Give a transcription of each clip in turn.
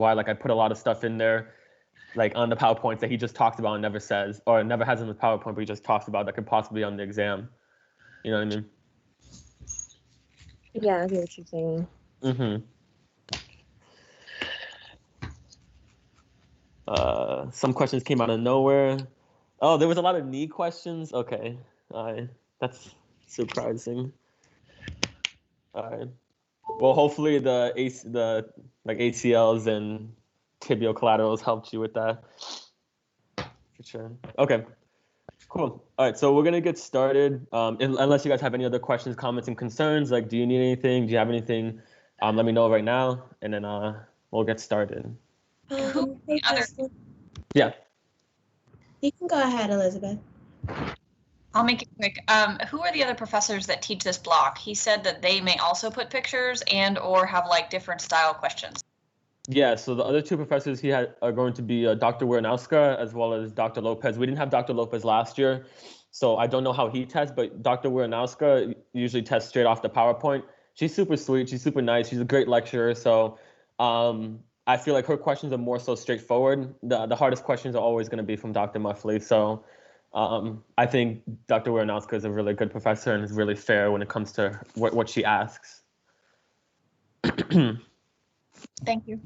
why like I put a lot of stuff in there, like on the PowerPoints that he just talks about and never says, or never has in the PowerPoint, but he just talks about that could possibly be on the exam. You know what I mean? Yeah, I get what you're saying. Mm-hmm. Some questions came out of nowhere. Oh, there was a lot of knee questions. Okay, that's surprising. All right. Well, hopefully the like ACLs and tibial collaterals helped you with that. For sure. Okay. Cool. All right. So we're gonna get started. Unless you guys have any other questions, comments, and concerns, like, do you need anything? Do you have anything? Let me know right now, and then we'll get started. Hey, Justin. Yeah. You can go ahead, Elizabeth. I'll make it quick. Who are the other professors that teach this block? He said that they may also put pictures and or have like different style questions. Yeah, so the other two professors he had are going to be Dr. Wernowska as well as Dr. Lopez. We didn't have Dr. Lopez last year, so I don't know how he tests, but Dr. Wernowska usually tests straight off the PowerPoint. She's super sweet. She's super nice. She's a great lecturer. So I feel like her questions are more so straightforward. The hardest questions are always going to be from Dr. Muffley. So I think Dr. Wernowska is a really good professor and is really fair when it comes to what she asks. Thank you.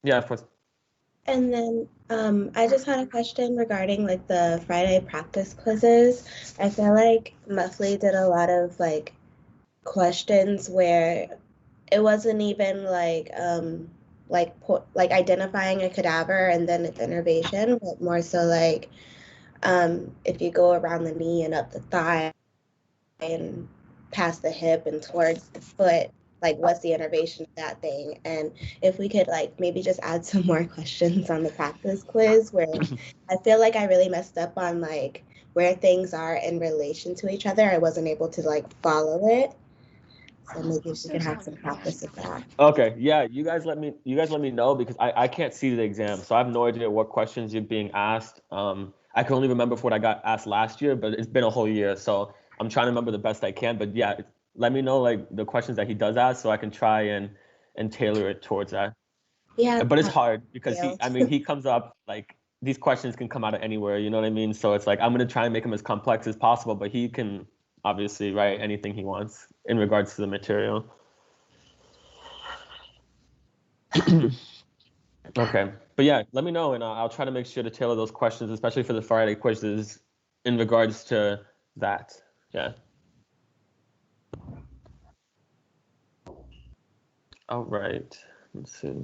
Yeah, of course. And then I just had a question regarding like the Friday practice quizzes. I feel like Muffley did a lot of like questions where it wasn't even like identifying a cadaver and then its innervation, but more so like if you go around the knee and up the thigh and past the hip and towards the foot, like what's the innervation of that thing? And if we could like maybe just add some more questions on the practice quiz, where I feel like I really messed up on like where things are in relation to each other. I wasn't able to like follow it. So maybe we could have some practice with that. Okay, yeah, you guys let me know because I can't see the exam, so I have no idea what questions you're being asked. I can only remember for what I got asked last year, but it's been a whole year, so I'm trying to remember the best I can. But yeah, let me know like the questions that he does ask, so I can try and tailor it towards that. Yeah, but it's hard because he comes up like these questions can come out of anywhere, you know what I mean? So it's like I'm gonna try and make them as complex as possible, but he can obviously write anything he wants in regards to the material. Okay, but yeah, let me know and I'll try to make sure to tailor those questions, especially for the Friday quizzes, in regards to that. Yeah. All right. Let's see.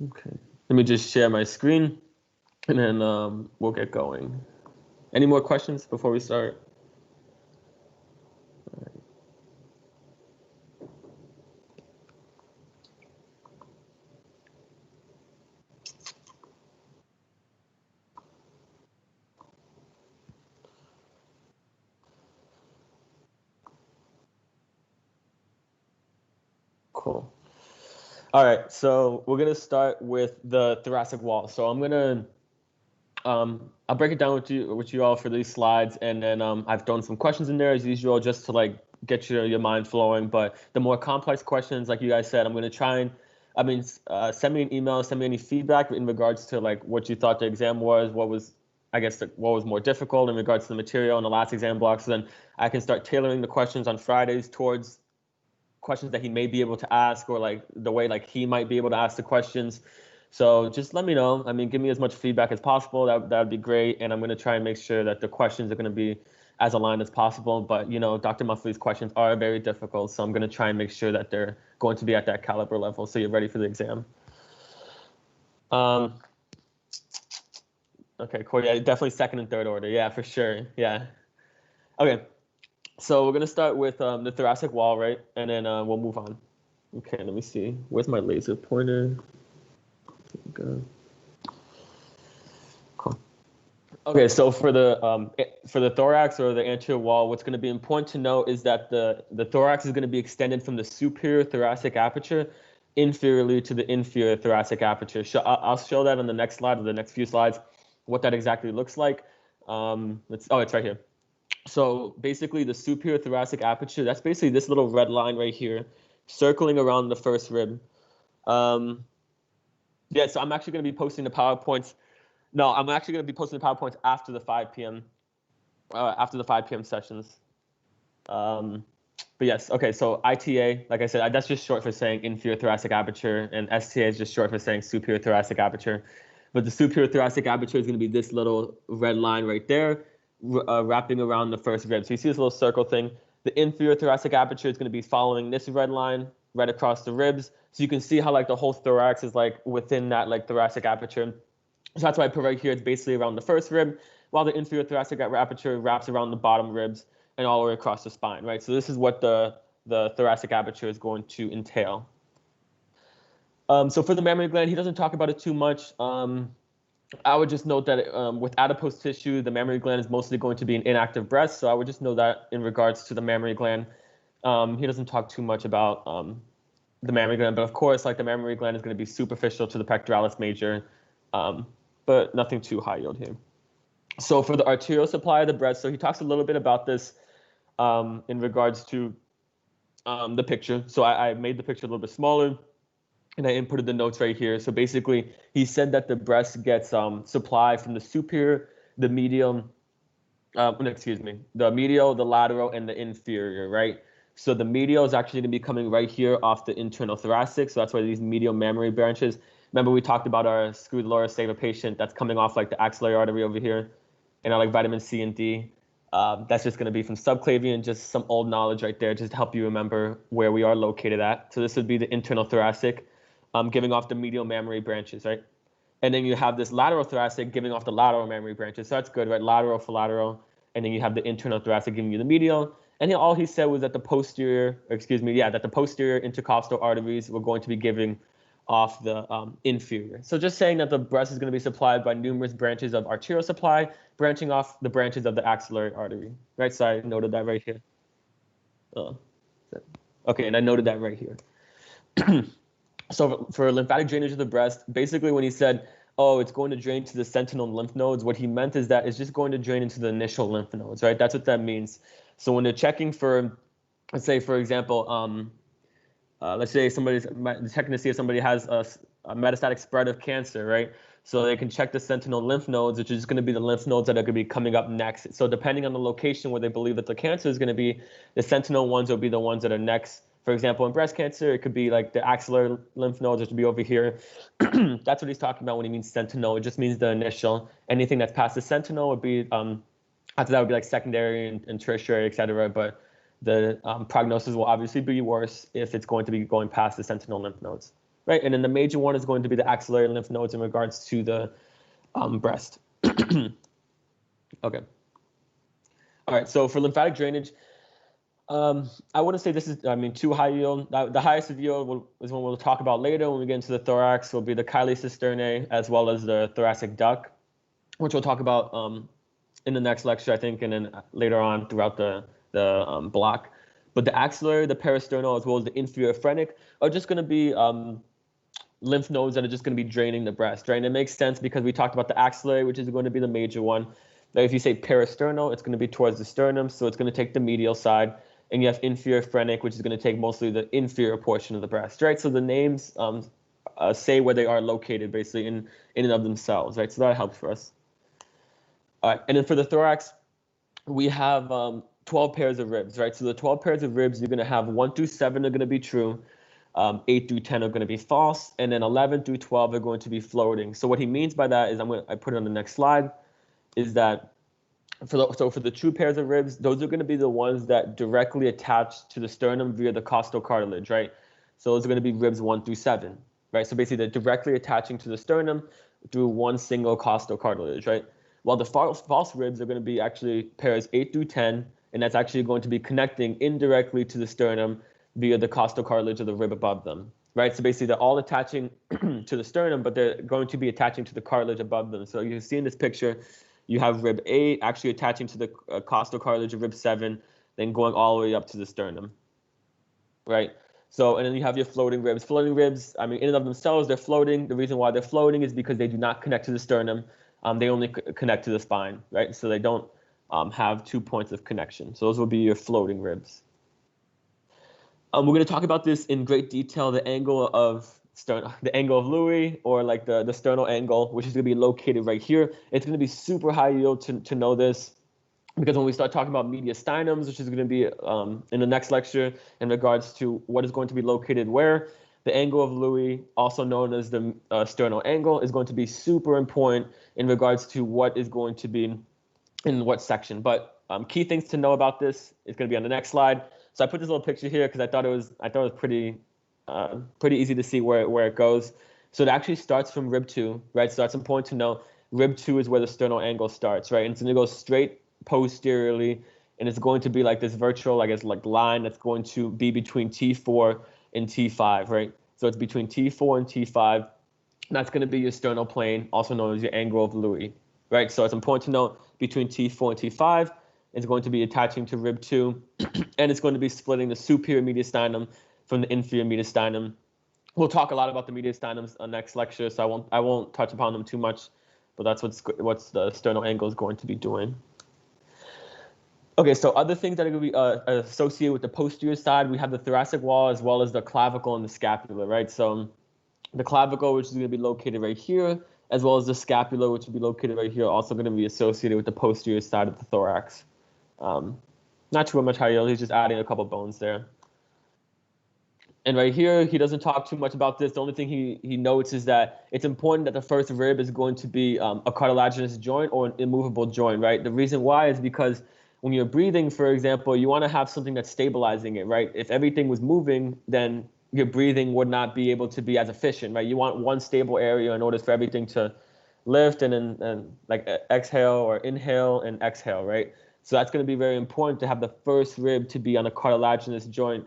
Okay. Let me just share my screen, and then we'll get going. Any more questions before we start? Cool. All right, so we're gonna start with the thoracic wall. So I'm gonna, I'll break it down with you all for these slides, and then I've done some questions in there as usual, just to like get your mind flowing. But the more complex questions, like you guys said, I'm gonna try and, send me an email, send me any feedback in regards to like what you thought the exam was, what was, I guess, what was more difficult in regards to the material in the last exam block. So then I can start tailoring the questions on Fridays towards questions that he may be able to ask, or like the way like he might be able to ask the questions. So just let me know. I mean, give me as much feedback as possible. That would be great. And I'm going to try and make sure that the questions are going to be as aligned as possible. But, you know, Dr. Muffley's questions are very difficult. So I'm going to try and make sure that they're going to be at that caliber level, so you're ready for the exam. Okay, cool. Yeah, definitely second and third order. Yeah, for sure. Yeah. Okay. So we're going to start with the thoracic wall, right? And then we'll move on. Okay, let me see. Where's my laser pointer? Go. Cool. Okay, so for the thorax or the anterior wall, what's going to be important to note is that the thorax is going to be extended from the superior thoracic aperture inferiorly to the inferior thoracic aperture. I'll show that on the next slide or the next few slides, what that exactly looks like. It's right here. So basically the superior thoracic aperture, that's basically this little red line right here, circling around the first rib. Yeah, so I'm actually going to be posting the PowerPoints. No, I'm actually going to be posting the PowerPoints after the 5 p.m. After the 5 p.m. sessions. But yes, okay, so ITA, like I said, that's just short for saying inferior thoracic aperture, and STA is just short for saying superior thoracic aperture. But the superior thoracic aperture is going to be this little red line right there, wrapping around the first rib. So you see this little circle thing. The inferior thoracic aperture is going to be following this red line right across the ribs. So you can see how like the whole thorax is like within that like thoracic aperture. So that's why I put right here, it's basically around the first rib, while the inferior thoracic aperture wraps around the bottom ribs and all the way across the spine, right? So this is what the thoracic aperture is going to entail. So for the mammary gland, he doesn't talk about it too much. I would just note that with adipose tissue, the mammary gland is mostly going to be an inactive breast. So I would just know that in regards to the mammary gland. He doesn't talk too much about the mammary gland, but of course, like the mammary gland is going to be superficial to the pectoralis major, but nothing too high yield here. So for the arterial supply of the breast, so he talks a little bit about this in regards to the picture. So I made the picture a little bit smaller, and I inputted the notes right here. So basically, he said that the breast gets supply from the superior, the medial, the medial, the lateral, and the inferior, right? So the medial is actually going to be coming right here off the internal thoracic. So that's why these medial mammary branches. Remember we talked about our screwed lower stable patient that's coming off like the axillary artery over here, and our like vitamin C and D. That's just going to be from subclavian, just some old knowledge right there, just to help you remember where we are located at. So this would be the internal thoracic, giving off the medial mammary branches, right? And then you have this lateral thoracic giving off the lateral mammary branches. So that's good, right? Lateral for lateral. And then you have the internal thoracic giving you the medial. And all he said was that the posterior intercostal arteries were going to be giving off the inferior. So just saying that the breast is going to be supplied by numerous branches of arterial supply, branching off the branches of the axillary artery, right? So I noted that right here. Okay, and I noted that right here. So for lymphatic drainage of the breast, basically when he said, oh, it's going to drain to the sentinel lymph nodes, what he meant is that it's just going to drain into the initial lymph nodes, right? That's what that means. So when they're checking for, let's say, for example, let's say somebody's checking to see if somebody has a metastatic spread of cancer, right? So they can check the sentinel lymph nodes, which is just going to be the lymph nodes that are going to be coming up next. So depending on the location where they believe that the cancer is going to be, the sentinel ones will be the ones that are next. For example, in breast cancer, it could be like the axillary lymph nodes, which would be over here. That's what he's talking about when he means sentinel. It just means the initial. Anything that's past the sentinel would be, after that would be like secondary and tertiary, et cetera. But the prognosis will obviously be worse if it's going to be going past the sentinel lymph nodes, right? And then the major one is going to be the axillary lymph nodes in regards to the breast. Okay. All right, so for lymphatic drainage, I wouldn't say this is, too high yield. The highest yield is when we'll talk about later when we get into the thorax, will be the chyli cisternae as well as the thoracic duct, which we'll talk about in the next lecture, I think, and then later on throughout the block. But the axillary, the peristernal, as well as the inferior phrenic are just going to be lymph nodes that are just going to be draining the breast, right? And it makes sense because we talked about the axillary, which is going to be the major one. Now, if you say peristernal, it's going to be towards the sternum, so it's going to take the medial side. And you have inferior phrenic, which is going to take mostly the inferior portion of the breast, right? So the names say where they are located, basically, in and of themselves, right? So that helps for us. All right, and then for the thorax, we have 12 pairs of ribs, right? So the 12 pairs of ribs, you're going to have 1 through 7 are going to be true, 8 through 10 are going to be false, and then 11 through 12 are going to be floating. So what he means by that is, I put it on the next slide, is that for the true pairs of ribs, those are going to be the ones that directly attach to the sternum via the costal cartilage, right? So those are going to be ribs 1 through 7, right? So basically, they're directly attaching to the sternum through one single costal cartilage, right? While the false ribs are going to be actually pairs 8 through 10, and that's actually going to be connecting indirectly to the sternum via the costal cartilage of the rib above them, right? So basically, they're all attaching to the sternum, but they're going to be attaching to the cartilage above them. So you can see in this picture, you have rib 8 actually attaching to the costal cartilage of rib 7, then going all the way up to the sternum, right? So, and then you have your floating ribs. Floating ribs, in and of themselves, they're floating. The reason why they're floating is because they do not connect to the sternum. They only connect to the spine, right? So they don't have 2 points of connection. So those will be your floating ribs. We're going to talk about this in great detail, the angle of Louis, or like the sternal angle, which is going to be located right here. It's going to be super high yield to know this, because when we start talking about mediastinums, which is going to be in the next lecture in regards to what is going to be located where, the angle of Louis, also known as the sternal angle, is going to be super important in regards to what is going to be in what section. But key things to know about this is going to be on the next slide. So I put this little picture here because I thought it was pretty easy to see where it goes. So it actually starts from rib 2, right? So that's important to know. Rib 2 is where the sternal angle starts, right? And it's going to go straight posteriorly, and it's going to be like this virtual, I guess, like line that's going to be between T4 and T5, right? So it's between T4 and T5. That's going to be your sternal plane, also known as your angle of Louis, right? So it's important to note between T4 and T5, it's going to be attaching to rib 2, and it's going to be splitting the superior mediastinum from the inferior mediastinum. We'll talk a lot about the mediastinums next lecture, so I won't touch upon them too much, but that's what's the sternal angle is going to be doing. Okay, so other things that are going to be associated with the posterior side, we have the thoracic wall as well as the clavicle and the scapula, right? So the clavicle, which is going to be located right here, as well as the scapula, which will be located right here, also going to be associated with the posterior side of the thorax. Not too much high yield, he's just adding a couple bones there. And right here, he doesn't talk too much about this. The only thing he notes is that it's important that the first rib is going to be a cartilaginous joint or an immovable joint, right? The reason why is because when you're breathing, for example, you want to have something that's stabilizing it, right? If everything was moving, then your breathing would not be able to be as efficient, right? You want one stable area in order for everything to lift and like exhale or inhale and exhale, right? So that's going to be very important to have the first rib to be on a cartilaginous joint,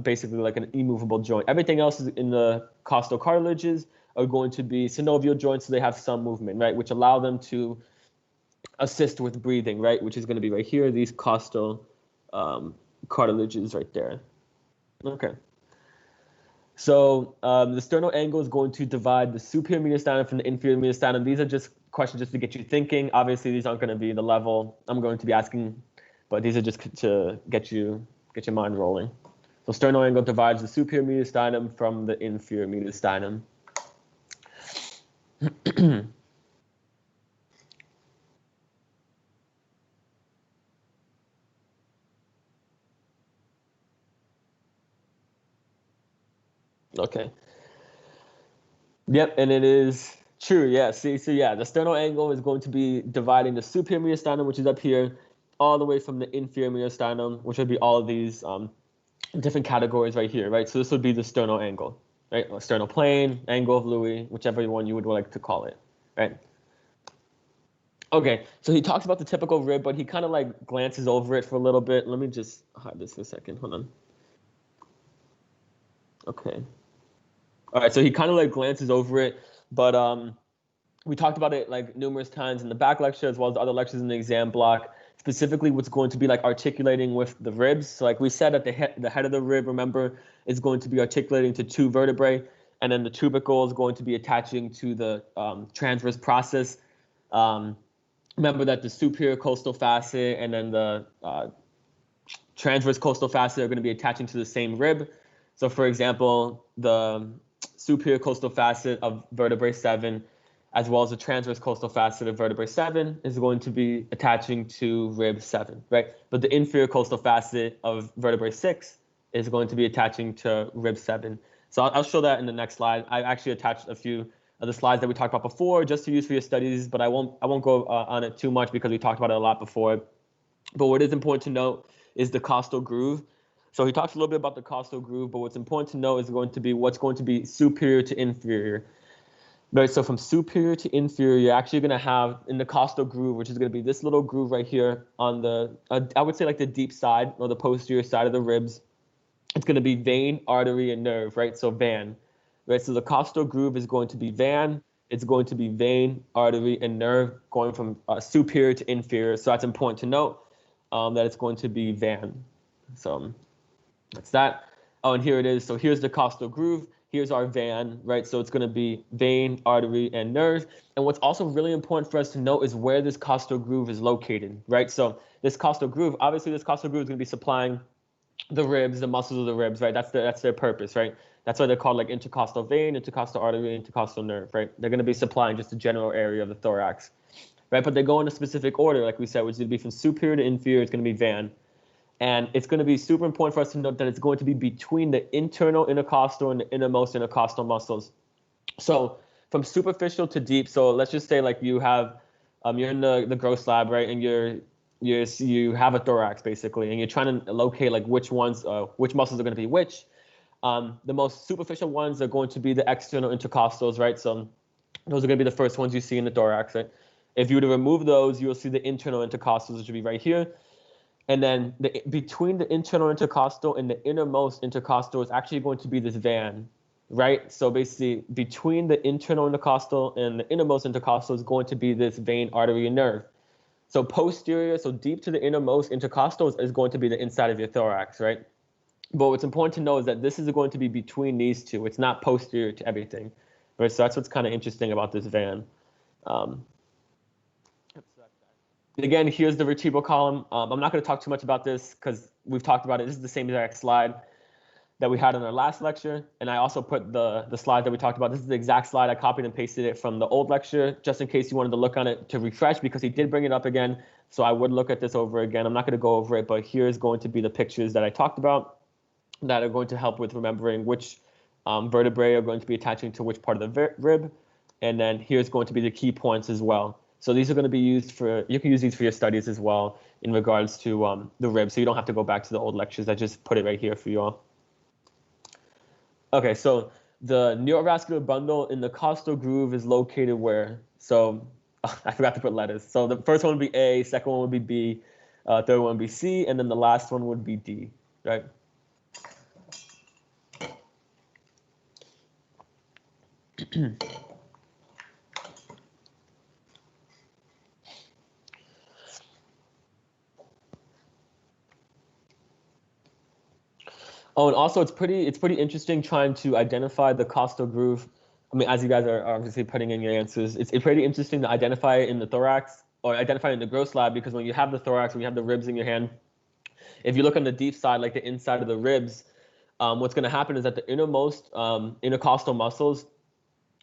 basically like an immovable joint. Everything else is in the costal cartilages are going to be synovial joints, so they have some movement, right, which allow them to assist with breathing, right, which is going to be right here, these costal cartilages right there. Okay. So the sternal angle is going to divide the superior mediastinum from the inferior mediastinum. These are just questions just to get you thinking. Obviously, these aren't going to be the level I'm going to be asking, but these are just to get your mind rolling. So sternal angle divides the superior mediastinum from the inferior mediastinum. Okay. Yep, and it is true. Yeah. See, so yeah, the sternal angle is going to be dividing the superior mediastinum, which is up here, all the way from the inferior mediastinum, which would be all of these different categories right here, right? So this would be the sternal angle, right? Or sternal plane, angle of Louis, whichever one you would like to call it, right? Okay, so he talks about the typical rib, but he kind of like glances over it for a little bit. Let me just hide this for a second. Hold on. Okay. All right, so he kind of like glances over it, but we talked about it like numerous times in the back lecture as well as the other lectures in the exam block, specifically what's going to be like articulating with the ribs. So like we said at the head of the rib, remember, is going to be articulating to 2 vertebrae, and then the tubercle is going to be attaching to the transverse process. Remember that the superior costal facet and then the transverse costal facet are going to be attaching to the same rib. So for example, the superior costal facet of vertebrae 7, as well as the transverse costal facet of vertebrae 7, is going to be attaching to rib 7, right? But the inferior costal facet of vertebrae 6 is going to be attaching to rib 7. So I'll show that in the next slide. I actually attached a few of the slides that we talked about before just to use for your studies, but I won't go on it too much because we talked about it a lot before. But what is important to note is the costal groove. So he talks a little bit about the costal groove, but what's important to know is going to be what's going to be superior to inferior. Right, so from superior to inferior, you're actually going to have in the costal groove, which is going to be this little groove right here on the, I would say like the deep side or the posterior side of the ribs. It's going to be vein, artery, and nerve, right? So van, right? So the costal groove is going to be van. It's going to be vein, artery, and nerve going from superior to inferior. So that's important to note that it's going to be van. So that's that. Oh, and here it is. So here's the costal groove. here's our van, right? So it's going to be vein, artery, and nerve. And what's also really important for us to know is where this costal groove is located, right? So this costal groove, obviously this costal groove is going to be supplying the ribs, the muscles of the ribs, right? That's their purpose, right? That's why they're called like intercostal vein, intercostal artery, intercostal nerve, right? They're going to be supplying just a general area of the thorax, right? But they go in a specific order, like we said, which is going to be from superior to inferior. It's going to be van. And it's going to be super important for us to note that it's going to be between the internal intercostal and the innermost intercostal muscles. So from superficial to deep. So let's just say like you have, you're in the growth lab, right? And you have a thorax basically, and you're trying to locate like which muscles are going to be which. The most superficial ones are going to be the external intercostals, right? So those are going to be the first ones you see in the thorax, right? If you were to remove those, you'll see the internal intercostals, which would be right here. And then between the internal intercostal and the innermost intercostal is actually going to be this van, right? So basically between the internal intercostal and the innermost intercostal is going to be this vein, artery, and nerve. So posterior, so deep to the innermost intercostals is going to be the inside of your thorax, right? But what's important to know is that this is going to be between these two. It's not posterior to everything, right? So that's what's kind of interesting about this van. Again, here's the vertebral column. I'm not going to talk too much about this because we've talked about it. This is the same exact slide that we had in our last lecture. And I also put the slide that we talked about. This is the exact slide. I copied and pasted it from the old lecture just in case you wanted to look on it to refresh because he did bring it up again. So I would look at this over again. I'm not going to go over it, but here's going to be the pictures that I talked about that are going to help with remembering which vertebrae are going to be attaching to which part of the rib. And then here's going to be the key points as well. So these are going to be used for, you can use these for your studies as well in regards to the rib. So you don't have to go back to the old lectures. I just put it right here for you all. Okay, so the neurovascular bundle in the costal groove is located where? So I forgot to put letters. So the first one would be A, second one would be B, third one would be C, and then the last one would be D, right? Oh, and also it's pretty interesting trying to identify the costal groove. I mean, as you guys are obviously putting in your answers, it's pretty interesting to identify it in the thorax or identify it in the growth lab because when you have the thorax, when you have the ribs in your hand, if you look on the deep side, like the inside of the ribs, what's going to happen is that the innermost intercostal muscles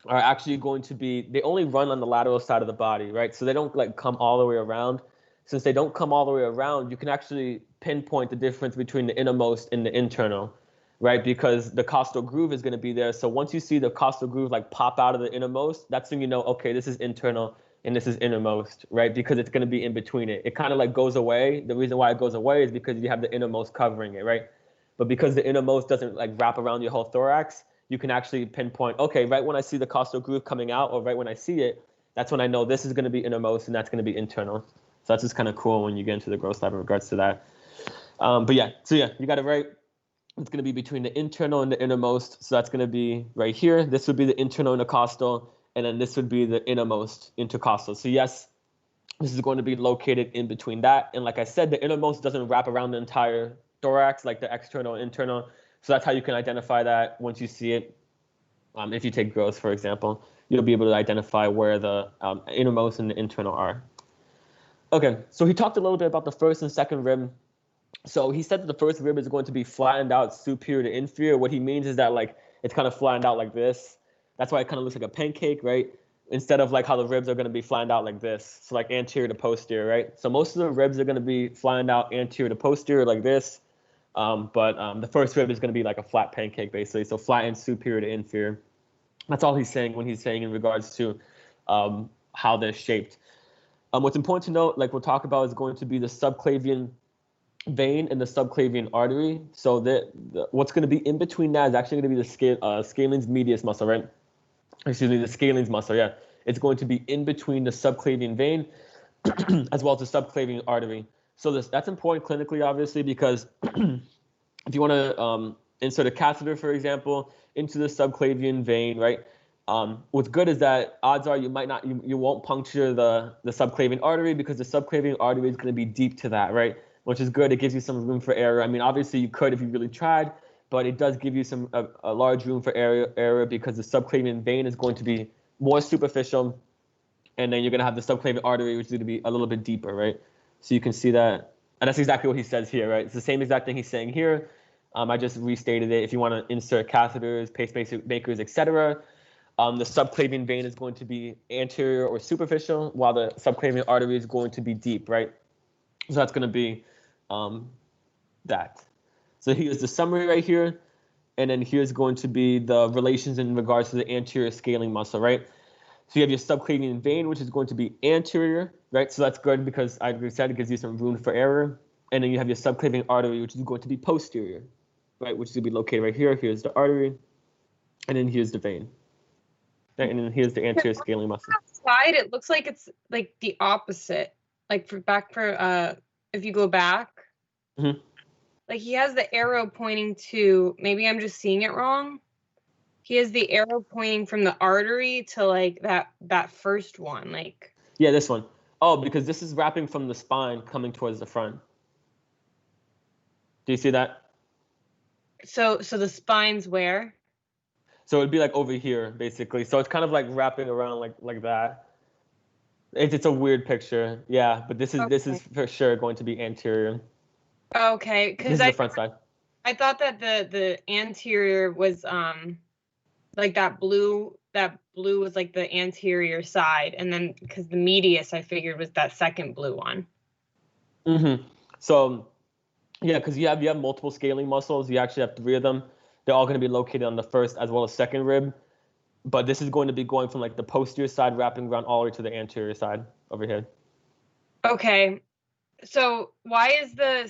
are actually going to be, they only run on the lateral side of the body, right? So they don't like come all the way around. Since they don't come all the way around, you can actually pinpoint the difference between the innermost and the internal, right? Because the costal groove is going to be there. So once you see the costal groove like pop out of the innermost, that's when you know, okay, this is internal and this is innermost, right? Because it's going to be in between it. It kind of like goes away. The reason why it goes away is because you have the innermost covering it, right? But because the innermost doesn't like wrap around your whole thorax, you can actually pinpoint, okay, right when I see the costal groove coming out or right when I see it, that's when I know this is going to be innermost and that's going to be internal. So that's just kind of cool when you get into the growth lab in regards to that. But yeah, you got it right. It's going to be between the internal and the innermost. So that's going to be right here. This would be the internal intercostal, and then this would be the innermost intercostal. So yes, this is going to be located in between that. And like I said, the innermost doesn't wrap around the entire thorax like the external and internal. So that's how you can identify that once you see it. If you take growth, for example, you'll be able to identify where the innermost and the internal are. Okay, so he talked a little bit about the first and second rib. So he said that the first rib is going to be flattened out superior to inferior. What he means is that like it's kind of flattened out like this. That's why it kind of looks like a pancake, right? Instead of like how the ribs are going to be flattened out like this. So like anterior to posterior, right? So most of the ribs are going to be flattened out anterior to posterior like this. But the first rib is going to be like a flat pancake basically. So flattened superior to inferior. That's all he's saying when he's saying in regards to how they're shaped. What's important to note, like we'll talk about, is going to be the subclavian vein and the subclavian artery. So what's going to be in between that is actually going to be the scalene's medius muscle, right? Excuse me, the scalene's muscle, yeah. It's going to be in between the subclavian vein as well as the subclavian artery. So that's important clinically, obviously, because if you want to insert a catheter, for example, into the subclavian vein, right? What's good is that odds are you won't puncture the subclavian artery because the subclavian artery is going to be deep to that, right? Which is good. It gives you some room for error. I mean, obviously you could if you really tried, but it does give you a large room for error because the subclavian vein is going to be more superficial, and then you're going to have the subclavian artery, which is going to be a little bit deeper, right? So you can see that, and that's exactly what he says here, right? It's the same exact thing he's saying here. I just restated it. If you want to insert catheters, pacemakers, etc., the subclavian vein is going to be anterior or superficial, while the subclavian artery is going to be deep, right? So that's going to be that. So here's the summary right here, and then here's going to be the relations in regards to the anterior scaling muscle, right? So you have your subclavian vein, which is going to be anterior, right? So that's good because I said it gives you some room for error. And then you have your subclavian artery, which is going to be posterior, right? Which is going to be located right here. Here's the artery, and then here's the vein. Right? And then here's the anterior scaling muscle. Slide, it looks like it's like the opposite. Like if you go back, like he has the arrow pointing to, maybe I'm just seeing it wrong. He has the arrow pointing from the artery to like that first one, like. Yeah, this one. Oh, because this is wrapping from the spine coming towards the front. Do you see that? So the spine's where? So it'd be like over here, basically. So it's kind of like wrapping around like that. It's a weird picture, yeah. But this is for sure going to be anterior. Okay, because this is the front side. I thought that the anterior was like that blue was like the anterior side, and then because the medius I figured was that second blue one. So yeah, because you have multiple scaling muscles. You actually have 3 of them. They're all going to be located on the first as well as second rib, but this is going to be going from like the posterior side wrapping around all the way to the anterior side over here. Okay, so why is the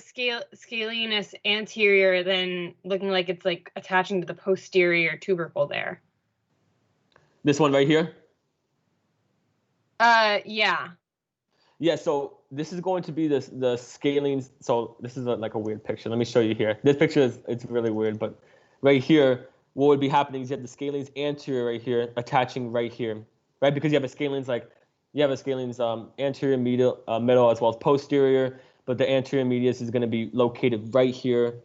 scalenus anterior then looking like it's like attaching to the posterior tubercle there? This one right here? Yeah. Yeah, so this is going to be the scalene. So this is like a weird picture. Let me show you here. This picture it's really weird, but right here, what would be happening is you have the scalenes anterior right here attaching right here, right? Because you have a scalenes anterior, middle as well as posterior, but the anterior medius is going to be located right here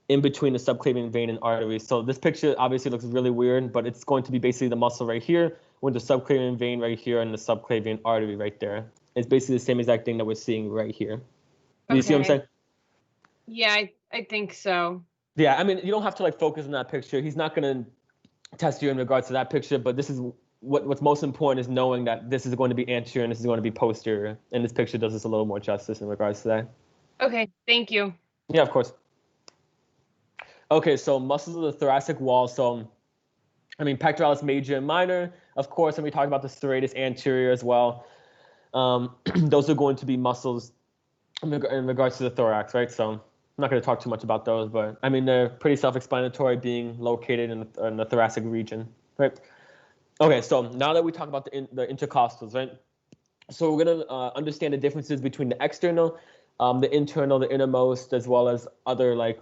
in between the subclavian vein and artery. So this picture obviously looks really weird, but it's going to be basically the muscle right here with the subclavian vein right here and the subclavian artery right there. It's basically the same exact thing that we're seeing right here. Do you see what I'm saying? Yeah, I think so. Yeah, I mean, you don't have to like focus on that picture. He's not going to test you in regards to that picture, but this is what's most important is knowing that this is going to be anterior and this is going to be posterior. And this picture does us a little more justice in regards to that. Okay, thank you. Yeah, of course. Okay, so muscles of the thoracic wall. So, I mean, pectoralis major and minor, of course, and we talked about the serratus anterior as well. Those are going to be muscles in regards to the thorax, right? So I'm not going to talk too much about those, but I mean, they're pretty self-explanatory, being located in the thoracic region, right? Okay, so now that we talk about the intercostals, right? So we're going to understand the differences between the external, the internal, the innermost, as well as other like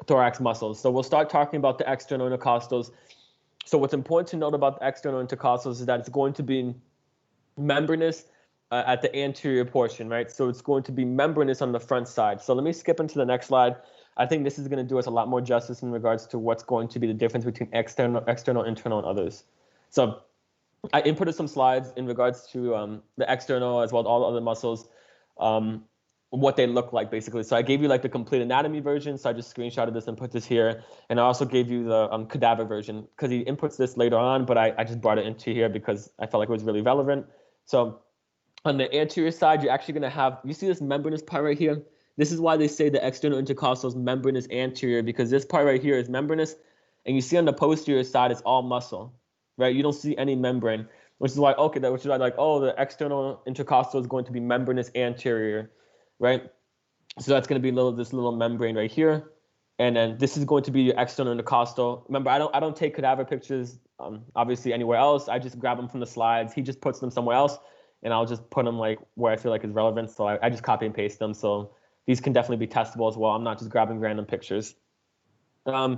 thorax muscles. So we'll start talking about the external intercostals. So what's important to note about the external intercostals is that it's going to be membranous at the anterior portion, right? So it's going to be membranous on the front side. So let me skip into the next slide. I think this is going to do us a lot more justice in regards to what's going to be the difference between external, internal, and others. So I inputted some slides in regards to the external as well as all the other muscles, what they look like basically. So I gave you like the complete anatomy version. So I just screenshotted this and put this here. And I also gave you the cadaver version because he inputs this later on, but I just brought it into here because I felt like it was really relevant. So on the anterior side, you're actually going to have, you see this membranous part right here? This is why they say the external intercostal is membranous anterior, because this part right here is membranous. And you see on the posterior side, it's all muscle, right? You don't see any membrane, which is why, which is why like, oh, the external intercostal is going to be membranous anterior, right? So that's going to be this little membrane right here. And then this is going to be your external intercostal. Remember, I don't take cadaver pictures, obviously anywhere else. I just grab them from the slides. He just puts them somewhere else. And I'll just put them like where I feel like is relevant. So I just copy and paste them. So these can definitely be testable as well. I'm not just grabbing random pictures. And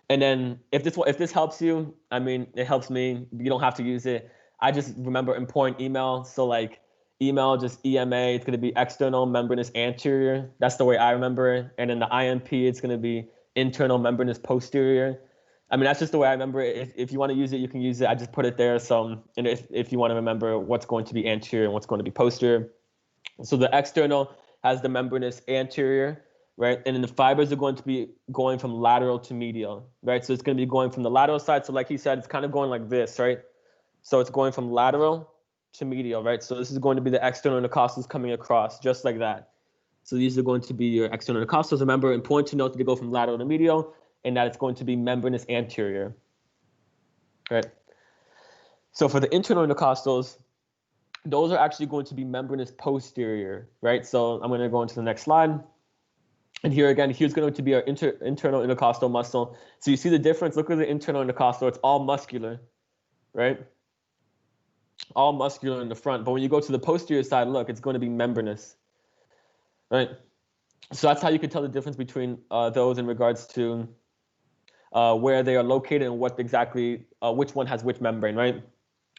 then if this helps you, I mean, it helps me. You don't have to use it. I just remember important email. So like email, just EMA, it's going to be external membranous anterior. That's the way I remember it. And then the IMP, it's going to be internal membranous posterior. I mean, that's just the way I remember it. If you want to use it, you can use it. I just put it there. So, and if you want to remember what's going to be anterior and what's going to be posterior. So the external has the membranous anterior, right? And then the fibers are going to be going from lateral to medial, right? So it's going to be going from the lateral side. So like he said, it's kind of going like this, right? So it's going from lateral to medial, right? So this is going to be the external intercostals coming across, just like that. So these are going to be your external intercostals. Remember, important to note that they go from lateral to medial, and that it's going to be membranous anterior, right? So for the internal intercostals, those are actually going to be membranous posterior, right? So I'm going to go into the next slide. And here again, here's going to be our internal intercostal muscle. So you see the difference? Look at the internal intercostal. It's all muscular, right? All muscular in the front. But when you go to the posterior side, look, it's going to be membranous, right? So that's how you can tell the difference between those in regards to where they are located and what exactly, which one has which membrane, right?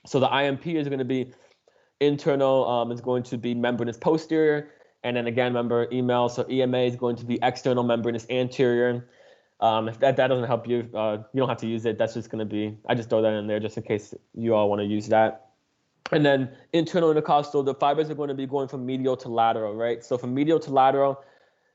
So the IMP is going to be internal, is going to be membranous posterior. And then again, remember email, so EMA is going to be external membranous anterior. If that doesn't help you, you don't have to use it. That's just going to be, I just throw that in there just in case you all want to use that. And then internal intercostal, the fibers are going to be going from medial to lateral, right? So from medial to lateral,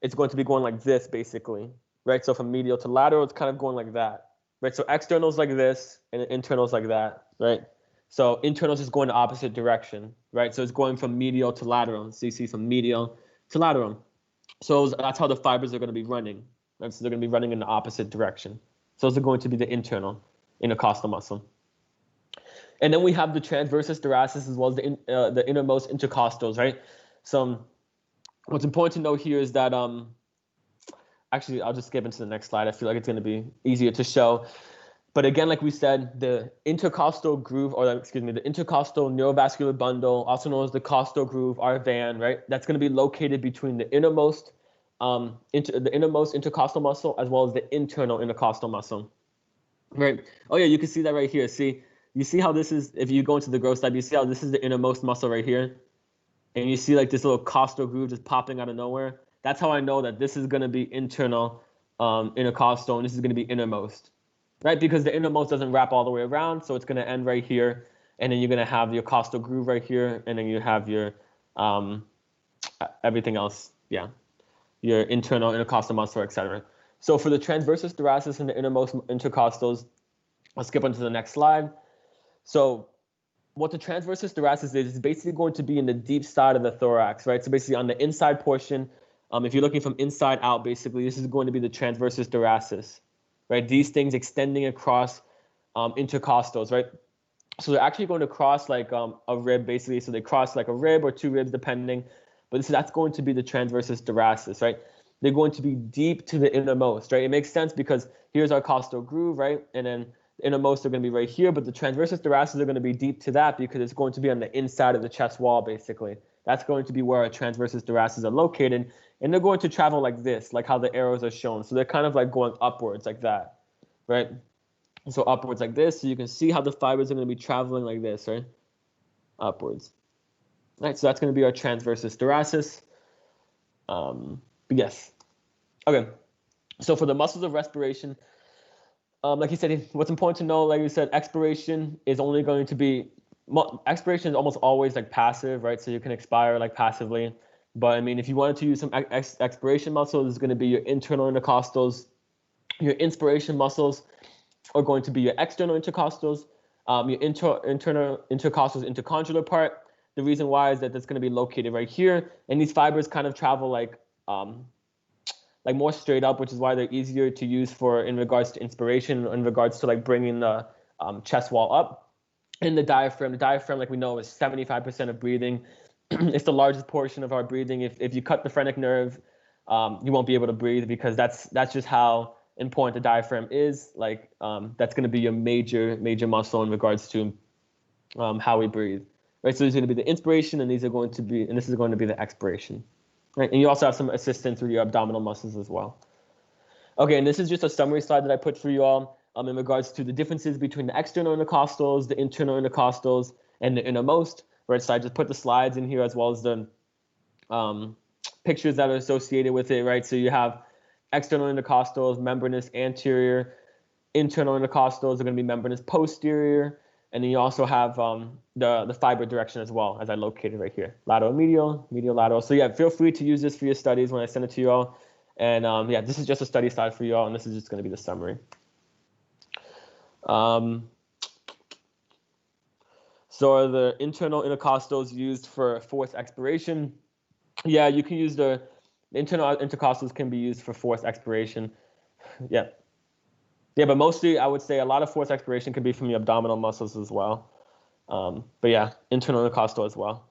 it's going to be going like this basically, right? So from medial to lateral, it's kind of going like that, right? So externals like this and internals like that, right? So internals is going the opposite direction, right? So it's going from medial to lateral. So you see from medial to lateral. So that's how the fibers are going to be running, right? So they're going to be running in the opposite direction. So those are going to be the internal intercostal muscle. And then we have the transversus thoracis as well as the innermost intercostals, right? So what's important to know here is that, actually, I'll just skip into the next slide. I feel like it's going to be easier to show. But again, like we said, the intercostal groove, or excuse me, the intercostal neurovascular bundle, also known as the costal groove, or van, right? That's going to be located between the innermost intercostal muscle as well as the internal intercostal muscle, right? Oh yeah, you can see that right here. See, you see how this is, if you go into the growth slide, you see how this is the innermost muscle right here? And you see like this little costal groove just popping out of nowhere? That's how I know that this is going to be internal intercostal and this is going to be innermost, right? Because the innermost doesn't wrap all the way around, so it's going to end right here. And then you're going to have your costal groove right here. And then you have your everything else, yeah, your internal intercostal muscle, etc. So for the transversus thoracis and the innermost intercostals, I'll skip on to the next slide. So what the transversus thoracis is basically going to be in the deep side of the thorax, right? So basically on the inside portion, if you're looking from inside out, basically, this is going to be the transversus thoracis, right? These things extending across intercostals, right? So they're actually going to cross like a rib, basically. So they cross like a rib or two ribs, depending. But that's going to be the transversus thoracis, right? They're going to be deep to the innermost, right? It makes sense because here's our costal groove, right? And then the innermost are going to be right here, but the transversus thoracis are going to be deep to that because it's going to be on the inside of the chest wall, basically. That's going to be where our transversus thoracis are located. And they're going to travel like this, like how the arrows are shown. So they're kind of like going upwards like that, right? So upwards like this. So you can see how the fibers are going to be traveling like this, right? Upwards. All right, so that's going to be our transversus thoracis. Yes. Okay. So for the muscles of respiration, like he said, what's important to know, like you said, expiration is only going to be, expiration is almost always like passive, right? So you can expire like passively. But I mean, if you wanted to use some expiration muscles, it's going to be your internal intercostals. Your inspiration muscles are going to be your external intercostals. Your internal intercostals intercondylar part. The reason why is that that's going to be located right here. And these fibers kind of travel like more straight up, which is why they're easier to use for in regards to inspiration, in regards to like bringing the chest wall up. And the diaphragm, like we know, is 75% of breathing. It's the largest portion of our breathing. If you cut the phrenic nerve, you won't be able to breathe because that's just how important the diaphragm is. Like that's going to be your major muscle in regards to how we breathe. Right, so these are going to be the inspiration, and these are going to be, and this is going to be the expiration. Right, and you also have some assistance with your abdominal muscles as well. Okay, and this is just a summary slide that I put for you all in regards to the differences between the external intercostals, the internal intercostals, and the innermost. Right, so I just put the slides in here as well as the pictures that are associated with it. Right, so you have external intercostals, membranous anterior. Internal intercostals are going to be membranous posterior. And then you also have the fiber direction as well, as I located right here. Lateral, medial, medial, lateral. So yeah, feel free to use this for your studies when I send it to you all. And yeah, this is just a study slide for you all, and this is just going to be the summary. So are the internal intercostals used for force expiration? Yeah, you can use the internal intercostals can be used for force expiration. Yeah. Yeah, but mostly I would say a lot of force expiration could be from your abdominal muscles as well. But yeah, internal intercostal as well.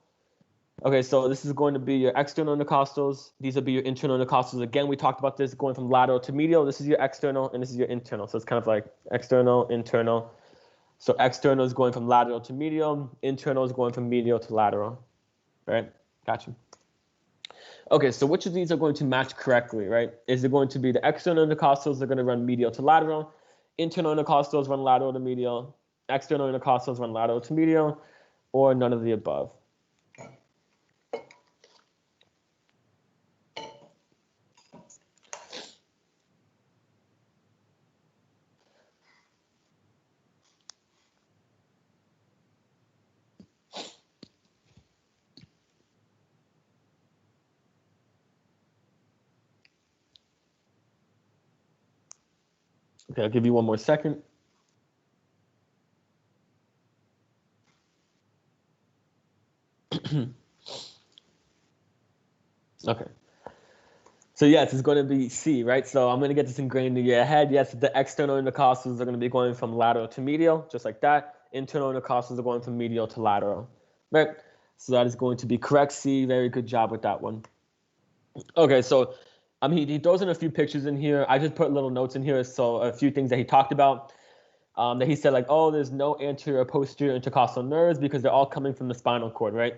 Okay, so this is going to be your external intercostals. These will be your internal intercostals. Again, we talked about this going from lateral to medial. This is your external and this is your internal. So it's kind of like external, internal. So external is going from lateral to medial. Internal is going from medial to lateral. Right? Gotcha. Okay, so which of these are going to match correctly, right? Is it going to be the external intercostals are going to run medial to lateral, internal intercostals run lateral to medial, external intercostals run lateral to medial, or none of the above? Okay, I'll give you one more second. Okay. So yes, it's going to be C, right? So I'm going to get this ingrained in your head. Yes, the external intercostals are going to be going from lateral to medial, just like that. Internal intercostals are going from medial to lateral, right? So that is going to be correct. C, very good job with that one. Okay, so he throws in a few pictures in here. I just put little notes in here. So a few things that he talked about. That he said like, oh, there's no anterior or posterior intercostal nerves because they're all coming from the spinal cord, right?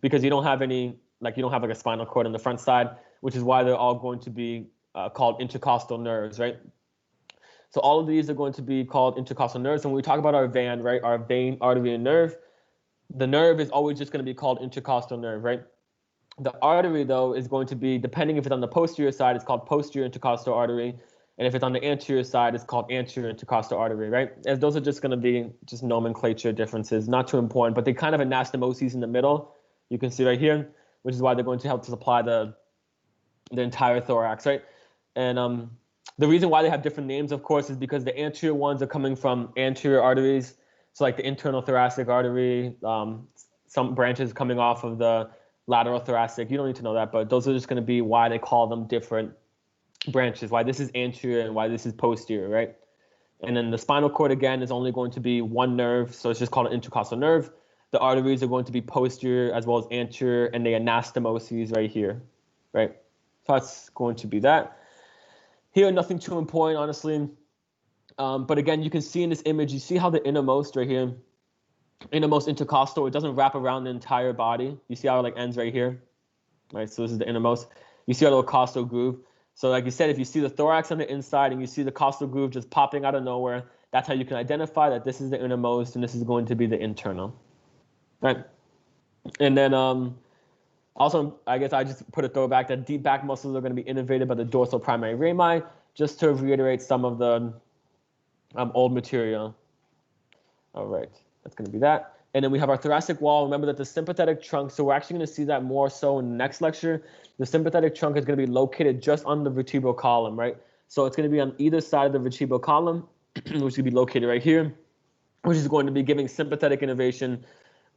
Because you don't have any, like you don't have like a spinal cord on the front side, which is why they're all going to be called intercostal nerves, right? So all of these are going to be called intercostal nerves. And when we talk about our VAN, right, our vein, artery, and nerve, the nerve is always just going to be called intercostal nerve, right? The artery, though, is going to be, depending if it's on the posterior side, it's called posterior intercostal artery. And if it's on the anterior side, it's called anterior intercostal artery, right? As those are just going to be just nomenclature differences, not too important, but they kind of anastomoses in the middle. You can see right here, which is why they're going to help to supply the entire thorax, right? And the reason why they have different names, of course, is because the anterior ones are coming from anterior arteries. So like the internal thoracic artery, some branches coming off of the lateral thoracic. You don't need to know that, but those are just going to be why they call them different branches, why this is anterior and why this is posterior, right? And then the spinal cord, again, is only going to be one nerve, so it's just called an intercostal nerve. The arteries are going to be posterior as well as anterior, and the anastomoses right here, right? So that's going to be that. Here, nothing too important, honestly. But again, you can see in this image, you see how the innermost right here, innermost intercostal, it doesn't wrap around the entire body. You see how it like ends right here, right? So this is the innermost. You see our little costal groove. So like you said, if you see the thorax on the inside and you see the costal groove just popping out of nowhere, that's how you can identify that this is the innermost and this is going to be the internal, right? And then also, I guess I just put a throwback that deep back muscles are going to be innervated by the dorsal primary rami, just to reiterate some of the old material. All right, that's going to be that. And then we have our thoracic wall. Remember that the sympathetic trunk, so we're actually going to see that more so in the next lecture. The sympathetic trunk is going to be located just on the vertebral column, right? So it's going to be on either side of the vertebral column, which is going to be located right here, which is going to be giving sympathetic innervation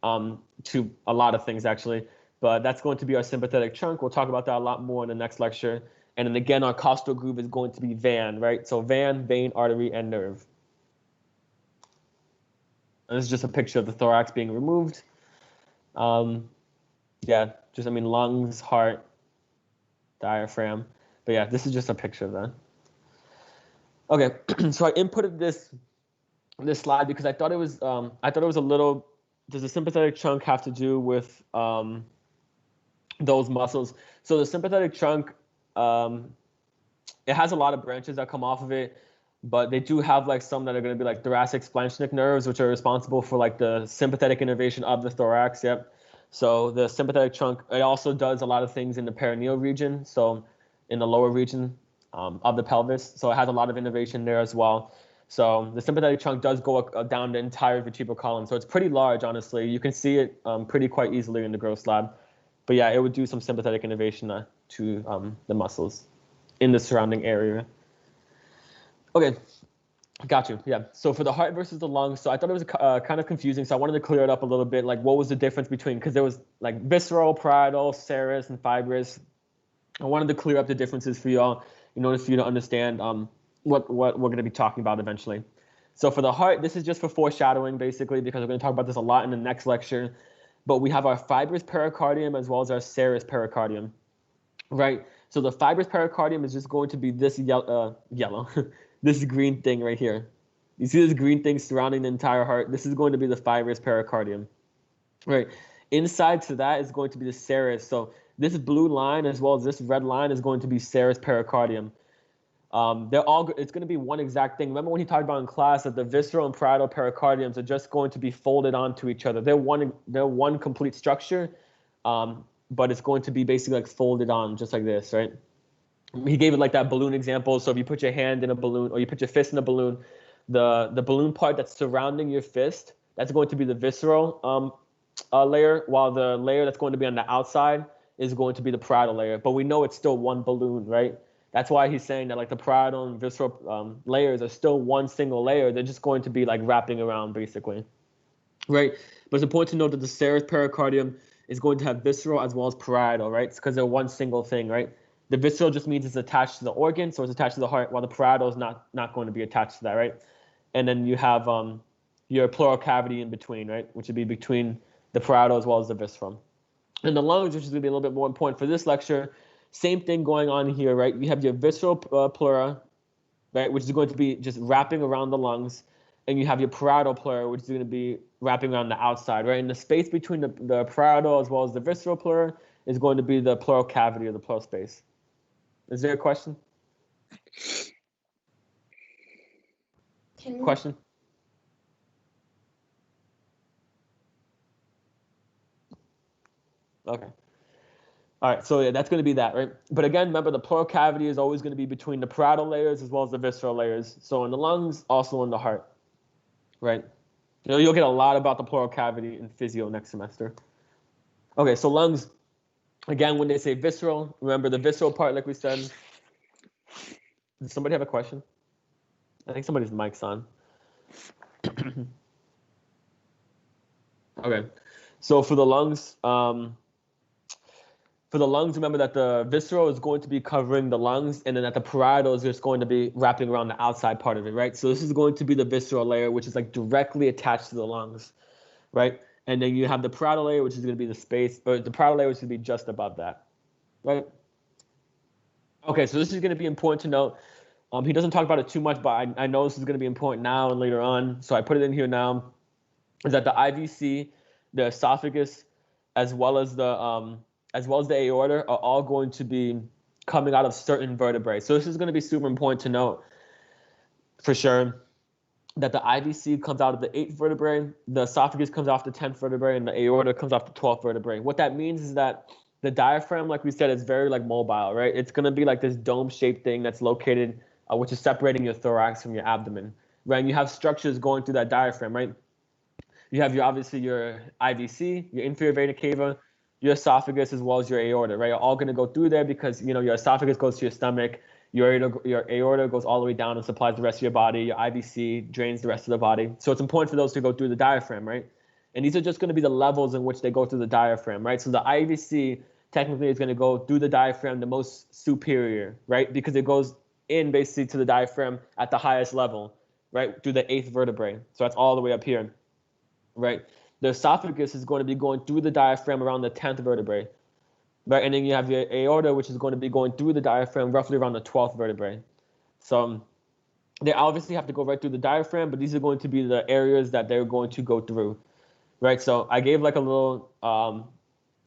to a lot of things, actually. But that's going to be our sympathetic trunk. We'll talk about that a lot more in the next lecture. And then again, our costal groove is going to be VAN, right? So VAN, vein, artery, and nerve. And this is just a picture of the thorax being removed. Yeah, just, I mean, lungs, heart, diaphragm. But yeah, this is just a picture of that. Okay, so I inputted this slide because I thought it was a little, does the sympathetic trunk have to do with those muscles? So the sympathetic trunk, it has a lot of branches that come off of it. But they do have like some that are going to be like thoracic splanchnic nerves, which are responsible for like the sympathetic innervation of the thorax. Yep. So the sympathetic trunk, it also does a lot of things in the perineal region. So in the lower region, of the pelvis. So it has a lot of innervation there as well. So the sympathetic trunk does go down the entire vertebral column. So it's pretty large, honestly. You can see it pretty quite easily in the gross lab. But yeah, it would do some sympathetic innervation to the muscles in the surrounding area. Okay, got you. Yeah. So for the heart versus the lungs, so I thought it was kind of confusing. So I wanted to clear it up a little bit. Like, what was the difference between? Because there was like visceral, parietal, serous, and fibrous. I wanted to clear up the differences for y'all in order for you to understand what we're going to be talking about eventually. So for the heart, this is just for foreshadowing, basically, because we're going to talk about this a lot in the next lecture. But we have our fibrous pericardium as well as our serous pericardium, right? So the fibrous pericardium is just going to be this yellow, this green thing right here. You see this green thing surrounding the entire heart? This is going to be the fibrous pericardium, right? Inside to that is going to be the serous. So this blue line as well as this red line is going to be serous pericardium. It's going to be one exact thing. Remember when he talked about in class that the visceral and parietal pericardiums are just going to be folded onto each other. They're one complete structure, but it's going to be basically like folded on just like this, right? He gave it like that balloon example. So if you put your hand in a balloon or you put your fist in a balloon, the balloon part that's surrounding your fist, that's going to be the visceral layer, while the layer that's going to be on the outside is going to be the parietal layer. But we know it's still one balloon, right? That's why he's saying that like the parietal and visceral layers are still one single layer. They're just going to be like wrapping around basically, right? But it's important to note that the serous pericardium is going to have visceral as well as parietal, right? It's because they're one single thing, right? The visceral just means it's attached to the organ, so it's attached to the heart, while the parietal is not going to be attached to that, right? And then you have your pleural cavity in between, right? Which would be between the parietal as well as the visceral. And the lungs, which is going to be a little bit more important for this lecture, same thing going on here, right? You have your visceral pleura, right, which is going to be just wrapping around the lungs, and you have your parietal pleura, which is going to be wrapping around the outside, right? And the space between the parietal as well as the visceral pleura is going to be the pleural cavity or the pleural space. Is there a question? Question? Okay. All right, so yeah, that's going to be that, right? But again, remember the pleural cavity is always going to be between the parietal layers as well as the visceral layers. So in the lungs, also in the heart, right? You'll get a lot about the pleural cavity in physio next semester. Okay, so lungs, again, when they say visceral, remember the visceral part, like we said. Does somebody have a question? I think somebody's mic's on. Okay, so for the lungs, remember that the visceral is going to be covering the lungs, and then that the parietal is just going to be wrapping around the outside part of it, right? So this is going to be the visceral layer, which is like directly attached to the lungs, right? And then you have the parietal layer, which is going to be the space, or the parietal layer, which is going to be just above that, right? Okay, so this is going to be important to note. He doesn't talk about it too much, but I know this is going to be important now and later on, so I put it in here now. Is that the IVC, the esophagus, as well as the aorta are all going to be coming out of certain vertebrae. So this is going to be super important to note for sure that the IVC comes out of the 8th vertebrae, the esophagus comes off the 10th vertebrae, and the aorta comes off the 12th vertebrae. What that means is that the diaphragm, like we said, is very like mobile, right? It's going to be like this dome-shaped thing that's located, which is separating your thorax from your abdomen, right? And you have structures going through that diaphragm, right? You have obviously your IVC, your inferior vena cava, your esophagus, as well as your aorta, right? Are all going to go through there because your esophagus goes to your stomach, your aorta goes all the way down and supplies the rest of your body, your IVC drains the rest of the body. So it's important for those to go through the diaphragm, right? And these are just going to be the levels in which they go through the diaphragm, right? So the IVC technically is going to go through the diaphragm the most superior, right? Because it goes in basically to the diaphragm at the highest level, right? Through the 8th vertebrae. So that's all the way up here, right? The esophagus is going to be going through the diaphragm around the 10th vertebrae, right? And then you have your aorta, which is going to be going through the diaphragm roughly around the 12th vertebrae. So they obviously have to go right through the diaphragm, but these are going to be the areas that they're going to go through, right? So I gave like a little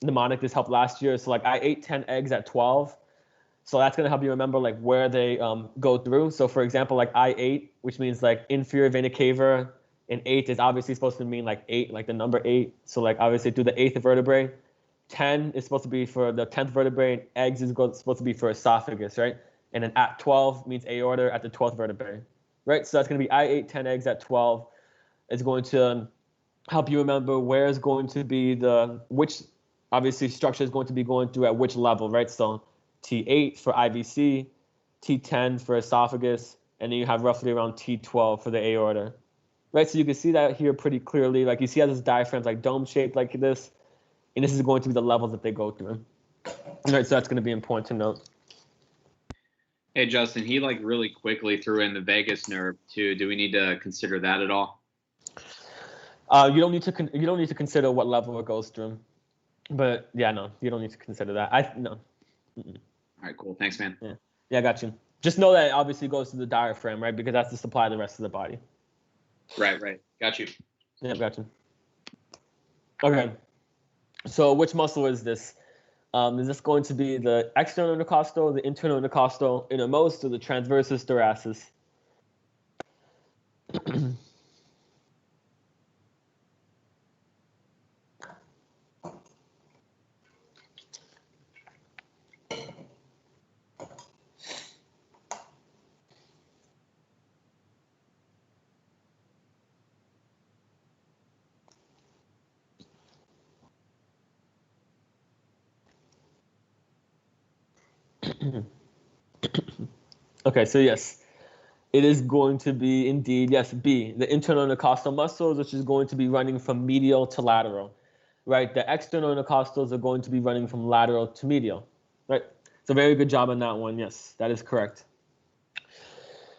mnemonic. This helped last year. So like I ate 10 eggs at 12. So that's going to help you remember like where they go through. So for example, like I8, which means like inferior vena cava, and 8 is obviously supposed to mean like 8, like the number 8. So like obviously through the 8th vertebrae. 10 is supposed to be for the 10th vertebrae, and eggs is supposed to be for esophagus, right? and then at 12 means aorta at the 12th vertebrae, right? So that's going to be I ate 10 eggs at 12. It's going to help you remember where is going to be which obviously structure is going to be going through at which level, right? So T8 for IVC, T10 for esophagus, and then you have roughly around T12 for the aorta, right? So you can see that here pretty clearly. Like you see how this diaphragm's like dome shaped like this, and this is going to be the levels that they go through. All right, so that's going to be important to note. Hey, Justin, he like really quickly threw in the vagus nerve too. Do we need to consider that at all? You don't need to consider what level it goes through, but yeah, no, you don't need to consider that. No. Mm-mm. All right, cool. Thanks, man. Yeah, I got you. Just know that it obviously goes to the diaphragm, right? Because that's to supply the rest of the body. Right. Got you. Yeah, got you. Okay. So which muscle is this? Is this going to be the external intercostal, the internal intercostal, innermost, or the transversus thoracis? Okay, so yes, it is going to be indeed, yes, B, the internal intercostal muscles, which is going to be running from medial to lateral, right? The external intercostals are going to be running from lateral to medial, right? So very good job on that one. Yes, that is correct.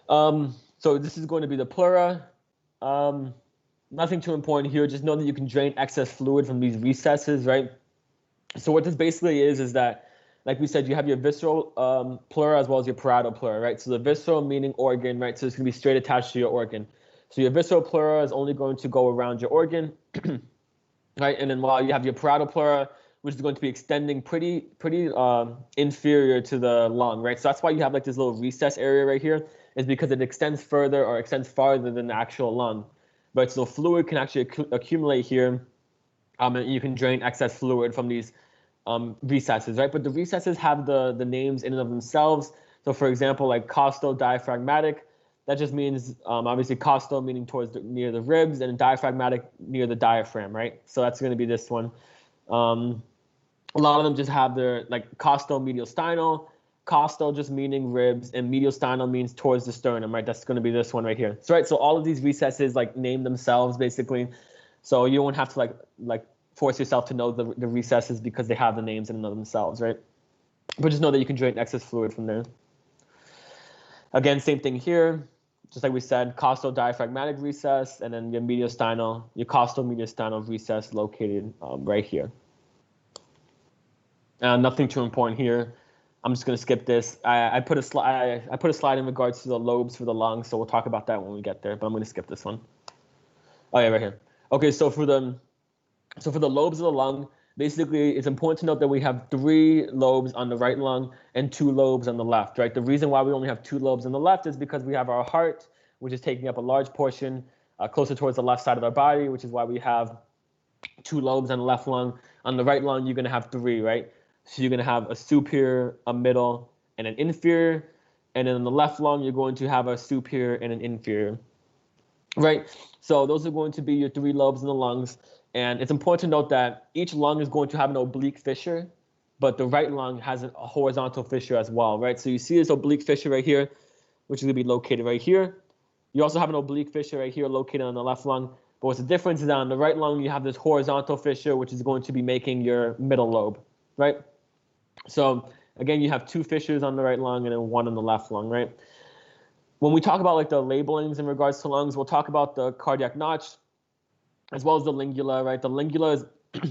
So this is going to be the pleura. Nothing too important here. Just know that you can drain excess fluid from these recesses, right? So what this basically is that, like we said, you have your visceral pleura as well as your parietal pleura, right? So the visceral meaning organ, right? So it's going to be straight attached to your organ. So your visceral pleura is only going to go around your organ, right? And then while you have your parietal pleura, which is going to be extending pretty inferior to the lung, right? So that's why you have like this little recess area right here, is because it extends further or extends farther than the actual lung, right? So fluid can actually accumulate here, and you can drain excess fluid from these recesses, right? But the recesses have the names in and of themselves. So for example, like costal diaphragmatic, that just means obviously costal meaning towards near the ribs, and diaphragmatic near the diaphragm, right? So that's going to be this one. A lot of them just have their like costal mediastinal, costal just meaning ribs, and mediastinal means towards the sternum, right? That's going to be this one right here. So right, so all of these recesses like name themselves basically, so you won't have to like force yourself to know the recesses because they have the names in and of themselves, right? But just know that you can drain excess fluid from there. Again, same thing here. Just like we said, costal diaphragmatic recess, and then your costal mediastinal recess located right here. Nothing too important here. I'm just gonna skip this. I put a slide in regards to the lobes for the lungs, so we'll talk about that when we get there. But I'm gonna skip this one. Oh yeah, right here. Okay, so for the lobes of the lung, basically, it's important to note that we have 3 lobes on the right lung and 2 lobes on the left, right? The reason why we only have 2 lobes on the left is because we have our heart, which is taking up a large portion closer towards the left side of our body, which is why we have 2 lobes on the left lung. On the right lung, you're going to have 3, right? So you're going to have a superior, a middle, and an inferior. And then on the left lung, you're going to have a superior and an inferior, right? So those are going to be your 3 lobes in the lungs. And it's important to note that each lung is going to have an oblique fissure, but the right lung has a horizontal fissure as well, right? So you see this oblique fissure right here, which is going to be located right here. You also have an oblique fissure right here located on the left lung. But what's the difference is that on the right lung, you have this horizontal fissure, which is going to be making your middle lobe, right? So again, you have 2 fissures on the right lung and then 1 on the left lung, right? When we talk about like the labelings in regards to lungs, we'll talk about the cardiac notch, as well as the lingula, right? The lingula is,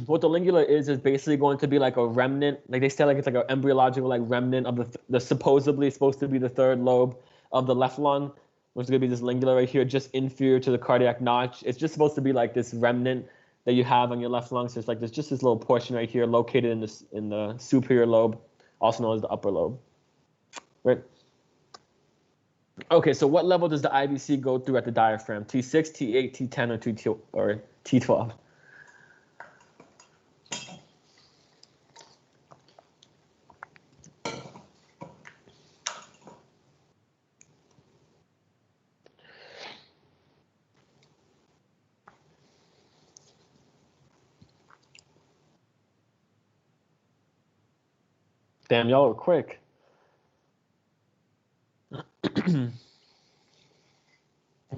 what the lingula is basically going to be like a remnant. Like they say, like it's like an embryological like remnant of the supposedly supposed to be the 3rd lobe of the left lung, which is going to be this lingula right here, just inferior to the cardiac notch. It's just supposed to be like this remnant that you have on your left lung. So it's like there's just this little portion right here located in the superior lobe, also known as the upper lobe, right? Okay, so what level does the IVC go through at the diaphragm? T6, T8, T10, or T12? Damn, y'all are quick.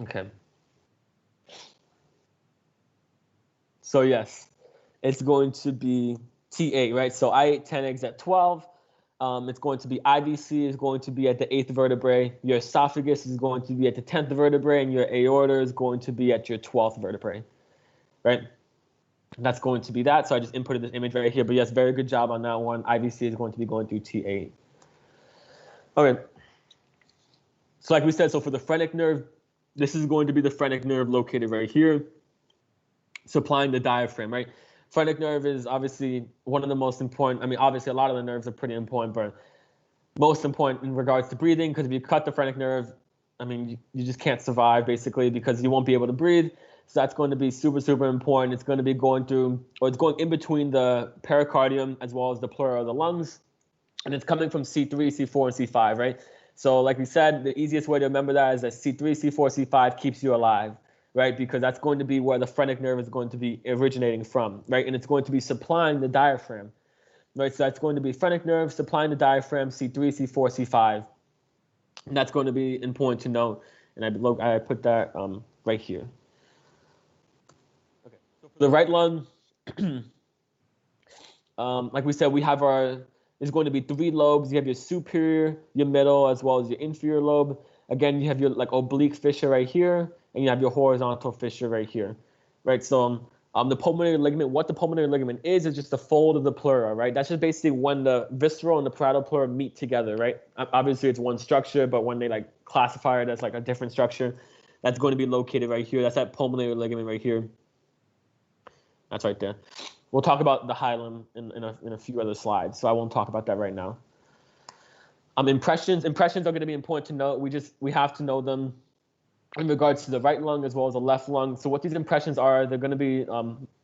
Okay. So yes, it's going to be T8, right? So I ate 10 eggs at 12. It's going to be IVC is going to be at the 8th vertebrae. Your esophagus is going to be at the 10th vertebrae, and your aorta is going to be at your 12th vertebrae, right? And that's going to be that. So I just inputted this image right here. But yes, very good job on that one. IVC is going to be going through T8. Okay. So like we said, so for the phrenic nerve, this is going to be the phrenic nerve located right here, supplying the diaphragm, right? Phrenic nerve is obviously one of the most important. I mean, obviously a lot of the nerves are pretty important, but most important in regards to breathing, because if you cut the phrenic nerve, I mean, you just can't survive basically because you won't be able to breathe. So that's going to be super, super important. It's going to be going through, or it's going in between the pericardium as well as the pleura of the lungs. And it's coming from C3, C4, and C5, right? So like we said, the easiest way to remember that is that C3, C4, C5 keeps you alive, right? Because that's going to be where the phrenic nerve is going to be originating from, right? And it's going to be supplying the diaphragm, right? So that's going to be phrenic nerve supplying the diaphragm, C3, C4, C5. And that's going to be important to note. And I put that right here. Okay, so for the right lung, like we said, we have there's going to be 3 lobes. You have your superior, your middle, as well as your inferior lobe. Again, you have your like oblique fissure right here, and you have your horizontal fissure right here, right? So the pulmonary ligament, what the pulmonary ligament is just a fold of the pleura, right? That's just basically when the visceral and the parietal pleura meet together, right? Obviously, it's one structure, but when they like classify it as like a different structure, that's going to be located right here. That's that pulmonary ligament right here. That's right there. We'll talk about the hilum in a few other slides, so I won't talk about that right now. Impressions are going to be important to note. We have to know them in regards to the right lung as well as the left lung. So what these impressions are, they're going to be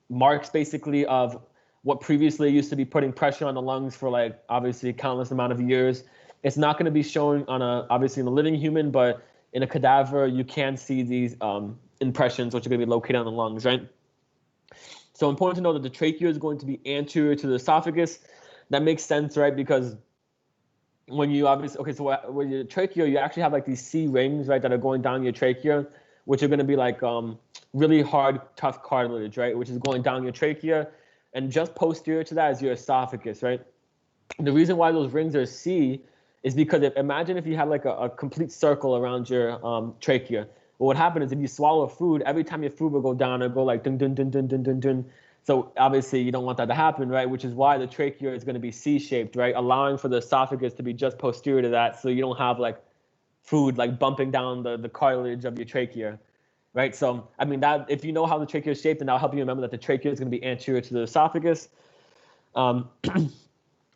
marks basically of what previously used to be putting pressure on the lungs for like obviously a countless amount of years. It's not going to be shown on obviously in a living human, but in a cadaver you can see these impressions which are going to be located on the lungs, right? So important to know that the trachea is going to be anterior to the esophagus. That makes sense, right? Because when you obviously, okay, so with your trachea, you actually have like these C rings, right, that are going down your trachea, which are going to be like really hard, tough cartilage, right, which is going down your trachea. And just posterior to that is your esophagus, right? And the reason why those rings are C is because imagine if you had like a complete circle around your trachea. What would happen is if you swallow food, every time your food will go down, it'll go like dun dun dun dun dun dun dun. So obviously you don't want that to happen, right? Which is why the trachea is going to be C-shaped, right? Allowing for the esophagus to be just posterior to that, so you don't have like food like bumping down the cartilage of your trachea, right? So I mean that if you know how the trachea is shaped, then that'll help you remember that the trachea is going to be anterior to the esophagus.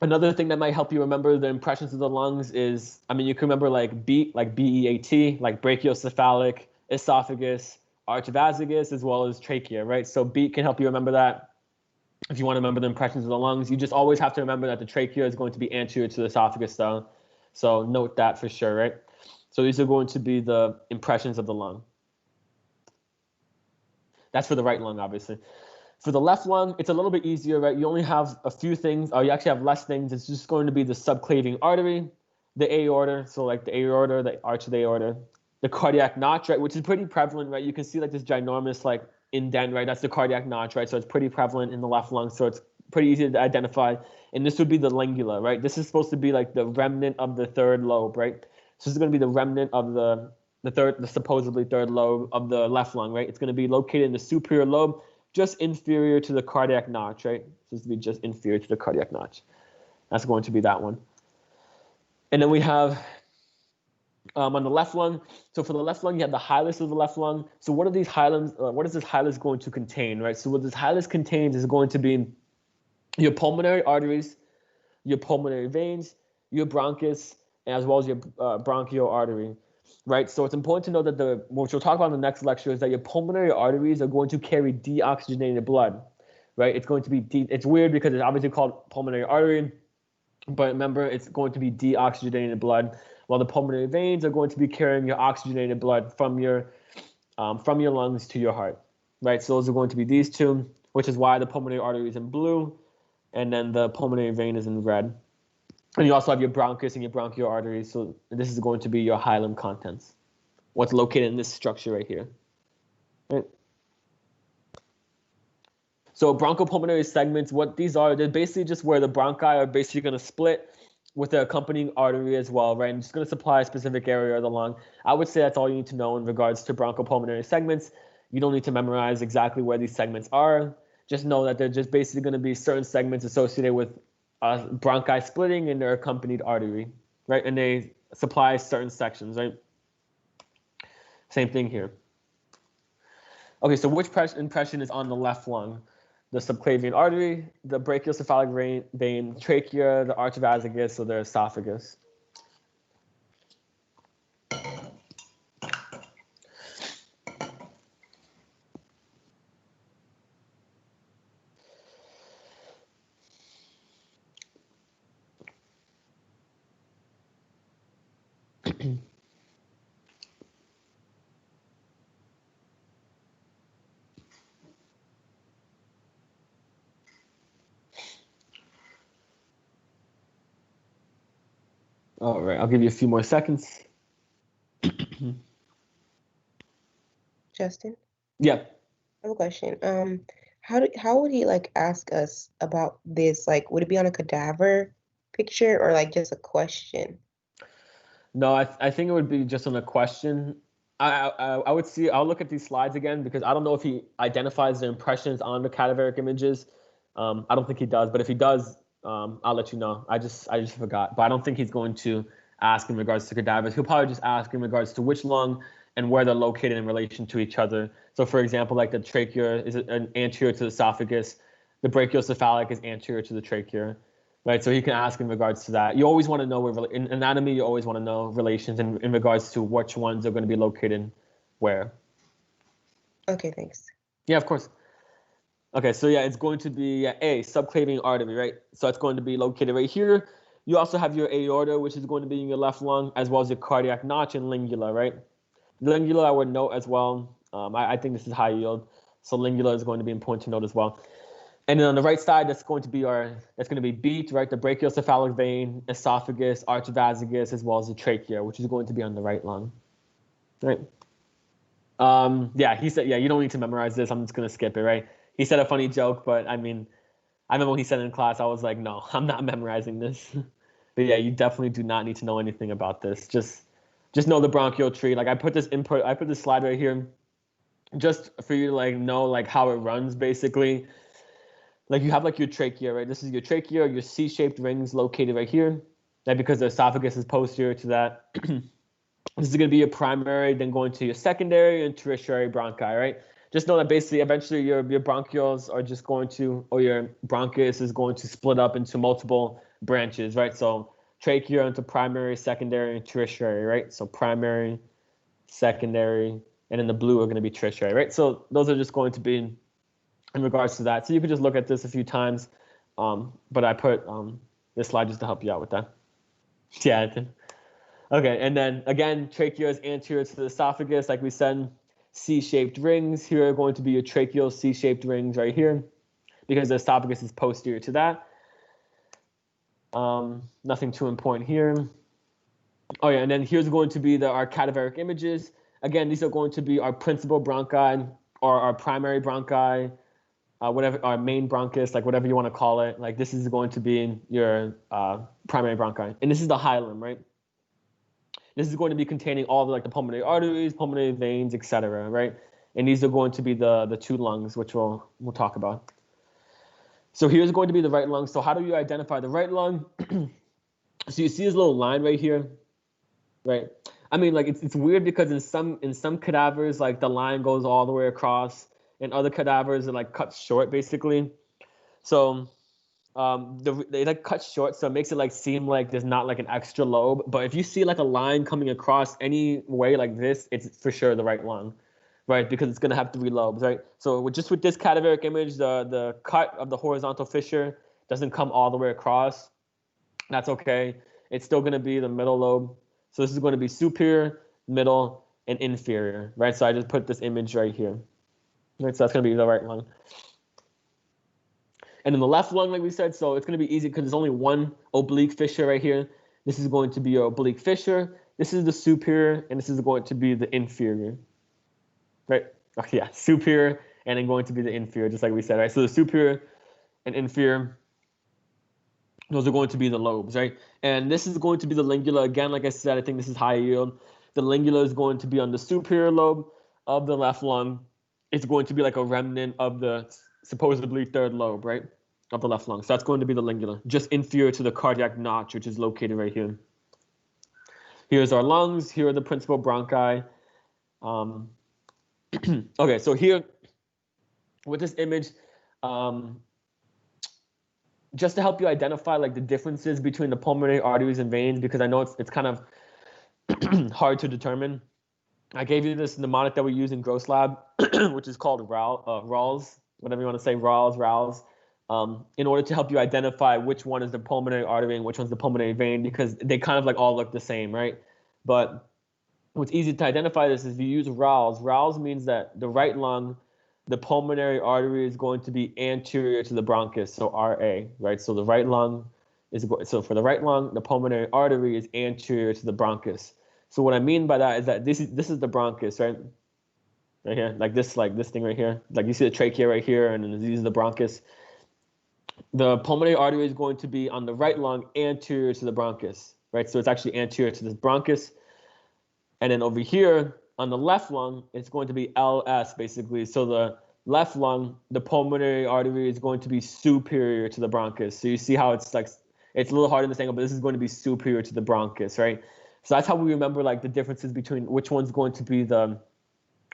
Another thing that might help you remember the impressions of the lungs is, I mean, you can remember like BEAT, like BEAT, like brachiocephalic, esophagus, arch of esophagus, as well as trachea, right? So BEAT can help you remember that. If you want to remember the impressions of the lungs, you just always have to remember that the trachea is going to be anterior to the esophagus though. So note that for sure, right? So these are going to be the impressions of the lung. That's for the right lung, obviously. For the left lung, it's a little bit easier, right? You only have a few things, or you actually have less things. It's just going to be the subclavian artery, the aorta, so like the aorta, the arch of the aorta, the cardiac notch, right, which is pretty prevalent, right? You can see like this ginormous like indent, right? That's the cardiac notch, right? So it's pretty prevalent in the left lung, so it's pretty easy to identify. And this would be the lingula, right? This is supposed to be like the remnant of the third lobe, right? So this is going to be the remnant of the supposedly third lobe of the left lung, right? It's going to be located in the superior lobe, just inferior to the cardiac notch, right? This to be just inferior to the cardiac notch. That's going to be that one. And then we have on the left lung. So for the left lung, you have the hilus of the left lung. So what are these hilums? What is this hilus going to contain, right? So what this hilus contains is going to be your pulmonary arteries, your pulmonary veins, your bronchus, as well as your bronchial artery. Right, so it's important to know that which we'll talk about in the next lecture, is that your pulmonary arteries are going to carry deoxygenated blood, right? It's going to be it's weird because it's obviously called pulmonary artery, but remember it's going to be deoxygenated blood, while the pulmonary veins are going to be carrying your oxygenated blood from your lungs to your heart, right? So those are going to be these two, which is why the pulmonary artery is in blue, and then the pulmonary vein is in red. And you also have your bronchus and your bronchial arteries. So this is going to be your hilum contents. What's located in this structure right here. Right? So bronchopulmonary segments, what these are, they're basically just where the bronchi are basically going to split with the accompanying artery as well, right? And it's going to supply a specific area of the lung. I would say that's all you need to know in regards to bronchopulmonary segments. You don't need to memorize exactly where these segments are. Just know that they're just basically going to be certain segments associated with bronchi splitting and their accompanied artery, right? And they supply certain sections, right? Same thing here. Okay, so which impression is on the left lung? The subclavian artery, the brachiocephalic vein, trachea, the arch of esophagus, or the esophagus. All right, I'll give you a few more seconds. Justin, Yeah. I have a question. How would he like ask us about this? Like, would it be on a cadaver picture or like just a question? No, I think it would be just on a question. I would see. I'll look at these slides again because I don't know if he identifies the impressions on the cadaveric images. I don't think he does, but if he does, I'll let you know. I just forgot, but I don't think he's going to ask in regards to cadavers. He'll probably just ask in regards to which lung and where they're located in relation to each other. So, for example, like the trachea is anterior to the esophagus, the brachiocephalic is anterior to the trachea, right? So he can ask in regards to that. You always want to know where in anatomy. You always want to know relations in regards to which ones are going to be located where. Okay, thanks. Yeah, of course. Okay, so yeah, it's going to be A, subclavian artery, right? So it's going to be located right here. You also have your aorta, which is going to be in your left lung, as well as your cardiac notch and lingula, right? Lingula, I would note as well. I think this is high yield, so lingula is going to be important to note as well. And then on the right side, that's going to be beat, right? The brachiocephalic vein, esophagus, arch of esophagus, as well as the trachea, which is going to be on the right lung, right? Yeah, he said, yeah, you don't need to memorize this. I'm just gonna skip it, right? He said a funny joke, but I mean, I remember when he said it in class, I was like, no, I'm not memorizing this. But yeah, you definitely do not need to know anything about this. Just know the bronchial tree. Like I put this slide right here just for you to like know like how it runs basically. Like you have like your trachea, right? This is your trachea, your C-shaped rings located right here. That because the esophagus is posterior to that. This is going to be your primary, then going to your secondary and tertiary bronchi, right? Just know that basically eventually your bronchioles are just going to, or your bronchus is going to split up into multiple branches, right? So trachea into primary, secondary, and tertiary, right? So primary, secondary, and in the blue are going to be tertiary, right? So those are just going to be in regards to that. So you could just look at this a few times, but I put this slide just to help you out with that. Yeah. Okay, and then again, trachea is anterior to the esophagus, like we said. C-shaped rings here are going to be your tracheal C-shaped rings right here, because the esophagus is posterior to that. Nothing too important here. Oh yeah, and then here's going to be our cadaveric images. Again, these are going to be our principal bronchi or our primary bronchi, whatever, our main bronchus, like whatever you want to call it. Like this is going to be your primary bronchi, and this is the hilum, right? This is going to be containing all the the pulmonary arteries, pulmonary veins, etc., right? And these are going to be the two lungs, which we'll talk about. So here's going to be the right lung. So how do you identify the right lung? So you see this little line right here, right? I mean, like it's weird because in some cadavers, like the line goes all the way across, and other cadavers it like cuts short basically. So they like cut short, so it makes it like seem like there's not like an extra lobe. But if you see like a line coming across any way like this, it's for sure the right lung, right? Because it's gonna have 3 lobes, right? So with this cadaveric image, the cut of the horizontal fissure doesn't come all the way across. That's okay. It's still gonna be the middle lobe. So this is going to be superior, middle, and inferior, right? So I just put this image right here. Right, so that's gonna be the right lung. And then the left lung, like we said, so it's going to be easy because there's only one oblique fissure right here. This is going to be your oblique fissure. This is the superior, and this is going to be the inferior, right? Okay, yeah, superior, and then going to be the inferior, just like we said, right? So the superior and inferior, those are going to be the lobes, right? And this is going to be the lingula. Again, like I said, I think this is high yield. The lingula is going to be on the superior lobe of the left lung. It's going to be like a remnant of the supposedly third lobe, right, of the left lung. So that's going to be the lingula, just inferior to the cardiac notch, which is located right here. Here's our lungs. Here are the principal bronchi. Okay, so here with this image, just to help you identify like the differences between the pulmonary arteries and veins, because I know it's kind of hard to determine. I gave you this mnemonic that we use in Gross Lab, which is called RALS, whatever you want to say, RALS, in order to help you identify which one is the pulmonary artery and which one's the pulmonary vein, because they kind of like all look the same, right? But what's easy to identify this is if you use RALS. RALS means that the right lung, the pulmonary artery is going to be anterior to the bronchus, so RA, right? So the right lung so for the right lung, the pulmonary artery is anterior to the bronchus. So what I mean by that is that this is the bronchus, right? Right here, like this thing right here. Like you see the trachea right here, and then these are the bronchus. The pulmonary artery is going to be on the right lung anterior to the bronchus, right? So it's actually anterior to this bronchus. And then over here on the left lung, it's going to be LS basically. So the left lung, the pulmonary artery is going to be superior to the bronchus. So you see how it's like, it's a little hard in this angle, but this is going to be superior to the bronchus, right? So that's how we remember like the differences between which one's going to be the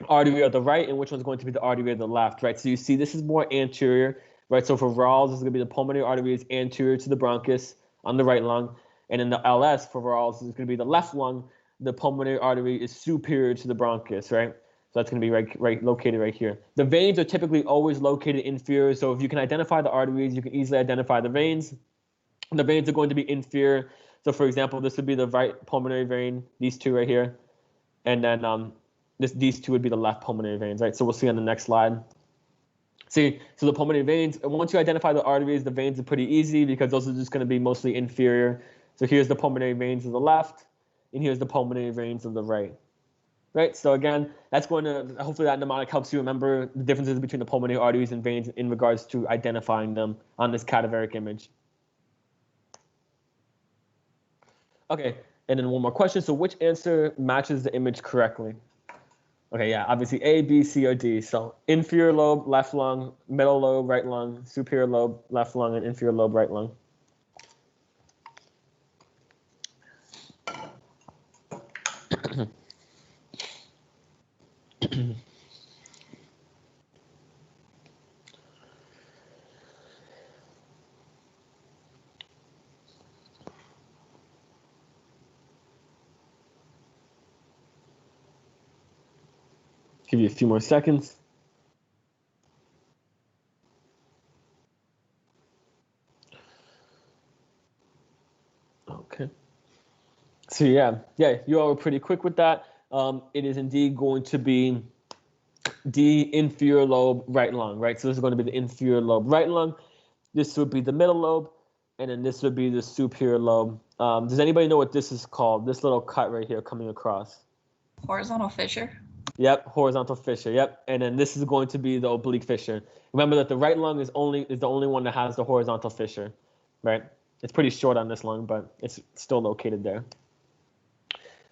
artery of the right and which one's going to be the artery of the left, right? So you see this is more anterior, right? So for RALS, this is going to be the pulmonary artery is anterior to the bronchus on the right lung. And in the LS for RALS, is going to be the left lung. The pulmonary artery is superior to the bronchus, right? So that's going to be right located right here. The veins are typically always located inferior. So if you can identify the arteries, you can easily identify the veins. The veins are going to be inferior. So for example, this would be the right pulmonary vein, these two right here. And then these two would be the left pulmonary veins, right? So we'll see on the next slide. See, so the pulmonary veins, once you identify the arteries, the veins are pretty easy because those are just going to be mostly inferior. So here's the pulmonary veins of the left, and here's the pulmonary veins of the right. Right, so again, that's going to, hopefully that mnemonic helps you remember the differences between the pulmonary arteries and veins in regards to identifying them on this cadaveric image. Okay, and then one more question. So which answer matches the image correctly? Okay, yeah, obviously A, B, C, or D. So inferior lobe, left lung, middle lobe, right lung, superior lobe, left lung, and inferior lobe, right lung. Give you a few more seconds. Okay. So yeah, you all were pretty quick with that. It is indeed going to be the inferior lobe right lung, right? So this is going to be the inferior lobe right lung. This would be the middle lobe, and then this would be the superior lobe. Does anybody know what this is called? This little cut right here coming across. Horizontal fissure. Yep, horizontal fissure. Yep, and then this is going to be the oblique fissure. Remember that the right lung is the only one that has the horizontal fissure, right? It's pretty short on this lung, but it's still located there.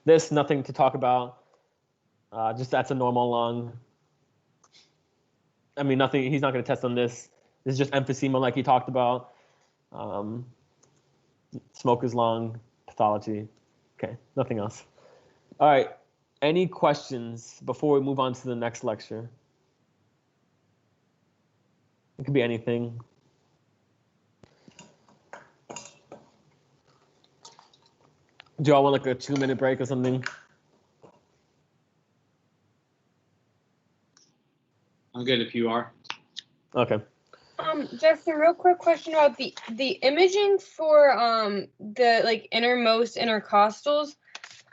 This, nothing to talk about. Just that's a normal lung. I mean, nothing. He's not going to test on this. This is just emphysema, like he talked about. Smoker's lung, pathology. Okay, nothing else. All right. Any questions before we move on to the next lecture? It could be anything. Do y'all want like a 2-minute break or something? I'm good if you are. Okay. Just a real quick question about the imaging for the like innermost intercostals.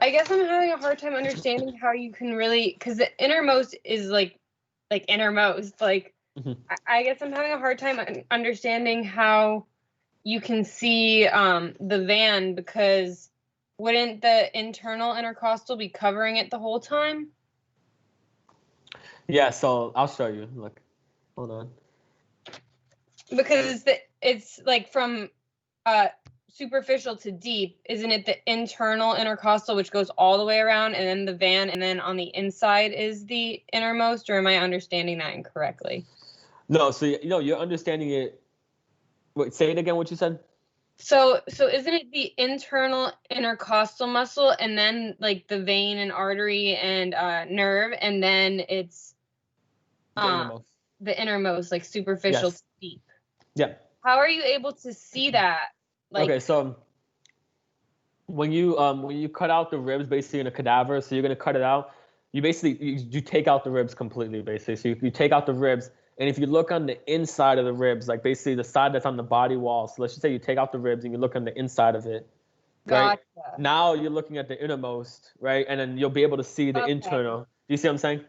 I guess I'm having a hard time understanding how you can really, because the innermost is like innermost, like I guess I'm having a hard time understanding how you can see the van, because wouldn't the internal intercostal be covering it the whole time? Yeah, so I'll show you. Look, hold on. Because it's like from superficial to deep, isn't it the internal intercostal which goes all the way around, and then the van, and then on the inside is the innermost? Or am I understanding that incorrectly? No, so you're understanding it. Wait, say it again. What you said? So isn't it the internal intercostal muscle, and then like the vein and artery and nerve, and then it's the innermost, like superficial Yes. to deep? Yeah. How are you able to see that? Like, okay, so when you cut out the ribs basically in a cadaver, so you're gonna cut it out. You basically you take out the ribs completely, basically. So you take out the ribs, and if you look on the inside of the ribs, like basically the side that's on the body wall. So let's just say you take out the ribs and you look on the inside of it, right? gotcha. Now you're looking at the innermost, right? And then you'll be able to see the Okay. internal. Do you see what I'm saying?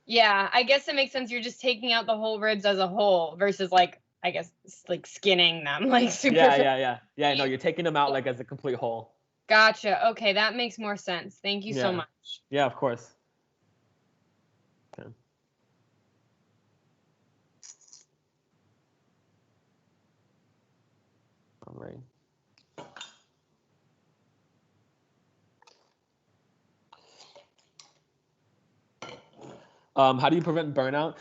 Yeah, I guess it makes sense. You're just taking out the whole ribs as a whole versus like, I guess, like skinning them, like superficial. Yeah. No, you're taking them out like as a complete whole. Gotcha. Okay, that makes more sense. Thank you so Yeah. much. Yeah, of course. Okay. All right. How do you prevent burnout?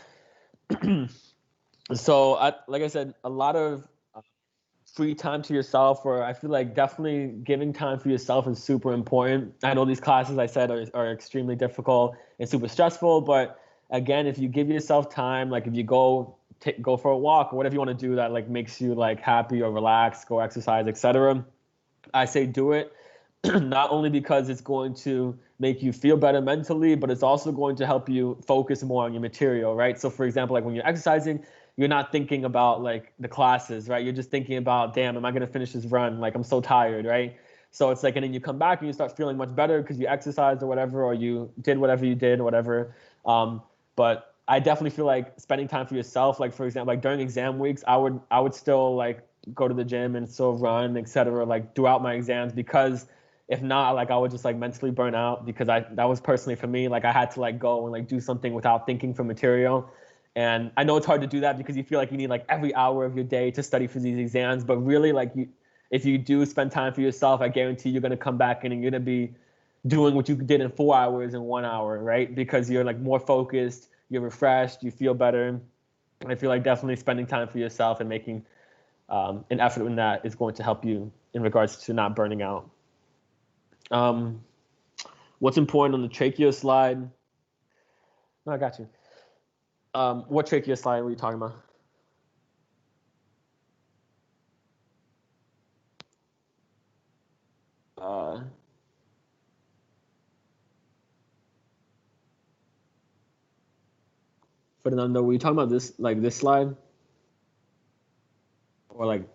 So, like I said, a lot of free time to yourself, or I feel like definitely giving time for yourself is super important. I know these classes I said are extremely difficult and super stressful, but again, if you give yourself time, like if you go for a walk or whatever you want to do that like makes you like happy or relax, go exercise, etc. I say do it. Not only because it's going to make you feel better mentally, but it's also going to help you focus more on your material, right? So for example, like when you're exercising, you're not thinking about like the classes, right? You're just thinking about, damn, am I going to finish this run? Like I'm so tired, right? So it's like, and then you come back and you start feeling much better because you exercised or whatever, or you did whatever you did, whatever. But I definitely feel like spending time for yourself, like for example, like during exam weeks, I would still like go to the gym and still run, etc. like throughout my exams, because if not, like I would just like mentally burn out, because that was personally for me, like I had to like go and like do something without thinking for material. And I know it's hard to do that because you feel like you need like every hour of your day to study for these exams, but really like if you do spend time for yourself, I guarantee you're going to come back and you're going to be doing what you did in 4 hours in 1 hour, right? Because you're like more focused, you're refreshed, you feel better. I feel like definitely spending time for yourself and making an effort in that is going to help you in regards to not burning out. What's important on the trachea slide? No, I got you. What trachea slide were you talking about? Fernando, were you talking about this, like this slide? Or like,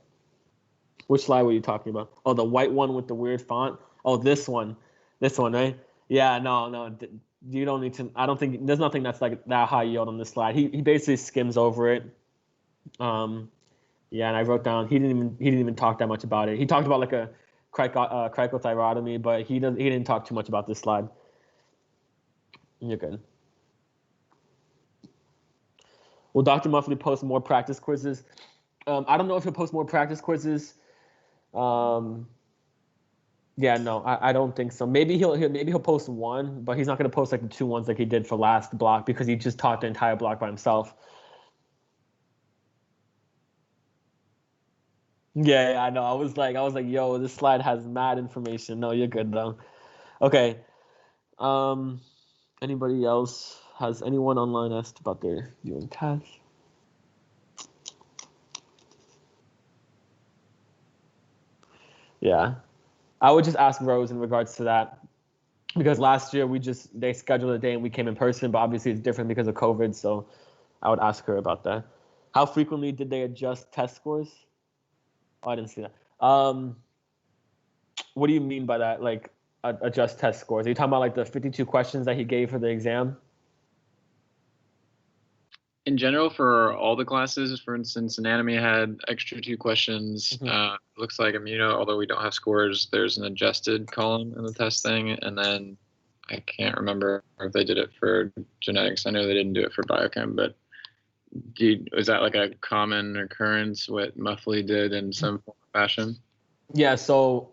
which slide were you talking about? Oh, the white one with the weird font? Oh, this one, right? Yeah, no, you don't need to. I don't think there's nothing that's like that high yield on this slide. He basically skims over it. Yeah, and I wrote down he didn't even talk that much about it. He talked about like a cricothyrotomy, but he didn't talk too much about this slide. You're good. Will Dr. Muffley post more practice quizzes? I don't know if he'll post more practice quizzes. Yeah, no, I don't think so. Maybe he'll post one, but he's not gonna post like the 2 ones like he did for last block, because he just taught the entire block by himself. Yeah, I know. I was like, yo, this slide has mad information. No, you're good though. Okay. Anybody else? Has anyone online asked about their viewing task? Yeah. I would just ask Rose in regards to that, because last year they scheduled a day and we came in person, but obviously it's different because of COVID. So I would ask her about that. How frequently did they adjust test scores? Oh, I didn't see that. What do you mean by that? Like adjust test scores? Are you talking about like the 52 questions that he gave for the exam? in general, for all the classes, for instance, anatomy had extra 2 questions. Looks like immuno, although we don't have scores, there's an adjusted column in the test thing. And then I can't remember if they did it for genetics. I know they didn't do it for biochem, but is that like a common occurrence what Muffley did in some form of fashion? Yeah, so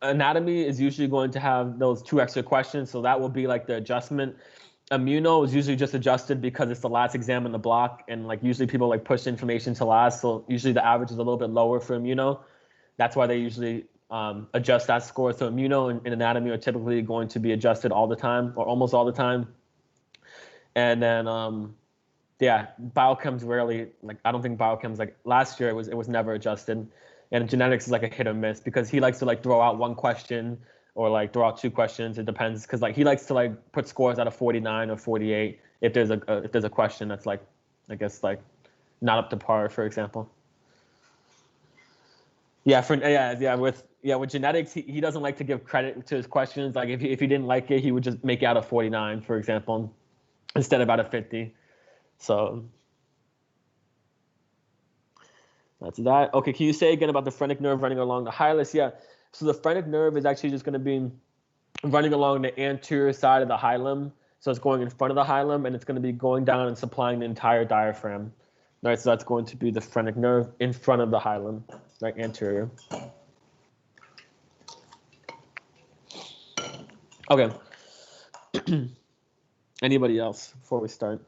anatomy is usually going to have those 2 extra questions. So that will be like the adjustment. Immuno is usually just adjusted because it's the last exam in the block, and like usually people like push information to last, so usually the average is a little bit lower for immuno. That's why they usually adjust that score. So immuno and anatomy are typically going to be adjusted all the time, or almost all the time. And then yeah, biochem's rarely, like I don't think biochem's, like last year it was never adjusted, and genetics is like a hit or miss because he likes to like throw out 1 question or like throw out 2 questions. It depends, because like he likes to like put scores out of 49 or 48 if there's a question that's like, I guess, like not up to par, for example. Yeah, with genetics, he doesn't like to give credit to his questions. Like if he didn't like it, he would just make it out of 49, for example, instead of out of 50. So that's that. Okay, can you say again about the phrenic nerve running along the hilus? Yeah. So the phrenic nerve is actually just going to be running along the anterior side of the hilum. So it's going in front of the hilum, and it's going to be going down and supplying the entire diaphragm. Right, so that's going to be the phrenic nerve in front of the hilum, right, anterior. Okay. Anybody else before we start?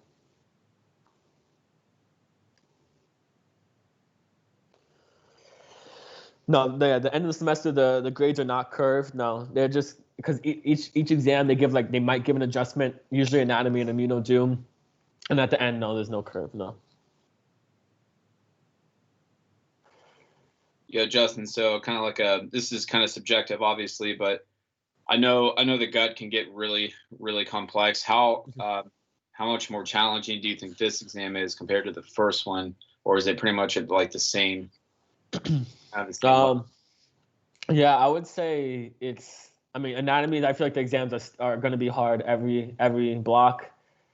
No, the end of the semester, the grades are not curved. No, they're just, because each exam they might give an adjustment, usually anatomy and immuno do, and at the end, no, there's no curve. No. Yeah, Justin. So kind of like this is kind of subjective, obviously, but I know the gut can get really, really complex. How much more challenging do you think this exam is compared to the first one, or is it pretty much like the same? Yeah, I would say anatomy, I feel like the exams are going to be hard every block.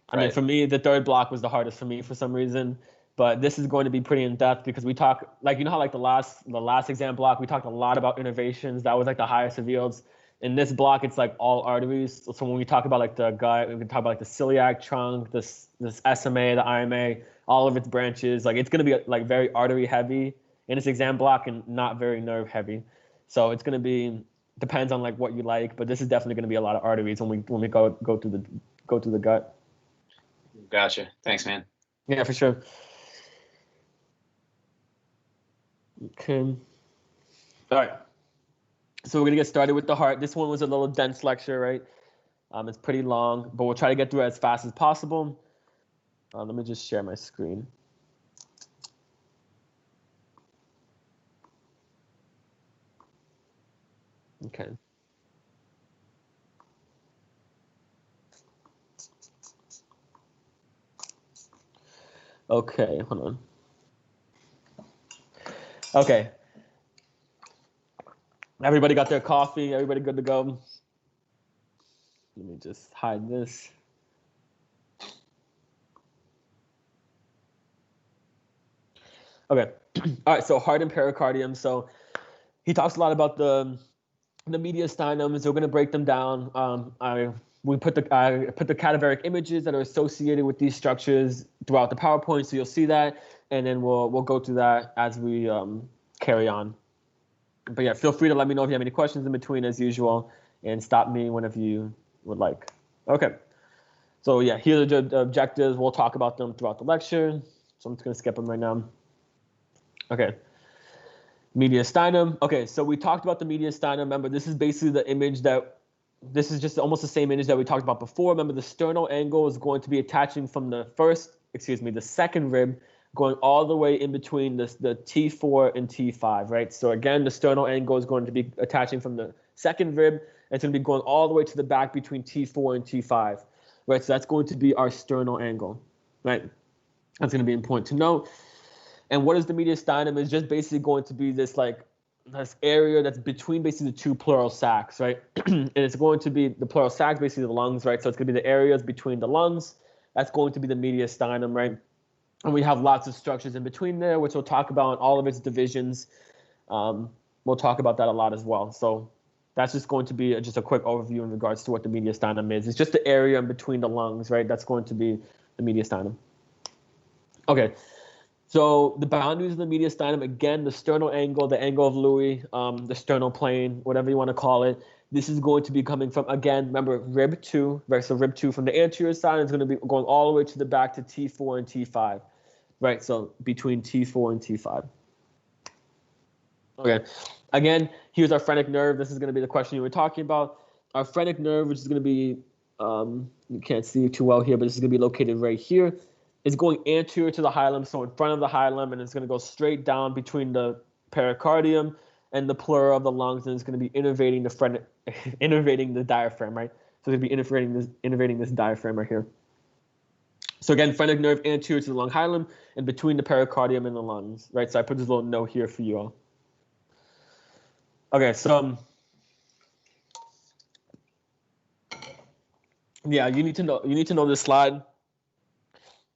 I mean, for me, the 3rd block was the hardest for me for some reason, but this is going to be pretty in depth because we talk, like, you know how like the last exam block, we talked a lot about innervations. That was like the highest of yields. In this block, it's like all arteries. So when we talk about like the gut, we can talk about like the celiac trunk, this SMA, the IMA, all of its branches. Like it's going to be like very artery heavy in this exam block and not very nerve heavy. So it's going to be, depends on like what you like, but this is definitely going to be a lot of arteries when we go through the gut. Gotcha. Thanks, man. Yeah, for sure. Okay. All right. So we're going to get started with the heart. This one was a little dense lecture, right? It's pretty long, but we'll try to get through it as fast as possible. Let me just share my screen. Okay. Okay, hold on. Okay. Everybody got their coffee? Everybody good to go? Let me just hide this. Okay. All right, so heart and pericardium. So he talks a lot about the mediastinum, so we're going to break them down. I put the cadaveric images that are associated with these structures throughout the PowerPoint, so you'll see that, and then we'll go through that as we carry on. But yeah, feel free to let me know if you have any questions in between, as usual, and stop me whenever you would like. Okay. So yeah, here are the objectives. We'll talk about them throughout the lecture. So I'm just going to skip them right now. Okay. Mediastinum. Okay, so we talked about the mediastinum. Remember, this is basically the image this is just almost the same image that we talked about before. Remember, the sternal angle is going to be attaching from the second rib, going all the way in between the T4 and T5, right? So again, the sternal angle is going to be attaching from the second rib, and it's going to be going all the way to the back between T4 and T5, right? So that's going to be our sternal angle, right? That's going to be important to note. And what is the mediastinum? Is just basically going to be this area that's between basically the 2 pleural sacs, right? And it's going to be the pleural sacs, basically the lungs, right? So it's going to be the areas between the lungs. That's going to be the mediastinum, right? And we have lots of structures in between there, which we'll talk about in all of its divisions. We'll talk about that a lot as well. So that's just going to be just a quick overview in regards to what the mediastinum is. It's just the area in between the lungs, right? That's going to be the mediastinum. Okay, so the boundaries of the mediastinum, again, the sternal angle, the angle of Louis, the sternal plane, whatever you want to call it. This is going to be coming from, again, remember, rib 2, right? So rib 2 from the anterior side is going to be going all the way to the back to T4 and T5, right? So between T4 and T5. Okay, again, here's our phrenic nerve. This is going to be the question you were talking about. Our phrenic nerve, which is going to be, you can't see too well here, but this is going to be located right here. It's going anterior to the hilum, so in front of the hilum, and it's going to go straight down between the pericardium and the pleura of the lungs, and it's going to be innervating the diaphragm, right? So it's going to be innervating this diaphragm right here. So again, phrenic nerve anterior to the lung hilum and between the pericardium and the lungs, right? So I put this little note here for you all. Okay, so yeah, you need to know this slide.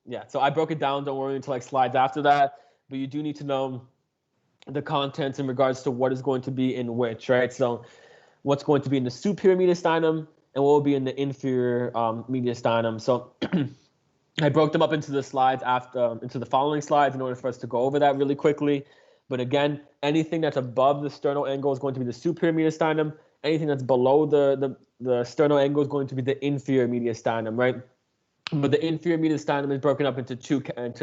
Yeah, so I broke it down. Don't worry into like slides after that, but you do need to know the contents in regards to what is going to be in which, right? So what's going to be in the superior mediastinum and what will be in the inferior mediastinum. So I broke them up into the slides into the following slides in order for us to go over that really quickly. But again, anything that's above the sternal angle is going to be the superior mediastinum. Anything that's below the sternal angle is going to be the inferior mediastinum, right? But the inferior mediastinum is broken up into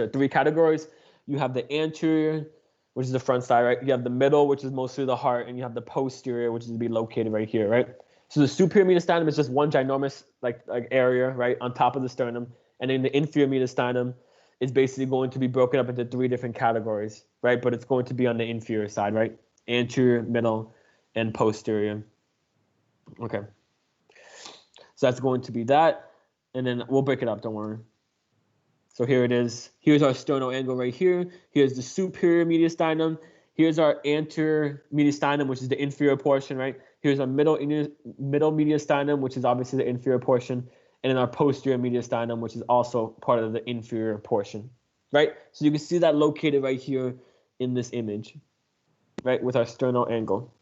three categories. You have the anterior, which is the front side, right? You have the middle, which is mostly the heart, and you have the posterior, which is to be located right here, right? So the superior mediastinum is just one ginormous like area, right, on top of the sternum, and then the inferior mediastinum is basically going to be broken up into three different categories, right? But it's going to be on the inferior side, right? Anterior, middle, and posterior. Okay. So that's going to be that, and then we'll break it up. Don't worry. So here it is. Here's our sternal angle right here. Here's the superior mediastinum. Here's our anterior mediastinum, which is the inferior portion, right? Here's our middle mediastinum, which is obviously the inferior portion, and then our posterior mediastinum, which is also part of the inferior portion, right? So you can see that located right here in this image, right, with our sternal angle.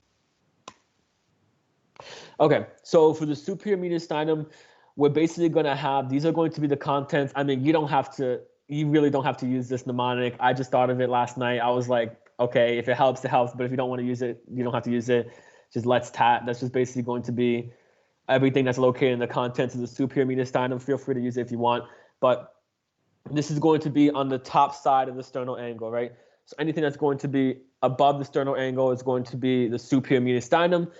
Okay, so for the superior mediastinum, we're basically going to have, these are going to be the contents. I mean, you really don't have to use this mnemonic. I just thought of it last night. I was like, okay, if it helps, it helps. But if you don't want to use it, you don't have to use it. Just let's tat. That's just basically going to be everything that's located in the contents of the superior mediastinum. Feel free to use it if you want. But this is going to be on the top side of the sternal angle, right? So anything that's going to be above the sternal angle is going to be the superior mediastinum.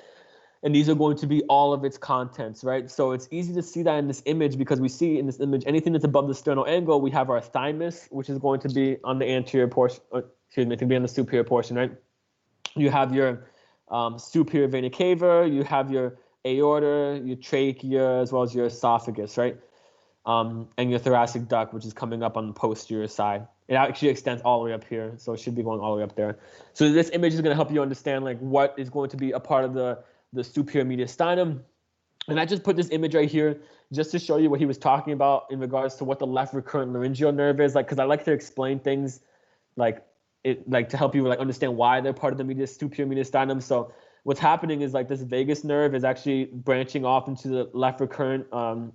And these are going to be all of its contents, right? So it's easy to see that in this image because we see in this image, anything that's above the sternal angle, we have our thymus, which is going to be on the anterior portion, to be on the superior portion, right? You have your superior vena cava, you have your aorta, your trachea, as well as your esophagus, right? And your thoracic duct, which is coming up on the posterior side. It actually extends all the way up here, so it should be going all the way up there. So this image is going to help you understand like what is going to be a part of the superior mediastinum. And I just put this image right here just to show you what he was talking about in regards to what the left recurrent laryngeal nerve is, like, because I like to explain things like to help you like understand why they're part of the superior mediastinum. So what's happening is like this vagus nerve is actually branching off into the left recurrent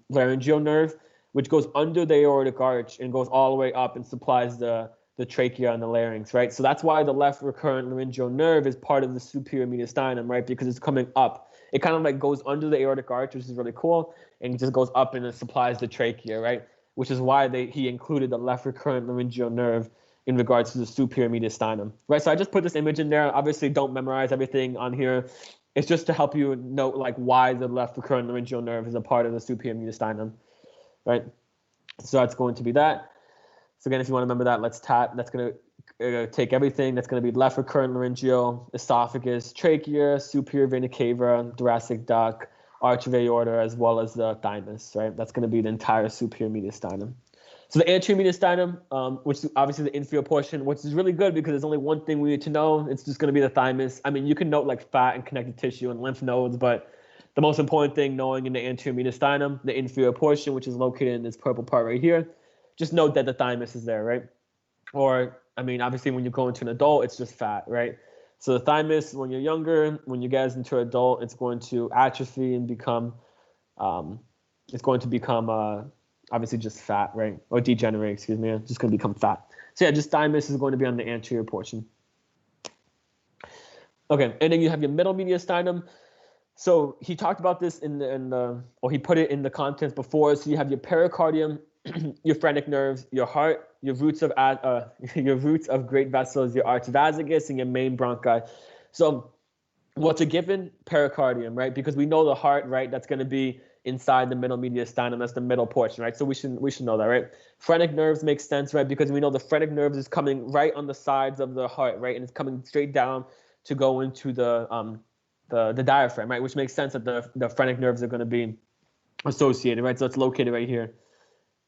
laryngeal nerve, which goes under the aortic arch and goes all the way up and supplies the trachea and the larynx, right? So that's why the left recurrent laryngeal nerve is part of the superior mediastinum, right? Because it's coming up. It kind of like goes under the aortic arch, which is really cool, and it just goes up and it supplies the trachea, right? Which is why he included the left recurrent laryngeal nerve in regards to the superior mediastinum, right? So I just put this image in there. Obviously, don't memorize everything on here. It's just to help you note like why the left recurrent laryngeal nerve is a part of the superior mediastinum, right? So that's going to be that. So again, if you want to remember that, let's tat. That's going to take everything. That's going to be left recurrent laryngeal, esophagus, trachea, superior vena cava, thoracic duct, arch of aorta, as well as the thymus, right? That's going to be the entire superior mediastinum. So the anterior mediastinum, which is obviously the inferior portion, which is really good because there's only one thing we need to know. It's just going to be the thymus. I mean, you can note like fat and connective tissue and lymph nodes, but the most important thing knowing in the anterior mediastinum, the inferior portion, which is located in this purple part right here, just note that the thymus is there, right? or I mean, obviously when you go into an adult, it's just fat, right? So the thymus, when you're younger, when you get into adult, it's going to atrophy and become, obviously just fat, right? Or degenerate, excuse me. It's just going to become fat. So yeah, just thymus is going to be on the anterior portion. Okay, and then you have your middle mediastinum. So he talked about this or he put it in the contents before. So you have your pericardium, your phrenic nerves, your heart, your roots of great vessels, your arch vagus, and your main bronchi. So what's a given? Pericardium, right? Because we know the heart, right? That's going to be inside the middle mediastinum. That's the middle portion, right? So we should know that, right? Phrenic nerves make sense, right? Because we know the phrenic nerves is coming right on the sides of the heart, right? And it's coming straight down to go into the diaphragm, right? Which makes sense that the phrenic nerves are going to be associated, right? So it's located right here,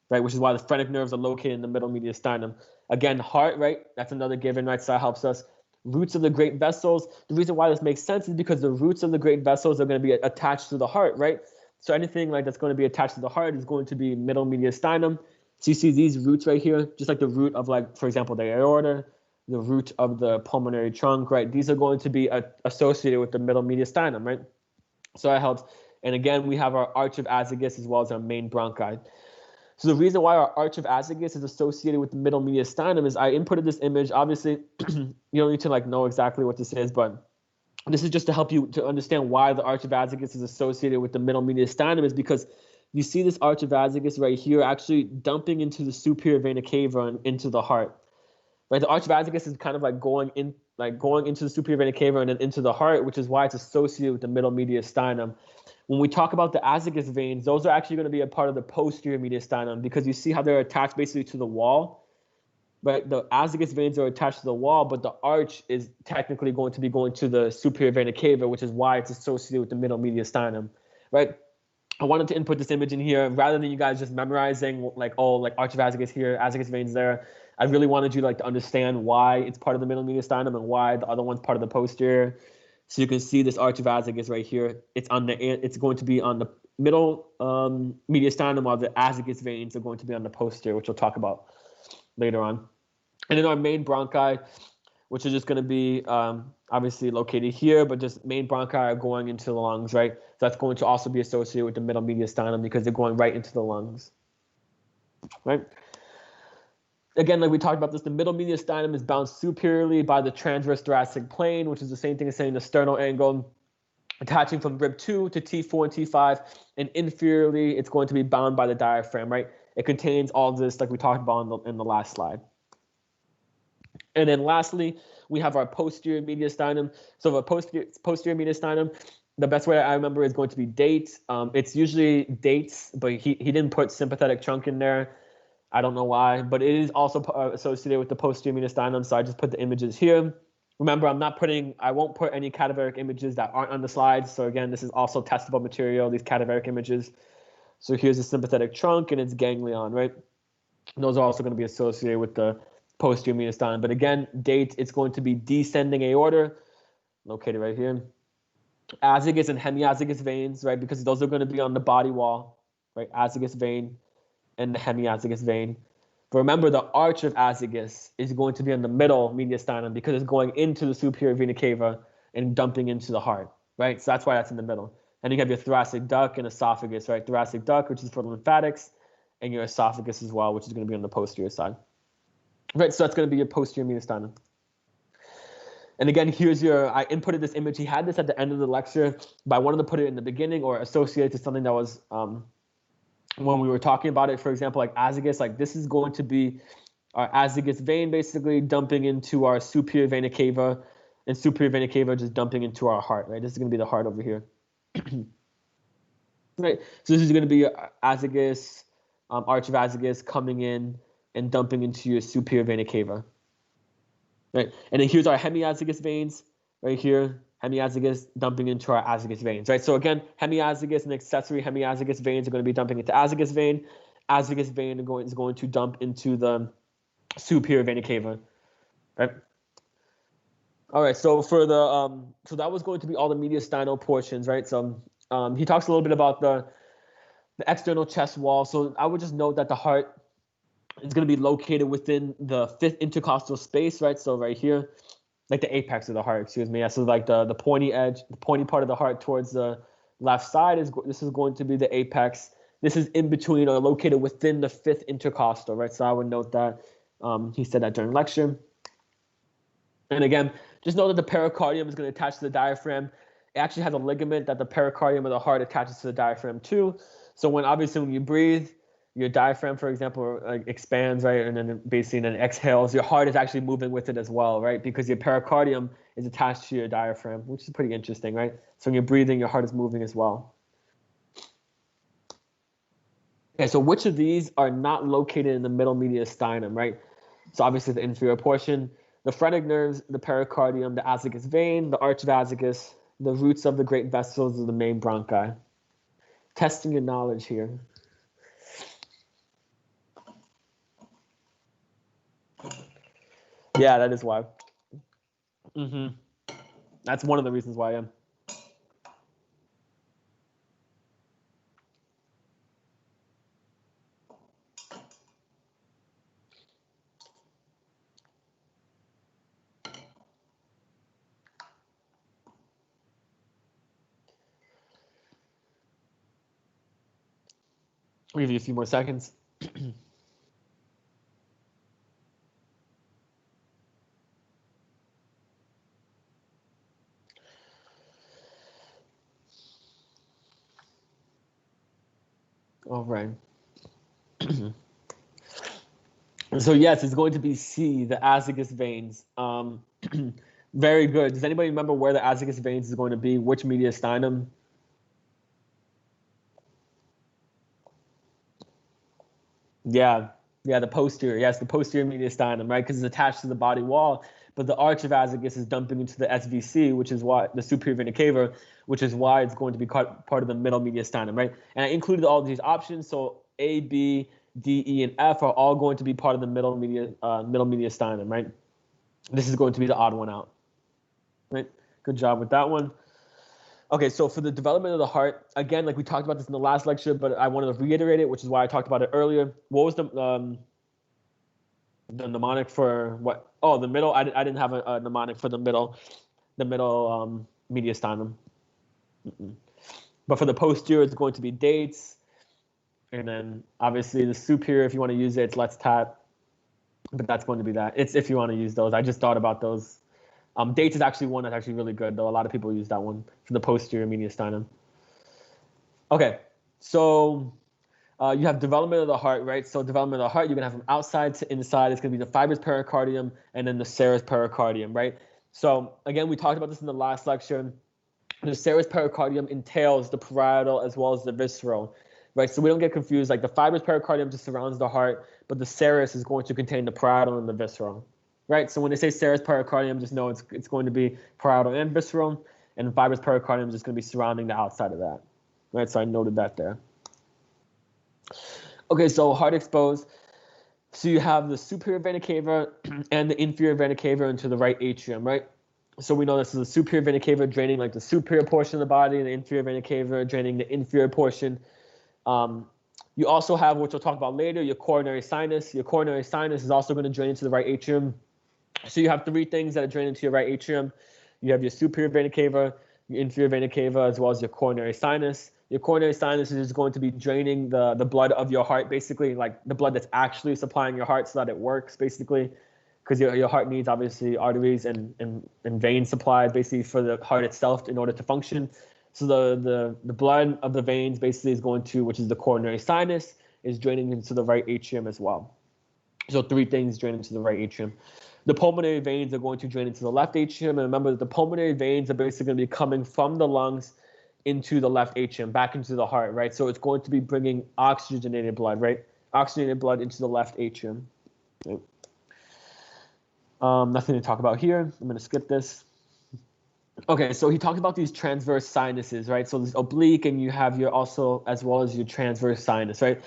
right? Which is why the phrenic nerves are located in the middle mediastinum. Again, heart, right? That's another given, right? So that helps us. Roots of the great vessels. The reason why this makes sense is because the roots of the great vessels are going to be attached to the heart, right? So anything like that's going to be attached to the heart is going to be middle mediastinum. So you see these roots right here, just like the root of, like, for example, the aorta, the root of the pulmonary trunk, right? These are going to be associated with the middle mediastinum, right? So that helps. And again, we have our arch of azygos as well as our main bronchi. So the reason why our arch of azygos is associated with the middle mediastinum is I inputted this image. Obviously, you don't need to like know exactly what this is, but this is just to help you to understand why the arch of azygos is associated with the middle mediastinum, is because you see this arch of azygos right here actually dumping into the superior vena cava and into the heart. Right, the arch of azygos is kind of like going into the superior vena cava and then into the heart, which is why it's associated with the middle mediastinum. When we talk about the azygos veins, those are actually going to be a part of the posterior mediastinum, because you see how they're attached basically to the wall. Right, the azygos veins are attached to the wall, but the arch is technically going to be going to the superior vena cava, which is why it's associated with the middle mediastinum. Right. I wanted to input this image in here rather than you guys just memorizing like, oh, like arch of azygos here, azygos veins there. I really wanted you to understand why it's part of the middle mediastinum and why the other one's part of the posterior. So you can see this arch of azygos right here. It's going to be on the middle mediastinum, while the azygos veins are going to be on the posterior, which we'll talk about later on. And then our main bronchi, which is just going to be obviously located here, but just main bronchi are going into the lungs, right? So that's going to also be associated with the middle mediastinum because they're going right into the lungs, right? Again, like we talked about this, the middle mediastinum is bound superiorly by the transverse thoracic plane, which is the same thing as saying the sternal angle, attaching from rib 2 to T4 and T5, and inferiorly, it's going to be bound by the diaphragm, right? It contains all this, like we talked about in the last slide. And then lastly, we have our posterior mediastinum. So the posterior mediastinum, the best way I remember is going to be date. It's usually dates, but he didn't put sympathetic trunk in there. I don't know why, but it is also associated with the posterior mediastinum, so I just put the images here. Remember, I won't put any cadaveric images that aren't on the slides. So again, this is also testable material, these cadaveric images. So here's the sympathetic trunk and its ganglion, right? And those are also going to be associated with the posterior mediastinum. But again, date, it's going to be descending aorta, located right here. Azygos and hemiazygos veins, right? Because those are going to be on the body wall, right? Azygos vein and the hemiazygos vein. But remember, the arch of azygos is going to be on the middle mediastinum because it's going into the superior vena cava and dumping into the heart, right? So that's why that's in the middle. And you have your thoracic duct and esophagus, right? Thoracic duct, which is for lymphatics, and your esophagus as well, which is going to be on the posterior side. Right, so that's going to be your posterior mediastinum. And again, I inputted this image. He had this at the end of the lecture, but I wanted to put it in the beginning or associate it to something that was when we were talking about it. For example, like azygos, like this is going to be our azygos vein basically dumping into our superior vena cava, and superior vena cava just dumping into our heart, right? This is going to be the heart over here. Right, so this is going to be azygos, arch of azygos coming in and dumping into your superior vena cava, right? And then here's our hemiazygos veins right here, hemiazygos dumping into our azygos veins, right? So again, hemiazygos and accessory hemiazygos veins are going to be dumping into azygos vein. Azygos vein is going to dump into the superior vena cava, right? All right, so for the so that was going to be all the mediastinal portions, right? So he talks a little bit about the external chest wall. So I would just note that the heart It's going to be located within the fifth intercostal space, right? So right here, like the apex of the heart, excuse me. Yeah, so like the pointy edge, the pointy part of the heart towards the left side this is going to be the apex. This is in between or located within the fifth intercostal, right? So I would note that. He said that during lecture. And again, just know that the pericardium is going to attach to the diaphragm. It actually has a ligament that the pericardium of the heart attaches to the diaphragm too. So obviously when you breathe, your diaphragm, for example, expands, right? And then basically then exhales. Your heart is actually moving with it as well, right? Because your pericardium is attached to your diaphragm, which is pretty interesting, right? So when you're breathing, your heart is moving as well. Okay, so which of these are not located in the middle mediastinum, right? So obviously the inferior portion, the phrenic nerves, the pericardium, the azygos vein, the arch of azygos, the roots of the great vessels of the main bronchi. Testing your knowledge here. Yeah, that is why. That's one of the reasons why I am. I'll give you a few more seconds. All right. So yes, it's going to be C, the azygos veins. Very good. Does anybody remember where the azygos veins is going to be? Which mediastinum? Yeah, the posterior. Yes, the posterior mediastinum, right? Because it's attached to the body wall. But the arch of azygos is dumping into the SVC, which is why the superior vena cava, which is why it's going to be part of the middle mediastinum, right? And I included all these options. So A, B, D, E, and F are all going to be part of the middle mediastinum, right? This is going to be the odd one out, right? Good job with that one. Okay, so for the development of the heart, again, like we talked about this in the last lecture, but I wanted to reiterate it, which is why I talked about it earlier. What was the mnemonic for what? Oh, the middle. I didn't have a mnemonic for the middle mediastinum. But for the posterior, it's going to be dates, and then obviously the superior, if you want to use it, it's let's tap. But that's going to be that. It's if you want to use those. I just thought about those. Dates is actually one that's actually really good, though. A lot of people use that one for the posterior mediastinum. Okay, so you have development of the heart, right? So development of the heart, you're going to have from outside to inside. It's going to be the fibrous pericardium and then the serous pericardium, right? So again, we talked about this in the last lecture. The serous pericardium entails the parietal as well as the visceral, right? So we don't get confused. Like the fibrous pericardium just surrounds the heart, but the serous is going to contain the parietal and the visceral. Right, so when they say serous pericardium, just know it's going to be parietal and visceral, and fibrous pericardium is just going to be surrounding the outside of that. Right, so I noted that there. Okay, so heart exposed. So you have the superior vena cava and the inferior vena cava into the right atrium, right? So we know this is the superior vena cava draining like the superior portion of the body, and the inferior vena cava draining the inferior portion. You also have, which we'll talk about later, your coronary sinus. Your coronary sinus is also going to drain into the right atrium. So you have three things that are draining into your right atrium. You have your superior vena cava, your inferior vena cava, as well as your coronary sinus. Your coronary sinus is going to be draining the blood of your heart, basically, like the blood that's actually supplying your heart so that it works, basically, because your heart needs, obviously, arteries and vein supply, basically, for the heart itself in order to function. So the blood of the veins, basically, is going to, which is the coronary sinus, is draining into the right atrium as well. So three things drain into the right atrium. The pulmonary veins are going to drain into the left atrium. And remember that the pulmonary veins are basically going to be coming from the lungs into the left atrium, back into the heart, right? So it's going to be bringing oxygenated blood, right? Oxygenated blood into the left atrium. Okay. Nothing to talk about here. I'm going to skip this. Okay, so he talked about these transverse sinuses, right? So there's oblique, and you have your also as well as your transverse sinus, right?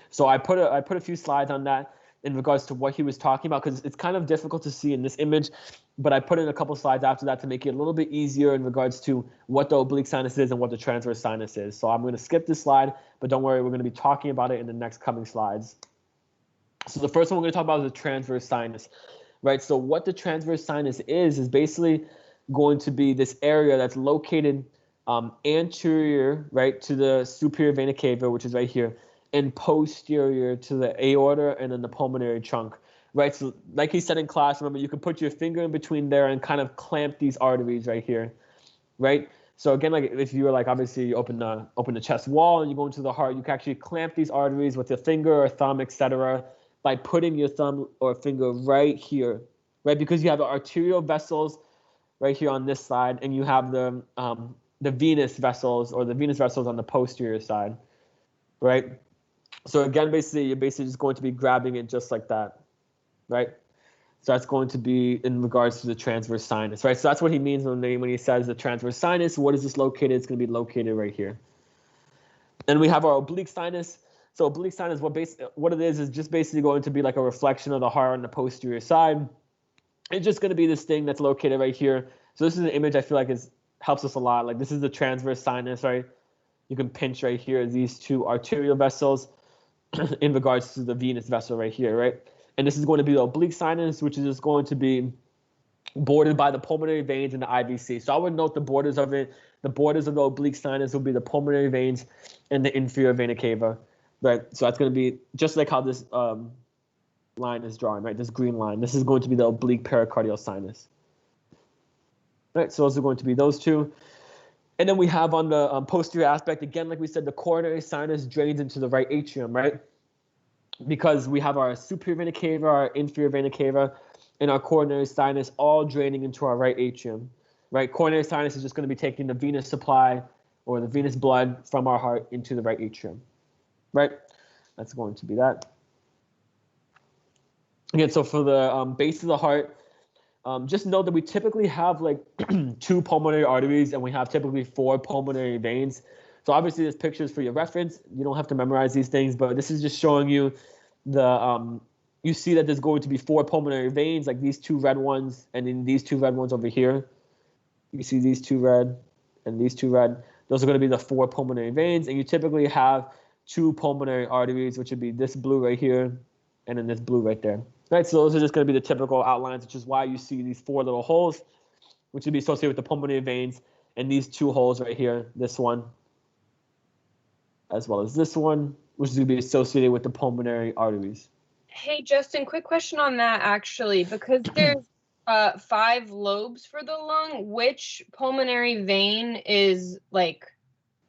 So I put a few slides on that in regards to what he was talking about, because it's kind of difficult to see in this image, but I put in a couple slides after that to make it a little bit easier in regards to what the oblique sinus is and what the transverse sinus is. So I'm going to skip this slide, but don't worry, we're going to be talking about it in the next coming slides. So the first one we're going to talk about is the transverse sinus, right? So what the transverse sinus is basically going to be this area that's located anterior, right, to the superior vena cava, which is right here, and posterior to the aorta and then the pulmonary trunk, right? So like he said in class, remember, you can put your finger in between there and kind of clamp these arteries right here, right? So again, like if you were like, obviously you open the chest wall and you go into the heart, you can actually clamp these arteries with your finger or thumb, etc., by putting your thumb or finger right here, right? Because you have the arterial vessels right here on this side, and you have the venous vessels or the venous vessels on the posterior side, right? So again, basically, you're basically just going to be grabbing it just like that, right? So that's going to be in regards to the transverse sinus, right? So that's what he means when he says the transverse sinus. What is this located? It's going to be located right here. Then we have our oblique sinus. So oblique sinus, what it is just basically going to be like a reflection of the heart on the posterior side. It's just going to be this thing that's located right here. So this is an image I feel like helps us a lot. Like this is the transverse sinus, right? You can pinch right here these two arterial vessels in regards to the venous vessel right here, right? And this is going to be the oblique sinus, which is just going to be bordered by the pulmonary veins and the IVC. So I would note the borders of it. The borders of the oblique sinus will be the pulmonary veins and the inferior vena cava, right? So that's going to be just like how this line is drawn, right? This green line. This is going to be the oblique pericardial sinus. Right, so those are going to be those two. And then we have on the posterior aspect, again, like we said, the coronary sinus drains into the right atrium, right? Because we have our superior vena cava, our inferior vena cava, and our coronary sinus all draining into our right atrium, right? Coronary sinus is just going to be taking the venous supply or the venous blood from our heart into the right atrium, right? That's going to be that. Again, so for the base of the heart, just know that we typically have like 2 pulmonary arteries and we have typically 4 pulmonary veins. So obviously this picture is for your reference. You don't have to memorize these things, but this is just showing you you see that there's going to be 4 pulmonary veins, like these 2 red ones, and then these 2 red ones over here. You see these 2 red and these 2 red. Those are going to be the 4 pulmonary veins, and you typically have 2 pulmonary arteries, which would be this blue right here and then this blue right there. Right, so those are just going to be the typical outlines, which is why you see these 4 little holes, which would be associated with the pulmonary veins, and these 2 holes right here, this one, as well as this one, which is going to be associated with the pulmonary arteries. Hey, Justin, quick question on that, actually, because there's 5 lobes for the lung. Which pulmonary vein is, like,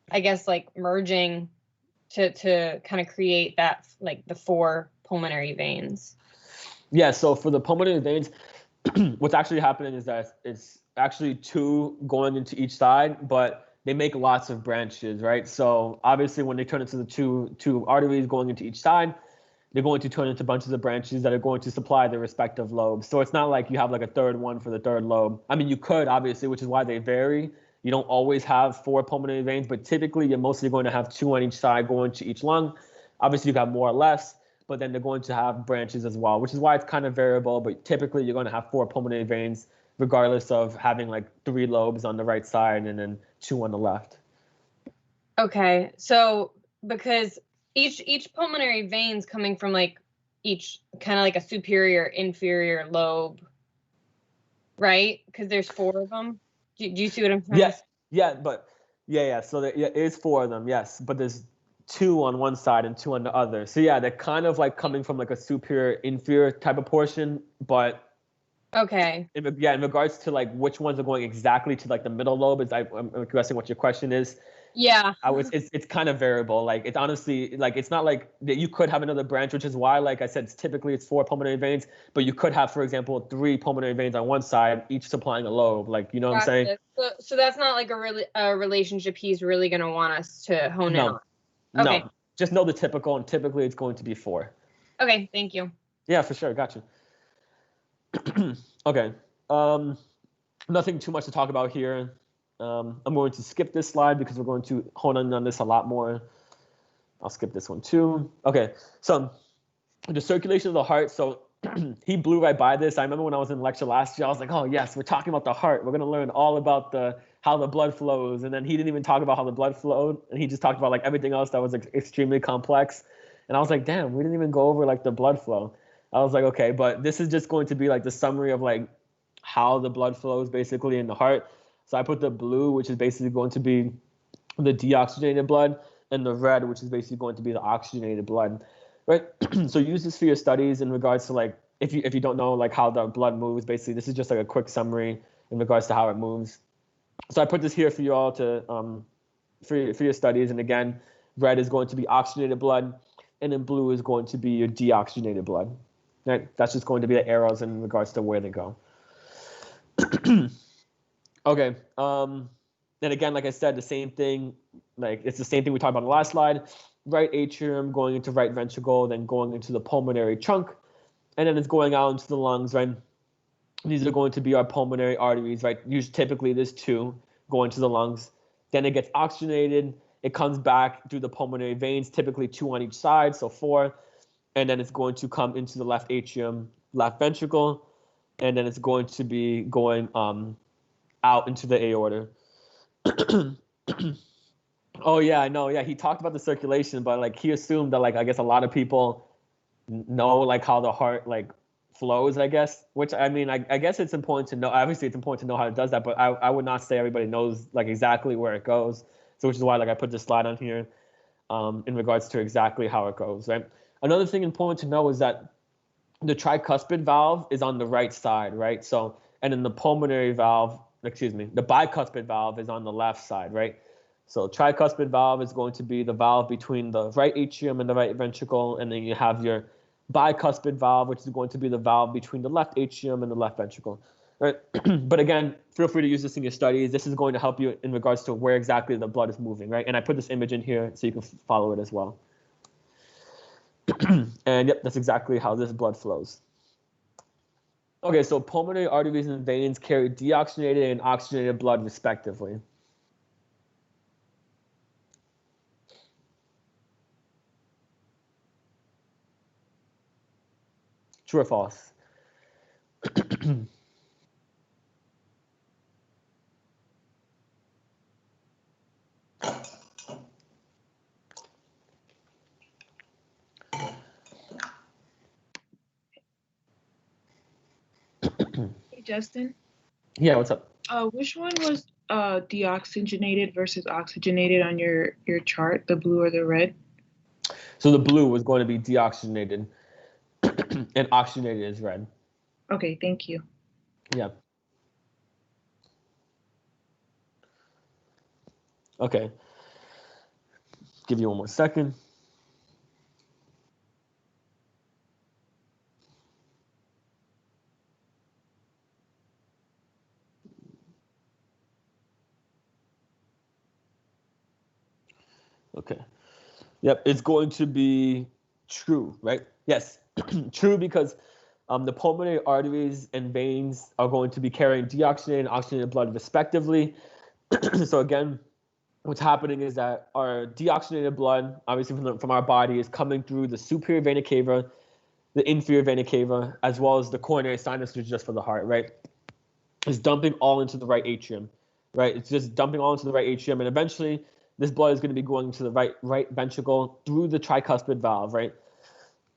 I guess, like, merging to kind of create that, like, the 4 pulmonary veins? Yeah, so for the pulmonary veins, what's actually happening is that it's actually 2 going into each side, but they make lots of branches, right? So obviously when they turn into the two arteries going into each side, they're going to turn into bunches of branches that are going to supply their respective lobes. So it's not like you have like a third one for the third lobe. I mean, you could, obviously, which is why they vary. You don't always have 4 pulmonary veins, but typically you're mostly going to have 2 on each side going to each lung. Obviously, you got more or less, but then they're going to have branches as well, which is why it's kind of variable. But typically you're going to have 4 pulmonary veins, regardless of having like 3 lobes on the right side and then 2 on the left. Okay, so because each pulmonary veins coming from like each kind of like a superior inferior lobe, right? Because there's 4 of them. Do you see what I'm saying? Yes, yeah, but yeah. So there is 4 of them, yes, but there's 2 on one side and 2 on the other. So yeah, they're kind of like coming from like a superior inferior type of portion, but okay. In regards to like which ones are going exactly to like the middle lobe, I'm guessing what your question is. Yeah. It's kind of variable. Like it's honestly like it's not like that you could have another branch, which is why, like I said, typically it's 4 pulmonary veins, but you could have, for example, 3 pulmonary veins on one side, each supplying a lobe. Like, you know what I'm saying? So that's not like a relationship he's really gonna want us to hone in on. Okay. No, just know the typical, and typically it's going to be 4. Okay, thank you. Yeah, for sure. Gotcha. Okay. Nothing too much to talk about here. I'm going to skip this slide because we're going to hone in on this a lot more. I'll skip this one too. Okay, so the circulation of the heart. So he blew right by this. I remember when I was in lecture last year, I was like, oh yes, we're talking about the heart. We're going to learn all about how the blood flows. And then he didn't even talk about how the blood flowed. And he just talked about like everything else that was extremely complex. And I was like, damn, we didn't even go over like the blood flow. I was like, okay, but this is just going to be like the summary of like how the blood flows basically in the heart. So I put the blue, which is basically going to be the deoxygenated blood, and the red, which is basically going to be the oxygenated blood, right? So use this for your studies in regards to like, if you don't know like how the blood moves, basically this is just like a quick summary in regards to how it moves. So I put this here for you all to for your studies. And again, red is going to be oxygenated blood, and then blue is going to be your deoxygenated blood. Right? That's just going to be the arrows in regards to where they go. Okay. And again, like I said, the same thing. Like it's the same thing we talked about on the last slide. Right atrium going into right ventricle, then going into the pulmonary trunk, and then it's going out into the lungs. Right. These are going to be our pulmonary arteries. Right. Usually, typically, there's 2 going to the lungs. Then it gets oxygenated. It comes back through the pulmonary veins, typically 2 on each side, so 4. And then it's going to come into the left atrium, left ventricle, and then it's going to be going out into the aorta. Oh yeah, I know. Yeah, he talked about the circulation, but like he assumed that like I guess a lot of people know like how the heart like flows, I guess. Which I mean, I guess it's important to know. Obviously, it's important to know how it does that, but I would not say everybody knows like exactly where it goes. So which is why like I put this slide on here in regards to exactly how it goes. Right. Another thing important to know is that the tricuspid valve is on the right side, right? So and then the pulmonary valve, the bicuspid valve is on the left side, right? So tricuspid valve is going to be the valve between the right atrium and the right ventricle, and then you have your bicuspid valve, which is going to be the valve between the left atrium and the left ventricle, right? But again, feel free to use this in your studies. This is going to help you in regards to where exactly the blood is moving, right? And I put this image in here so you can follow it as well. And yep, that's exactly how this blood flows. Okay, so pulmonary arteries and veins carry deoxygenated and oxygenated blood respectively. True or false? Hey, Justin. Yeah, what's up? Which one was deoxygenated versus oxygenated on your chart, the blue or the red? So the blue was going to be deoxygenated and oxygenated is red. Okay, thank you. Yeah. Okay. Give you one more second. Okay. Yep, it's going to be true, right? Yes, true, because the pulmonary arteries and veins are going to be carrying deoxygenated and oxygenated blood respectively. So again, what's happening is that our deoxygenated blood, obviously from our body, is coming through the superior vena cava, the inferior vena cava, as well as the coronary sinus, which is just for the heart, right? It's dumping all into the right atrium, right? It's just dumping all into the right atrium, and eventually this blood is going to be going to the right ventricle through the tricuspid valve, right?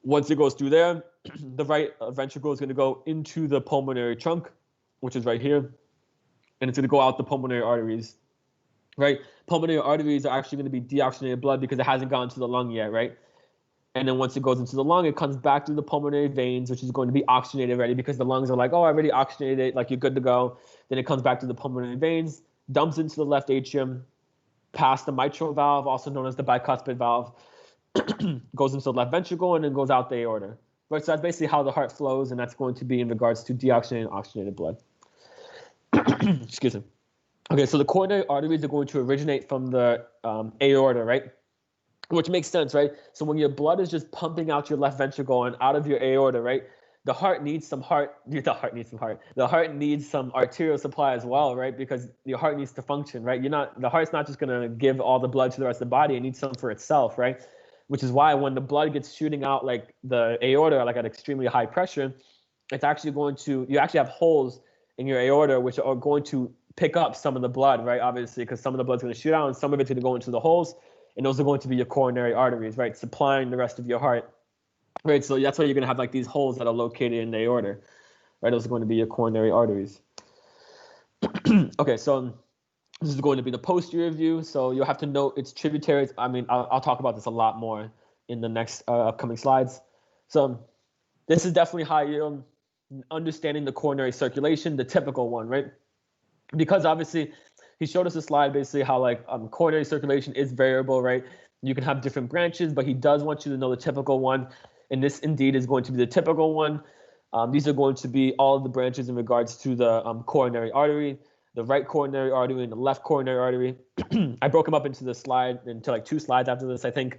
Once it goes through there, the right ventricle is going to go into the pulmonary trunk, which is right here, and it's going to go out the pulmonary arteries, right? Pulmonary arteries are actually going to be deoxygenated blood because it hasn't gone to the lung yet, right? And then once it goes into the lung, it comes back through the pulmonary veins, which is going to be oxygenated already because the lungs are like, oh, I already oxygenated it, like you're good to go. Then it comes back to the pulmonary veins, dumps into the left atrium, past the mitral valve, also known as the bicuspid valve, goes into the left ventricle, and then goes out the aorta. Right, so that's basically how the heart flows, and that's going to be in regards to deoxygenated and oxygenated blood. Excuse me. Okay, so the coronary arteries are going to originate from the aorta, right? Which makes sense, right? So when your blood is just pumping out your left ventricle and out of your aorta, right? The heart needs some arterial supply as well, right? Because your heart needs to function, right? The heart's not just gonna give all the blood to the rest of the body. It needs some for itself, right? Which is why when the blood gets shooting out like the aorta, like at extremely high pressure, it's actually you actually have holes in your aorta, which are going to pick up some of the blood, right? Obviously, because some of the blood's gonna shoot out and some of it's gonna go into the holes. and those are going to be your coronary arteries, right, supplying the rest of your heart, right? So that's why you're going to have like these holes that are located in the aorta, right? Those are going to be your coronary arteries. Okay, so this is going to be the posterior view. So you'll have to note its tributaries. I mean, I'll talk about this a lot more in the next upcoming slides. So this is definitely how you're understanding the coronary circulation, the typical one, right? Because obviously he showed us a slide basically how like coronary circulation is variable, right? You can have different branches, but he does want you to know the typical one. And this indeed is going to be the typical one. These are going to be all of the branches in regards to the coronary artery, the right coronary artery and the left coronary artery. I broke them up into the slide, into like 2 slides after this, I think,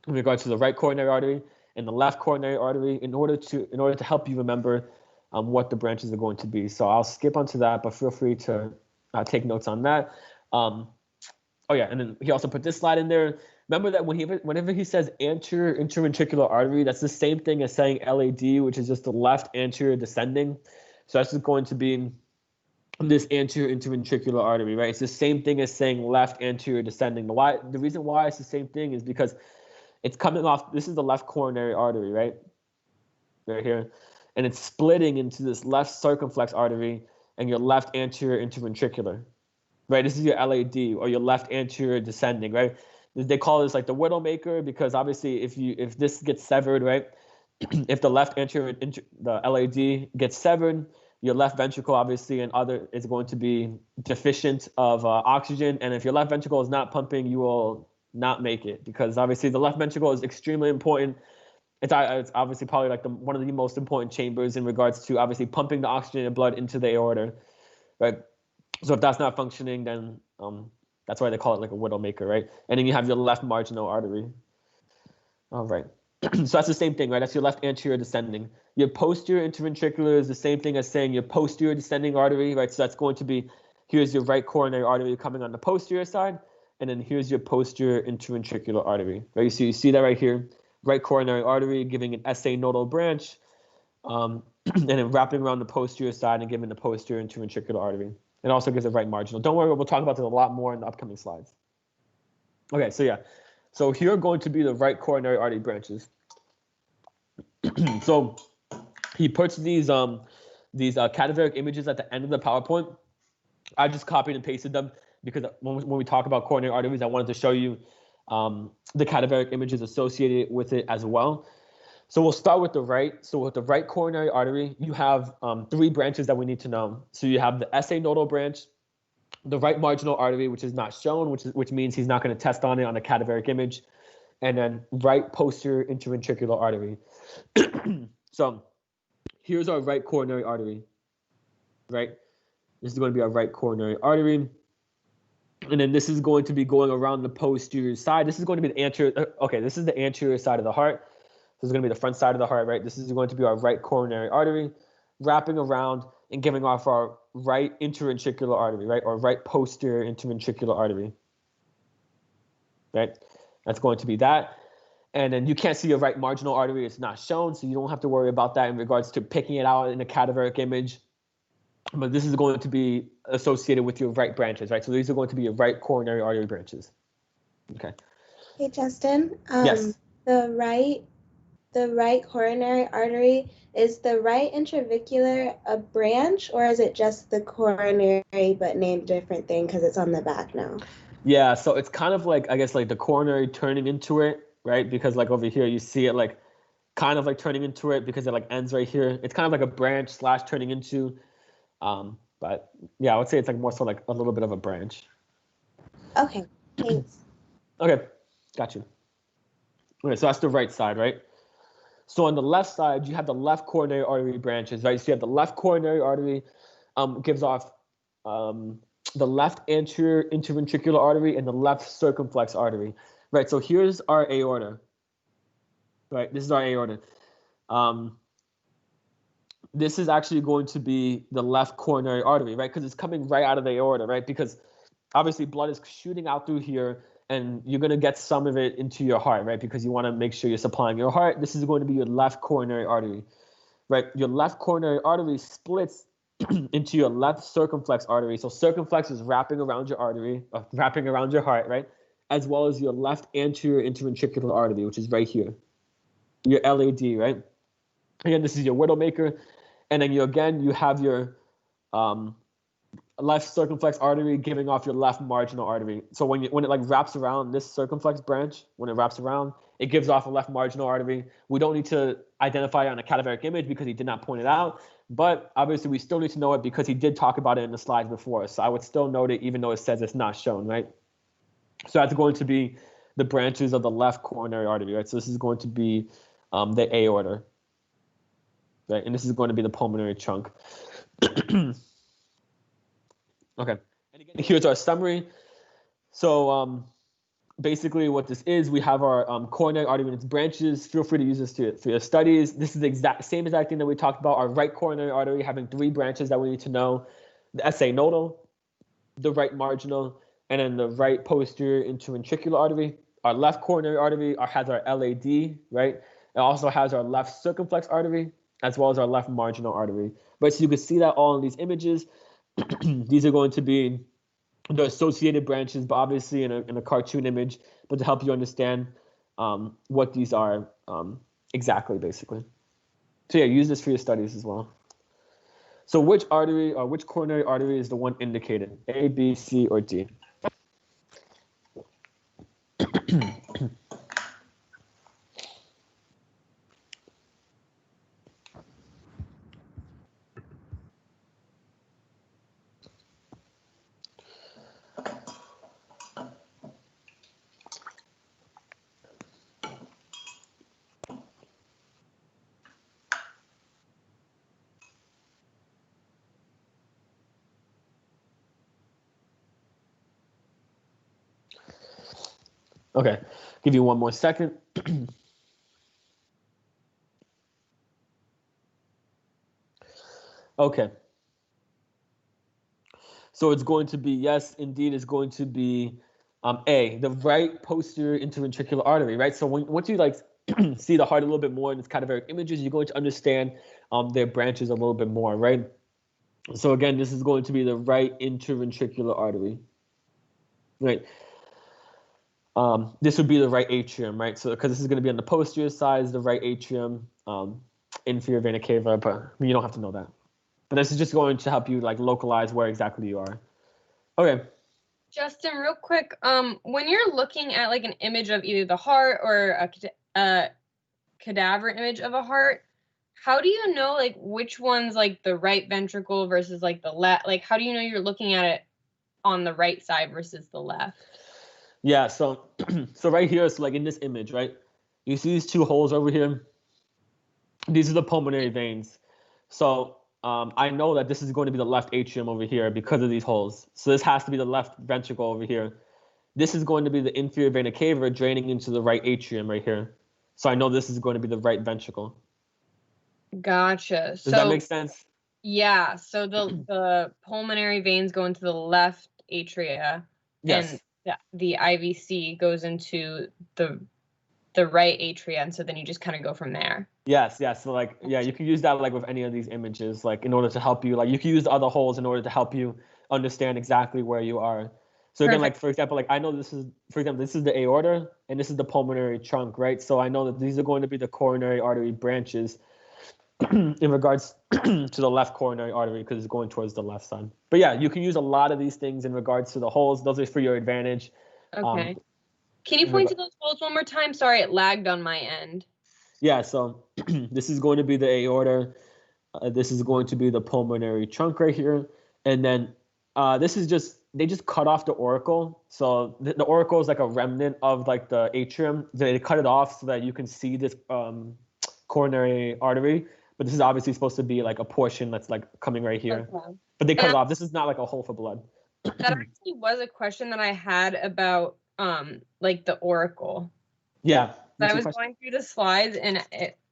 in regards to the right coronary artery and the left coronary artery in order to help you remember what the branches are going to be. So I'll skip onto that, but feel free to take notes on that. Oh yeah, and then he also put this slide in there. Remember that whenever he says anterior interventricular artery, that's the same thing as saying LAD, which is just the left anterior descending. So that's just going to be this anterior interventricular artery, right? It's the same thing as saying left anterior descending. The reason why it's the same thing is because it's coming off, this is the left coronary artery, right? Right here. And it's splitting into this left circumflex artery and your left anterior interventricular, right? This is your LAD, or your left anterior descending, right? They call this like the widowmaker, because obviously if this gets severed, right? If the left anterior, the LAD gets severed, your left ventricle obviously is going to be deficient of oxygen. And if your left ventricle is not pumping, you will not make it, because obviously the left ventricle is extremely important. It's obviously probably like one of the most important chambers in regards to obviously pumping the oxygen and blood into the aorta, right? So if that's not functioning, then that's why they call it like a widowmaker, right? And then you have your left marginal artery. All right. So that's the same thing, right? That's your left anterior descending. Your posterior interventricular is the same thing as saying your posterior descending artery, right? So that's going to be, here's your right coronary artery coming on the posterior side, and then here's your posterior interventricular artery, right? So you see that right here, right coronary artery giving an SA nodal branch, and then wrapping around the posterior side and giving the posterior interventricular artery. It also gives a right marginal. Don't worry, we'll talk about this a lot more in the upcoming slides. Okay, so yeah. So here are going to be the right coronary artery branches. So he puts these cadaveric images at the end of the PowerPoint. I just copied and pasted them because when we talk about coronary arteries, I wanted to show you the cadaveric images associated with it as well. So we'll start with the right. So with the right coronary artery, you have 3 branches that we need to know. So you have the SA nodal branch, the right marginal artery, which is not shown, which means he's not going to test on it on the cadaveric image, and then right posterior interventricular artery. So here's our right coronary artery, right? This is going to be our right coronary artery. And then this is going to be going around the posterior side. This is going to be the anterior. Okay, this is the anterior side of the heart. This is going to be the front side of the heart, right? This is going to be our right coronary artery, wrapping around and giving off our right interventricular artery, right? Or right posterior interventricular artery, right? That's going to be that. And then you can't see your right marginal artery. It's not shown, so you don't have to worry about that in regards to picking it out in a cadaveric image. But this is going to be associated with your right branches, right? So these are going to be your right coronary artery branches. Okay. Hey, Justin. Yes. The right coronary artery, is the right intraventricular a branch, or is it just the coronary but named different thing because it's on the back now? Yeah, so it's kind of like, I guess, like the coronary turning into it, right? Because like over here, you see it like kind of like turning into it because it like ends right here. It's kind of like a branch / turning into, but yeah, I would say it's like more so like a little bit of a branch. Okay, thanks. Okay, got you. Okay, so that's the right side, right? So on the left side, you have the left coronary artery branches, right? So you have the left coronary artery gives off the left anterior interventricular artery and the left circumflex artery, right? So here's our aorta, right? This is our aorta. This is actually going to be the left coronary artery, right? Because it's coming right out of the aorta, right? Because obviously blood is shooting out through here, and you're going to get some of it into your heart, right? Because you want to make sure you're supplying your heart. This is going to be your left coronary artery, right? Your left coronary artery splits into your left circumflex artery. So circumflex is wrapping around your artery, wrapping around your heart, right? as well as your left anterior interventricular artery, which is right here, your LAD, right? Again, this is your widowmaker. And then you have your left circumflex artery giving off your left marginal artery. So when it like wraps around this circumflex branch, when it wraps around, it gives off a left marginal artery. We don't need to identify it on a cadaveric image because he did not point it out. But obviously, we still need to know it because he did talk about it in the slides before. So I would still note it even though it says it's not shown, right? So that's going to be the branches of the left coronary artery, right? So this is going to be the aorta, right? And this is going to be the pulmonary trunk. Okay, and again, here's our summary. So basically what this is, we have our coronary artery and its branches. Feel free to use this for your studies. This is the same exact thing that we talked about, our right coronary artery having 3 branches that we need to know. The SA nodal, the right marginal, and then the right posterior interventricular artery. Our left coronary artery has our LAD, right? It also has our left circumflex artery, as well as our left marginal artery. But so you can see that all in these images. These are going to be the associated branches, but obviously in a cartoon image, but to help you understand what these are exactly, basically. So yeah, use this for your studies as well. So which artery or which coronary artery is the one indicated? A, B, C, or D? Okay, give you one more second. Okay. So it's going to be, yes, indeed, it's going to be A, the right posterior interventricular artery, right? So once you like see the heart a little bit more in its cadaveric images, you're going to understand their branches a little bit more, right? So again, this is going to be the right interventricular artery, right? This would be the right atrium, right? So because this is going to be on the posterior side, the right atrium, inferior vena cava, but you don't have to know that. But this is just going to help you like localize where exactly you are. Okay. Justin, real quick, when you're looking at like an image of either the heart or a cadaver image of a heart, how do you know like which one's like the right ventricle versus like the left? Like how do you know you're looking at it on the right side versus the left? Yeah, so right here, so like in this image, right? You see these 2 holes over here? These are the pulmonary veins. So I know that this is going to be the left atrium over here because of these holes. So this has to be the left ventricle over here. This is going to be the inferior vena cava draining into the right atrium right here. So I know this is going to be the right ventricle. Gotcha. Does that make sense? Yeah. So the pulmonary veins go into the left atria, yes. And the IVC goes into the right atria, and so then you just kind of go from there. Yes. So like, yeah, you can use that like with any of these images, like in order to help you, like you can use the other holes in order to help you understand exactly where you are. So again, like for example, like I know this is, for example, this is the aorta and this is the pulmonary trunk, right? So I know that these are going to be the coronary artery branches in regards to the left coronary artery because it's going towards the left side. But yeah, you can use a lot of these things in regards to the holes. Those are for your advantage. Okay. Can you point to those holes one more time? Sorry, it lagged on my end. Yeah, so this is going to be the aorta. This is going to be the pulmonary trunk right here. And then this is just, they just cut off the auricle. So the auricle is like a remnant of like the atrium. They cut it off so that you can see this coronary artery. But this is obviously supposed to be like a portion that's like coming right here. Okay. But they cut it off. This is not like a hole for blood. That actually was a question that I had about like the auricle. Yeah. But I was going through the slides and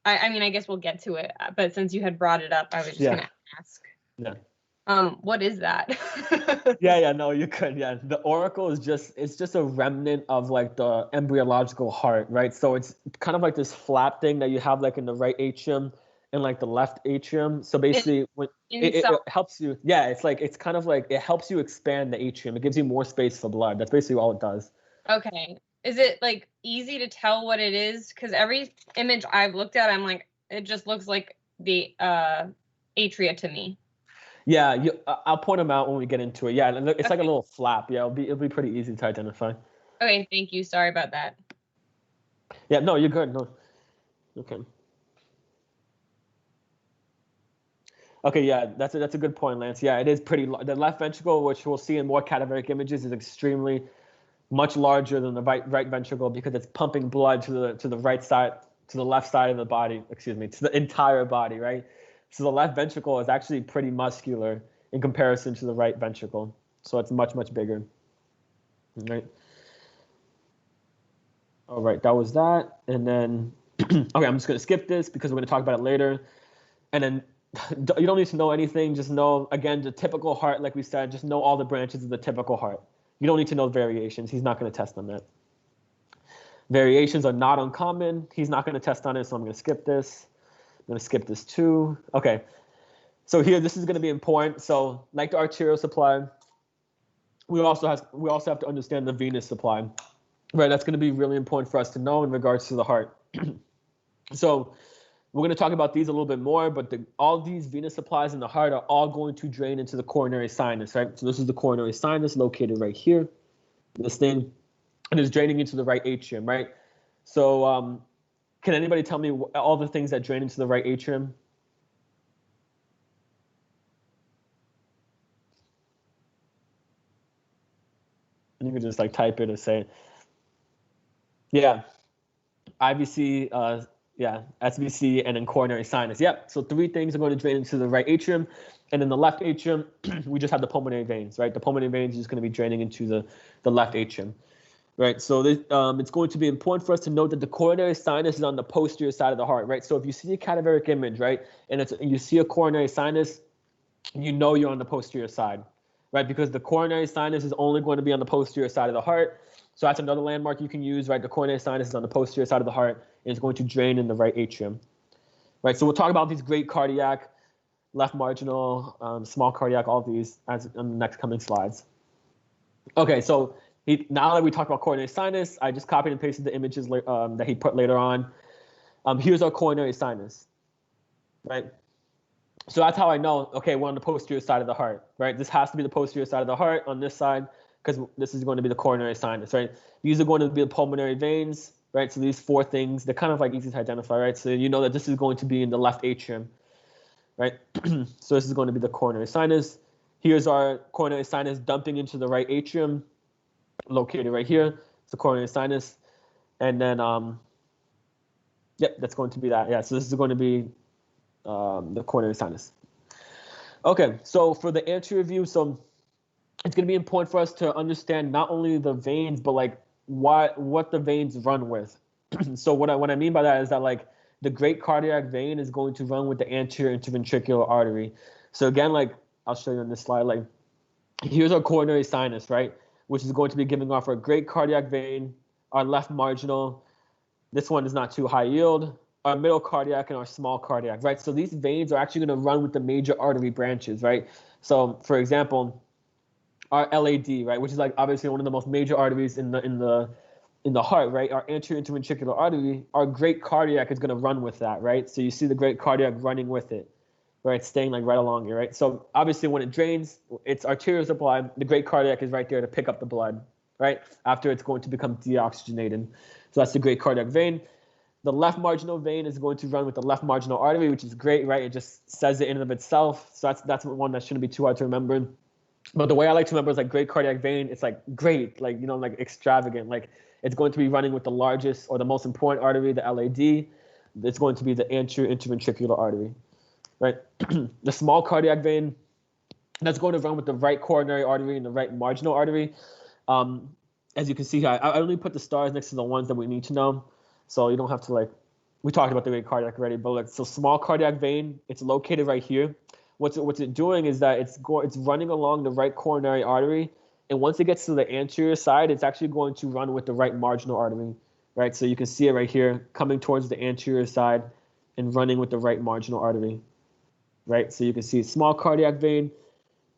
I mean, I guess we'll get to it, but since you had brought it up, I was just gonna ask. Yeah. What is that? No, you could. Yeah. The auricle is just a remnant of like the embryological heart, right? So it's kind of like this flap thing that you have like in the right atrium and like the left atrium. So basically when it helps you, it's kind of like, it helps you expand the atrium. It gives you more space for blood. That's basically all it does. Okay. Is it like easy to tell what it is? Because every image I've looked at, I'm like, it just looks like the atria to me. Yeah, I'll point them out when we get into it. Yeah, it's like a Okay. little flap. Yeah, it'll be pretty easy to identify. Okay, thank you. Sorry about that. Yeah, no, you're good. No, okay. Okay, yeah, that's a good point, Lance. Yeah, it is pretty. The left ventricle, which we'll see in more cadaveric images, is extremely much larger than the right ventricle because it's pumping blood to the right side, to the left side of the body. Excuse me, to the entire body, right? So the left ventricle is actually pretty muscular in comparison to the right ventricle. So it's much bigger. Right. All right, that was that. And then, okay, I'm just going to skip this because we're going to talk about it later. And then you don't need to know anything. Just know, again, the typical heart, like we said, just know all the branches of the typical heart. You don't need to know variations. He's not going to test on that. Variations are not uncommon. He's not going to test on it, so I'm going to skip this. I'm going to skip this too. Okay, so here, this is going to be important. So like the arterial supply, we also have to understand the venous supply. Right, that's going to be really important for us to know in regards to the heart. So we're going to talk about these a little bit more, but all these venous supplies in the heart are all going to drain into the coronary sinus, right? So this is the coronary sinus located right here, this thing, and it's draining into the right atrium, right? So can anybody tell me all the things that drain into the right atrium? And you can just like type it or say it. Yeah, IVC, yeah, SVC, and then coronary sinus. Yep. So 3 things are going to drain into the right atrium, and in the left atrium, we just have the pulmonary veins, right? The pulmonary veins is just going to be draining into the left atrium, right? So this, it's going to be important for us to note that the coronary sinus is on the posterior side of the heart, right? So if you see a cadaveric image, right, and you see a coronary sinus, you know you're on the posterior side, right? Because the coronary sinus is only going to be on the posterior side of the heart. So that's another landmark you can use, right? The coronary sinus is on the posterior side of the heart and it's going to drain in the right atrium, right? So we'll talk about these great cardiac, left marginal, small cardiac, all of these as on the next coming slides. Okay, so now that we talked about coronary sinus, I just copied and pasted the images that he put later on. Here's our coronary sinus, right? So that's how I know, okay, we're on the posterior side of the heart, right? This has to be the posterior side of the heart on this side because this is going to be the coronary sinus, right? These are going to be the pulmonary veins, right? So these 4 things, they're kind of like easy to identify, right? So you know that this is going to be in the left atrium, right? So this is going to be the coronary sinus. Here's our coronary sinus dumping into the right atrium, located right here. It's the coronary sinus. And then, yep, that's going to be that. Yeah, so this is going to be the coronary sinus. Okay, so for the anterior view, so it's going to be important for us to understand not only the veins, but like what the veins run with. So what I mean by that is that like the great cardiac vein is going to run with the anterior interventricular artery. So again, like I'll show you on this slide, like here's our coronary sinus, right? Which is going to be giving off our great cardiac vein, our left marginal. This one is not too high yield. Our middle cardiac and our small cardiac, right? So these veins are actually going to run with the major artery branches, right? So for example, our LAD, right, which is like obviously one of the most major arteries in the heart, right? Our anterior interventricular artery, our great cardiac is going to run with that, right? So you see the great cardiac running with it, right? Staying like right along here, right? So obviously when it drains, it's arterial supply. The great cardiac is right there to pick up the blood, right? After it's going to become deoxygenated. So that's the great cardiac vein. The left marginal vein is going to run with the left marginal artery, which is great, right? It just says it in and of itself. So that's one that shouldn't be too hard to remember. But the way I like to remember is like great cardiac vein. It's like great, like, you know, like extravagant. Like it's going to be running with the largest or the most important artery, the LAD. It's going to be the anterior interventricular artery, right? The small cardiac vein, that's going to run with the right coronary artery and the right marginal artery. As you can see here, I only put the stars next to the ones that we need to know. So you don't have to like, we talked about the great cardiac already, but like, so small cardiac vein, it's located right here. What's it doing is that it's running along the right coronary artery, and once it gets to the anterior side, it's actually going to run with the right marginal artery, right? So you can see it right here, coming towards the anterior side and running with the right marginal artery, right? So you can see small cardiac vein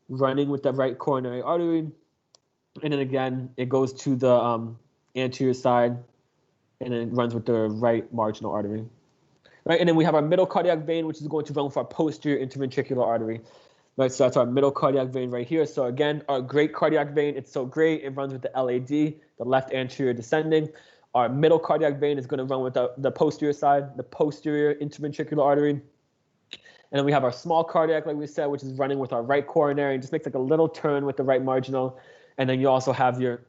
running with the right coronary artery, and then again, it goes to the anterior side, and then it runs with the right marginal artery. Right, and then we have our middle cardiac vein, which is going to run with our posterior interventricular artery. Right, so that's our middle cardiac vein right here. So again, our great cardiac vein, it's so great, it runs with the LAD, the left anterior descending. Our middle cardiac vein is going to run with the posterior side, the posterior interventricular artery. And then we have our small cardiac, like we said, which is running with our right coronary, and just makes like a little turn with the right marginal. And then you also have your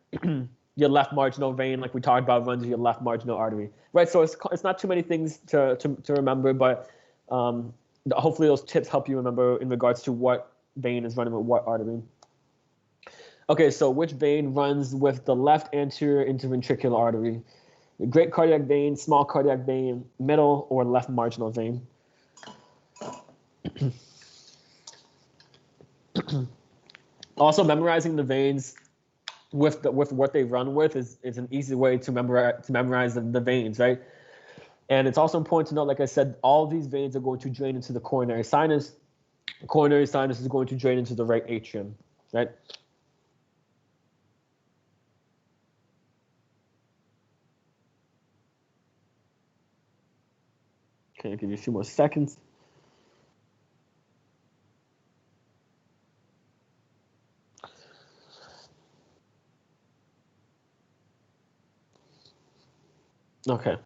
your left marginal vein, like we talked about, runs with your left marginal artery. Right, so it's not too many things to remember, but hopefully those tips help you remember in regards to what vein is running with what artery. Okay, so which vein runs with the left anterior interventricular artery? The great cardiac vein, small cardiac vein, middle or left marginal vein? Also, memorizing the veins with what they run with is an easy way to memorize the veins, right? And it's also important to note, like I said, all these veins are going to drain into the coronary sinus. The coronary sinus is going to drain into the right atrium, right? Okay, I'll give you a few more seconds. Okay,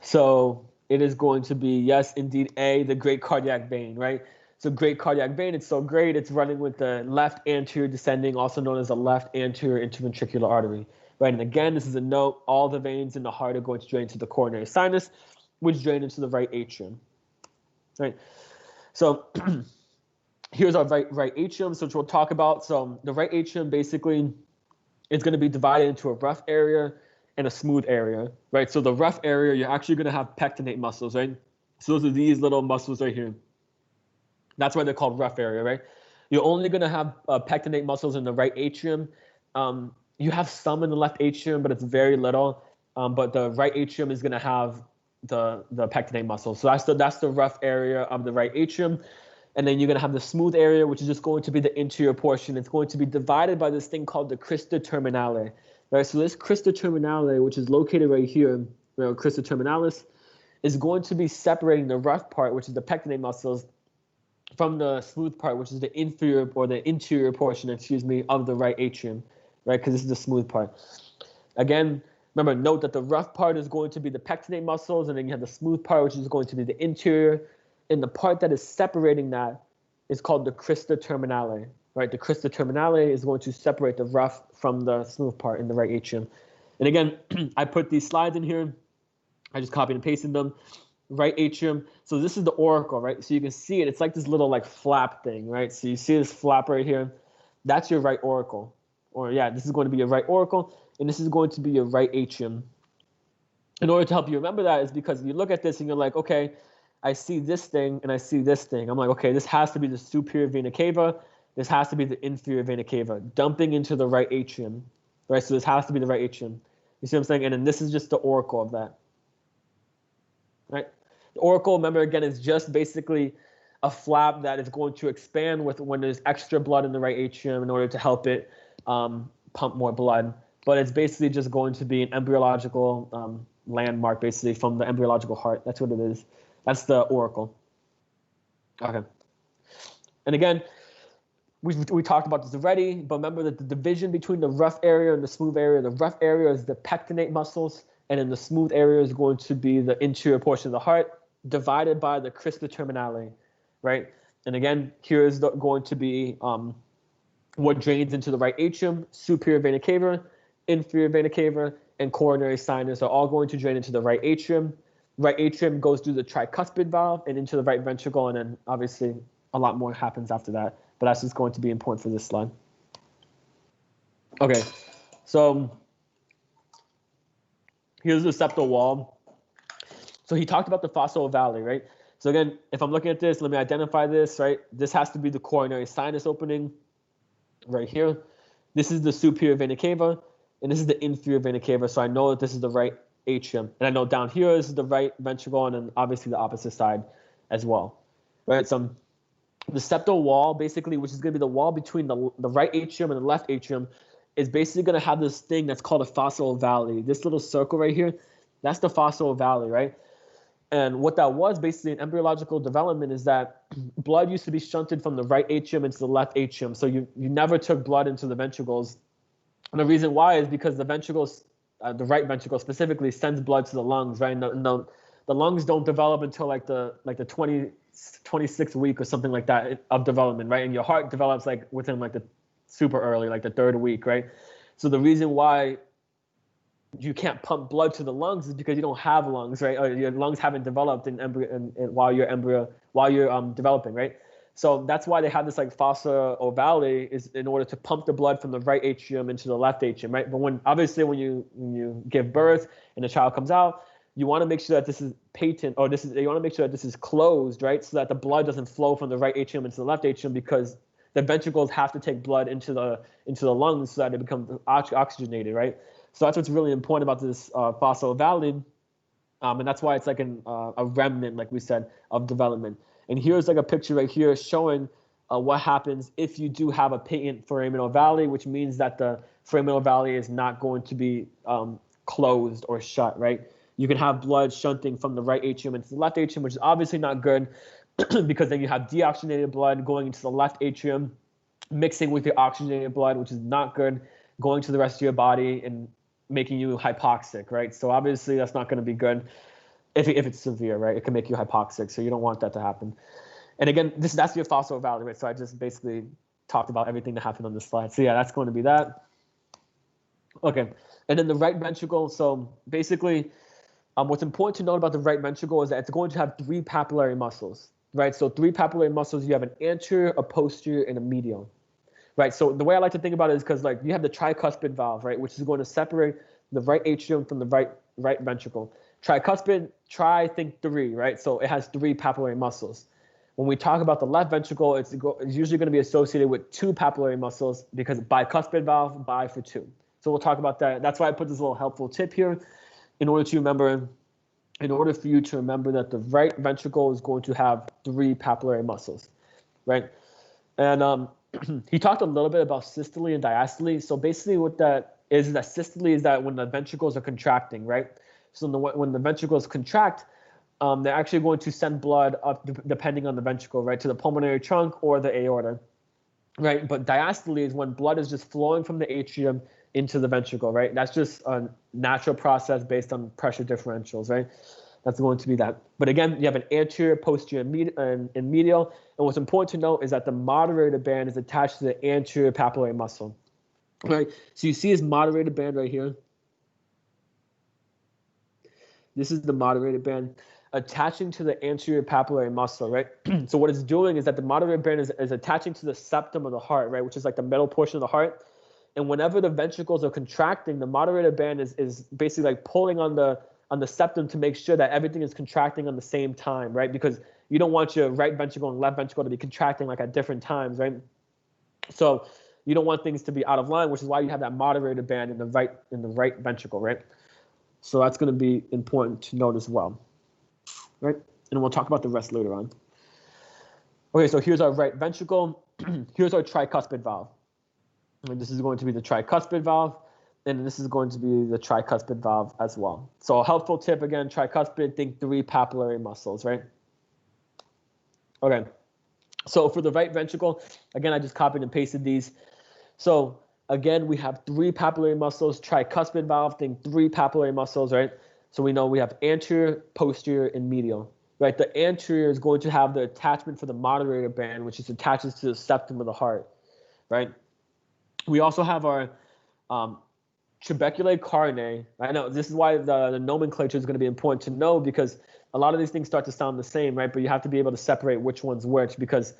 so it is going to be, yes, indeed, A, the great cardiac vein, right? So great cardiac vein, it's so great, it's running with the left anterior descending, also known as the left anterior interventricular artery, right? And again, this is a note, all the veins in the heart are going to drain to the coronary sinus, which drain into the right atrium, right? So here's our right atrium, which we'll talk about. So the right atrium basically is going to be divided into a rough area and a smooth area, right? So the rough area, you're actually going to have pectinate muscles, right? So those are these little muscles right here. That's why they're called rough area, right? You're only going to have pectinate muscles in the right atrium. You have some in the left atrium, but it's very little. But the right atrium is going to have the pectinate muscles. So that's the rough area of the right atrium. And then you're going to have the smooth area, which is just going to be the interior portion. It's going to be divided by this thing called the crista terminale. Right, so this crista terminale, which is located right here, crista terminalis, is going to be separating the rough part, which is the pectinate muscles, from the smooth part, which is the inferior or the interior portion, of the right atrium, right? Because this is the smooth part. Again, remember, note that the rough part is going to be the pectinate muscles, and then you have the smooth part, which is going to be the interior, and the part that is separating that is called the crista terminale. Right, the crista terminale is going to separate the rough from the smooth part in the right atrium. And again, I put these slides in here. I just copied and pasted them. Right atrium. So this is the auricle, right? So you can see it. It's like this little like flap thing, right? So you see this flap right here. That's your right auricle. Or yeah, this is going to be your right auricle, and this is going to be your right atrium. In order to help you remember that is because you look at this and you're like, okay, I see this thing and I see this thing. I'm like, okay, this has to be the superior vena cava. This has to be the inferior vena cava, dumping into the right atrium, right? So this has to be the right atrium. You see what I'm saying? And then this is just the auricle of that, right? The auricle, remember, again, is just basically a flap that is going to expand with when there's extra blood in the right atrium in order to help it pump more blood. But it's basically just going to be an embryological landmark, basically, from the embryological heart. That's what it is. That's the auricle. Okay. And again, we talked about this already, but remember that the division between the rough area and the smooth area, the rough area is the pectinate muscles, and then the smooth area is going to be the interior portion of the heart, divided by the crista terminale, right? And again, here is going to be what drains into the right atrium, superior vena cava, inferior vena cava, and coronary sinus are all going to drain into the right atrium. Right atrium goes through the tricuspid valve and into the right ventricle, and then obviously a lot more happens after that. But that's just going to be important for this slide. Okay, so here's the septal wall. So he talked about the fossa ovale, right? So again, if I'm looking at this, let me identify this, right? This has to be the coronary sinus opening right here. This is the superior vena cava, and this is the inferior vena cava. So I know that this is the right atrium. And I know down here is the right ventricle, and then obviously the opposite side as well, right? So the septal wall, basically, which is going to be the wall between the right atrium and the left atrium, is basically going to have this thing that's called a fossa valley. This little circle right here, that's the fossa valley, right? And what that was basically in embryological development is that blood used to be shunted from the right atrium into the left atrium. So you never took blood into the ventricles. And the reason why is because the ventricles, the right ventricle specifically, sends blood to the lungs, right? And the lungs don't develop until like the 26th week or something like that of development, right? And your heart develops like within like the super early, like the 3rd week, right? So the reason why you can't pump blood to the lungs is because you don't have lungs, right? Or your lungs haven't developed in while you're developing, right? So that's why they have this like fossa valley, is in order to pump the blood from the right atrium into the left atrium, right? But when you give birth and the child comes out, you want to make sure that this is patent, or you want to make sure that this is closed, right? So that the blood doesn't flow from the right atrium into the left atrium, because the ventricles have to take blood into the lungs so that it becomes oxygenated, right? So that's what's really important about this fossa valley, and that's why it's like a remnant, like we said, of development. And here's like a picture right here showing what happens if you do have a patent foraminal valley, which means that the foraminal valley is not going to be closed or shut, right? You can have blood shunting from the right atrium into the left atrium, which is obviously not good because then you have deoxygenated blood going into the left atrium, mixing with your oxygenated blood, which is not good, going to the rest of your body and making you hypoxic, right? So obviously that's not going to be good if it's severe, right? It can make you hypoxic, so you don't want that to happen. And again, that's your fossa valley, right? So I just basically talked about everything that happened on this slide. So yeah, that's going to be that. Okay, and then the right ventricle. So basically, what's important to note about the right ventricle is that it's going to have 3 papillary muscles, right? So 3 papillary muscles. You have an anterior, a posterior, and a medial. Right, so the way I like to think about it is because like you have the tricuspid valve, right, which is going to separate the right atrium from the right ventricle. Tricuspid, think 3, right? So it has 3 papillary muscles. When we talk about the left ventricle, it's usually going to be associated with 2 papillary muscles, because bicuspid valve, bi for 2. So we'll talk about that. That's why I put this little helpful tip here, in order for you to remember that the right ventricle is going to have 3 papillary muscles, right? And he talked a little bit about systole and diastole. So basically what that is that systole is that when the ventricles are contracting, right? So when the ventricles contract, they're actually going to send blood up, depending on the ventricle, right, to the pulmonary trunk or the aorta, right? But diastole is when blood is just flowing from the atrium into the ventricle, right? That's just a natural process based on pressure differentials, right? That's going to be that. But again, you have an anterior, posterior, and medial. And what's important to note is that the moderator band is attached to the anterior papillary muscle, right? So you see this moderator band right here. This is the moderator band attaching to the anterior papillary muscle, right? So what it's doing is that the moderator band is attaching to the septum of the heart, right, which is like the middle portion of the heart. And whenever the ventricles are contracting, the moderator band is basically like pulling on the septum to make sure that everything is contracting on the same time, right? Because you don't want your right ventricle and left ventricle to be contracting like at different times, right? So you don't want things to be out of line, which is why you have that moderator band in the right ventricle, right? So that's going to be important to note as well, right? And we'll talk about the rest later on. Okay, so here's our right ventricle. Here's our tricuspid valve. And this is going to be the tricuspid valve. And this is going to be the tricuspid valve as well. So a helpful tip again, tricuspid, think 3 papillary muscles, right? Okay. So for the right ventricle, again, I just copied and pasted these. So again, we have 3 papillary muscles, tricuspid valve, think 3 papillary muscles, right? So we know we have anterior, posterior, and medial, right? The anterior is going to have the attachment for the moderator band, which is attaches to the septum of the heart, right? We also have our trabeculae carinae. I know this is why the nomenclature is going to be important to know, because a lot of these things start to sound the same, right? But you have to be able to separate which one's which, because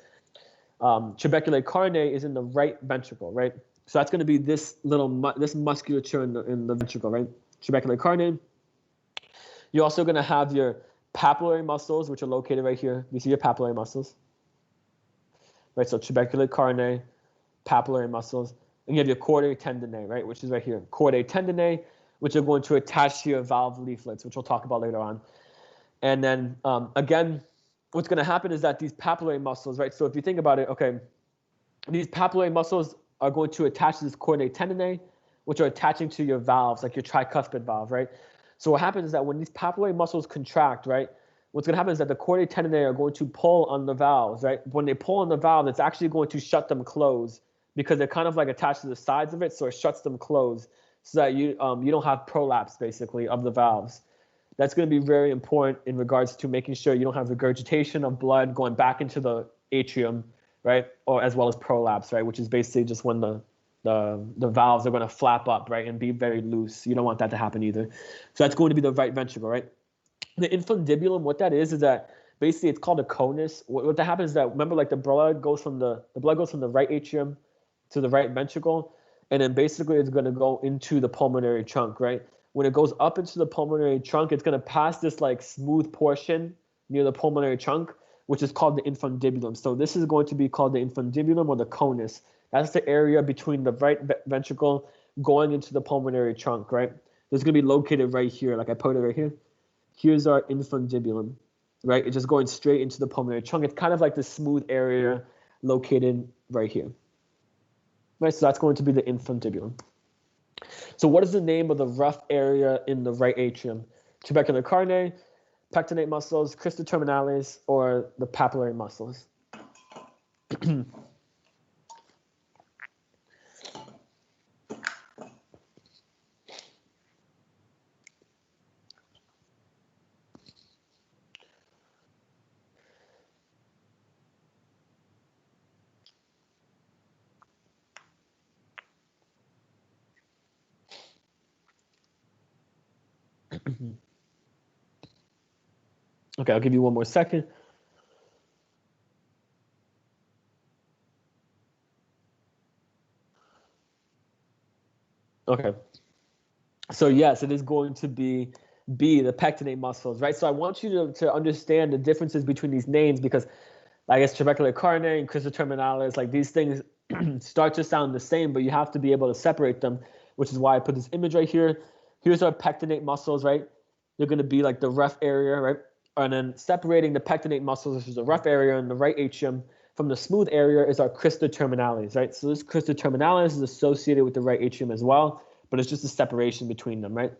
trabeculae carinae is in the right ventricle, right? So that's going to be this musculature in the ventricle, right? Trabeculae carinae. You're also going to have your papillary muscles, which are located right here. You see your papillary muscles, right? So trabeculae carinae, papillary muscles. And you have your chordae tendineae, right, which is right here. Chordae tendineae, which are going to attach to your valve leaflets, which we'll talk about later on. And then, again, what's going to happen is that these papillary muscles, right, so if you think about it, okay, these papillary muscles are going to attach to this chordae tendineae, which are attaching to your valves, like your tricuspid valve, right? So what happens is that when these papillary muscles contract, right, what's going to happen is that the chordae tendineae are going to pull on the valves, right? When they pull on the valve, it's actually going to shut them closed because they're kind of like attached to the sides of it, so it shuts them closed so that you don't have prolapse, basically, of the valves. That's going to be very important in regards to making sure you don't have regurgitation of blood going back into the atrium, right? Or as well as prolapse, right? Which is basically just when the valves are going to flap up, right? And be very loose. You don't want that to happen either. So that's going to be the right ventricle, right? The infundibulum, what that is that basically it's called a conus. What that happens is that, remember, like the blood goes from the right atrium to the right ventricle, and then basically it's going to go into the pulmonary trunk, right? When it goes up into the pulmonary trunk, it's going to pass this like smooth portion near the pulmonary trunk, which is called the infundibulum. So this is going to be called the infundibulum or the conus. That's the area between the right ventricle going into the pulmonary trunk, right? It's going to be located right here, like I put it right here. Here's our infundibulum, right? It's just going straight into the pulmonary trunk. It's kind of like the smooth area located right here. Right, so that's going to be the infundibulum. So what is the name of the rough area in the right atrium? Trabecular carne, pectinate muscles, crista terminalis, or the papillary muscles? Okay, I'll give you one more second. Okay. So yes, it is going to be B, the pectinate muscles, right? So I want you to understand the differences between these names because I guess trabecular carne and crista terminalis, like these things start to sound the same, but you have to be able to separate them, which is why I put this image right here. Here's our pectinate muscles, right? They're going to be like the rough area, right? And then separating the pectinate muscles, which is the rough area in the right atrium, from the smooth area is our crista terminalis, right? So this crista terminalis is associated with the right atrium as well, but it's just a separation between them, right?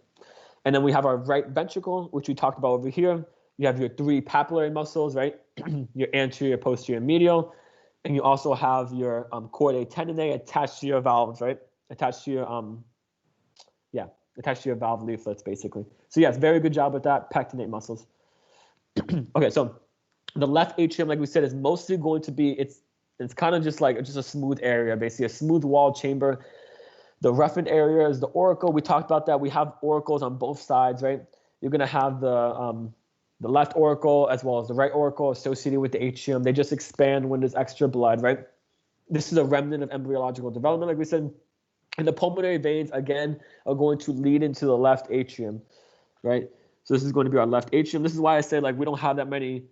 And then we have our right ventricle, which we talked about over here. You have your three papillary muscles, right? Your anterior, posterior, medial. And you also have your chordae tendineae attached to your valves, right? Attached to your, attached to your valve leaflets, basically. So yes, very good job with that, pectinate muscles. Okay, so the left atrium, like we said, is mostly going to be, it's kind of just like a smooth area, basically a smooth wall chamber. The roughened area is the auricle. We talked about that. We have auricles on both sides, right? You're going to have the left auricle as well as the right auricle associated with the atrium. They just expand when there's extra blood, right? This is a remnant of embryological development, like we said. And the pulmonary veins, again, are going to lead into the left atrium, right? So this is going to be our left atrium. This is why I say, like, we don't have that many